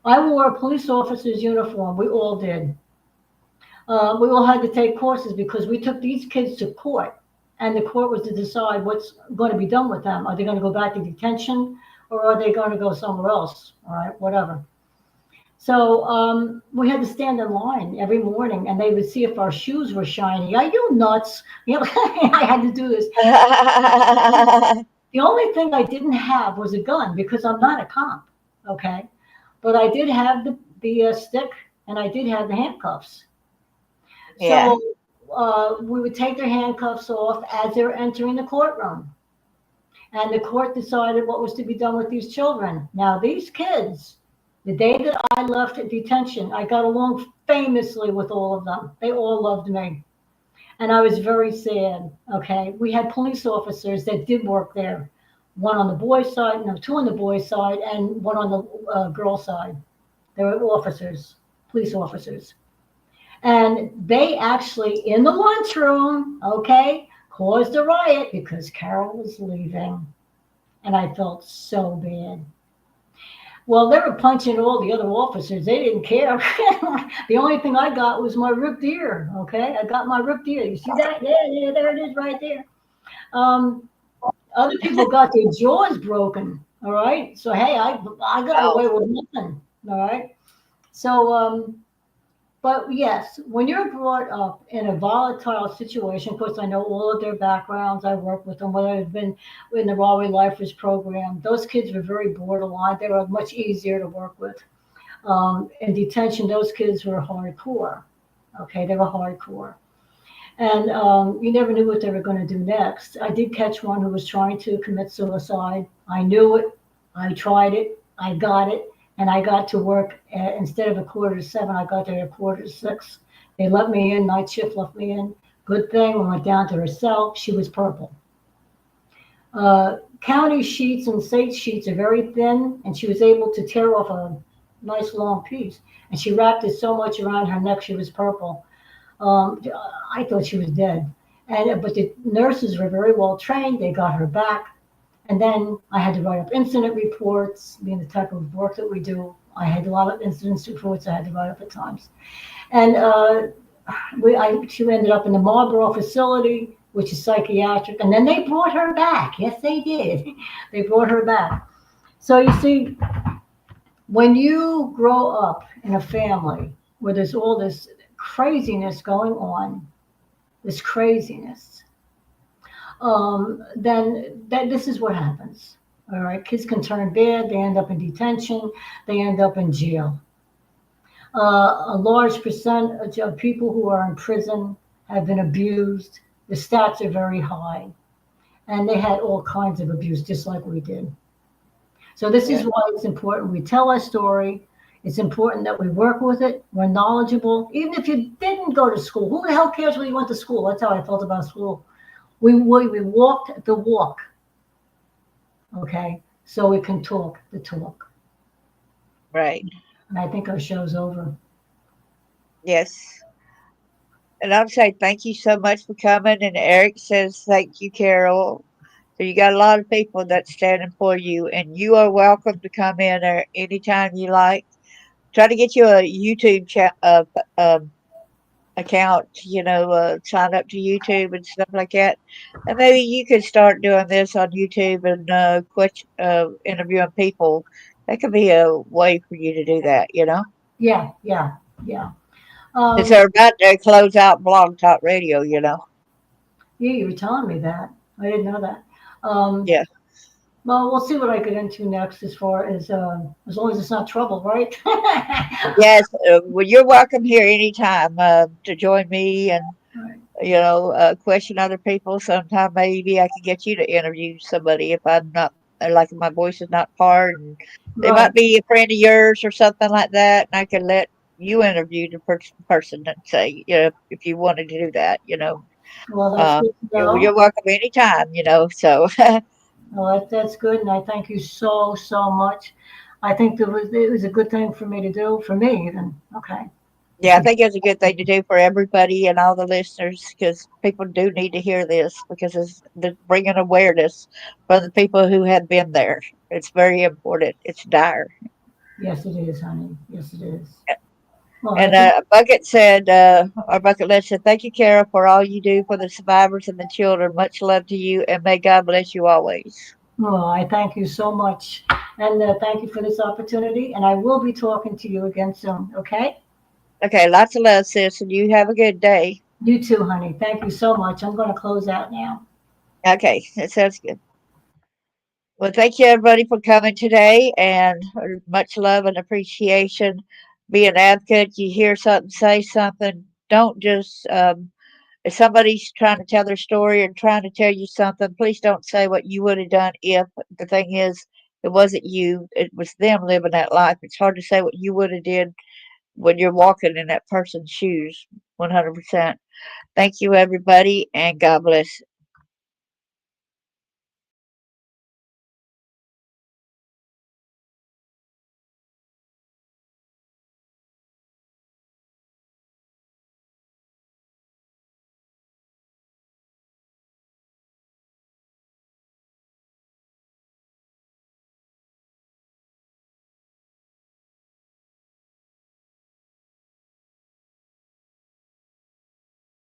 I wore a police officer's uniform. We all did. We all had to take courses because we took these kids to court, and the court was to decide what's going to be done with them. Are they going to go back to detention, or are they going to go somewhere else? All right, whatever. So we had to stand in line every morning, and they would see if our shoes were shiny. Are you nuts? You know, I had to do this. The only thing I didn't have was a gun because I'm not a cop. Okay, but I did have the stick, and I did have the handcuffs. yeah, So we would take their handcuffs off as they were entering the courtroom. And the court decided what was to be done with these children. Now, these kids, the day that I left detention, I got along famously with all of them. They all loved me. And I was very sad. Okay. We had police officers that did work there, one on the boys' side, no, two on the boys' side, and one on the girls' side. They were officers, police officers. And they actually, in the lunchroom, okay, caused a riot because Carol was leaving. And I felt so bad. Well, they were punching all the other officers. They didn't care. The only thing I got was my ripped ear. Okay, I got my ripped ear. You see that? Yeah, yeah, there it is, right there. Um, Other people got their jaws broken. All right. So hey, I got Oh, away with nothing. All right. So but yes, when you're brought up in a volatile situation, of course, I know all of their backgrounds. I work with them, whether I've been in the Railway Lifers program. Those kids were very borderline. They were much easier to work with. In detention, those kids were hardcore. Okay, they were hardcore. And you never knew what they were going to do next. I did catch one who was trying to commit suicide. I knew it. I tried it. I got it. And I got to work instead of a quarter to seven, I got there at a quarter to six. They let me in. Night shift let me in. Good thing. We went down to her cell. She was purple. County sheets and state sheets are very thin, and she was able to tear off a nice long piece. And she wrapped it so much around her neck, she was purple. Um, I thought she was dead. And but the nurses were very well trained. They got her back, and then I had to write up incident reports. Being the type of work that we do, I had a lot of incident reports I had to write up at times. And she ended up in the Marlboro facility, which is psychiatric. And then they brought her back. Yes, they did. They brought her back. So you see, when you grow up in a family where there's all this craziness going on, this craziness, then this is what happens. All right, kids can turn bad. They end up in detention. They end up in jail. A large percentage of people who are in prison have been abused. The stats are very high, and they had all kinds of abuse, just like we did. So this yeah. is why it's important we tell our story. It's important that we work with it. We're knowledgeable. Even if you didn't go to school, who the hell cares where you went to school? That's how I felt about school. We walked the walk, okay? So we can talk the talk. Right. And I think our show's over. Yes. And I'm saying thank you so much for coming. And Eric says thank you, Carol. So you got a lot of people that's standing for you, and you are welcome to come in there anytime you like. Try to get you a YouTube account, sign up to YouTube and stuff like that. And maybe you could start doing this on YouTube and interviewing people. That could be a way for you to do that. Yeah, yeah, yeah. Since Um, they're about to close out Blog Talk Radio. yeah, you were telling me that. I didn't know that. Um, Yeah. well, we'll see what I get into next as long as it's not trouble, right? Yes. Well, you're welcome here anytime to join me and question other people. Sometime maybe I can get you to interview somebody if I'm not like my voice is not hard, and they might Right. be a friend of yours or something like that, and I can let you interview the person and say, if you wanted to do that. Well, that's good to You're know. welcome anytime. So Well, that's good, and I thank you so, so much. I think it was a good thing for me to do, for me even. Okay. yeah, It's I a, think it's a good thing to do for everybody and all the listeners because people do need to hear this because it's bringing awareness from the people who have been there. It's very important. It's dire. yes, it is, honey. Yes, it is. Well, And I think, our bucket list said, thank you, Kara, for all you do for the survivors and the children. Much love to you, and may God bless you always. well, I thank you so much. And thank you for this opportunity. And I will be talking to you again soon. Okay? Okay, lots of love, sis, and you have a good day. You too, honey. Thank you so much. I'm going to close out now. Okay, that sounds good. Well, thank you, everybody, for coming today, and much love and appreciation. Be an advocate. You hear something, say something. Don't just if somebody's trying to tell their story or trying to tell you something, please don't say what you would have done if the thing is it wasn't you, it was them living that life. It's hard to say what you would have did when you're walking in that person's shoes. 100%. Thank you, everybody, and God bless.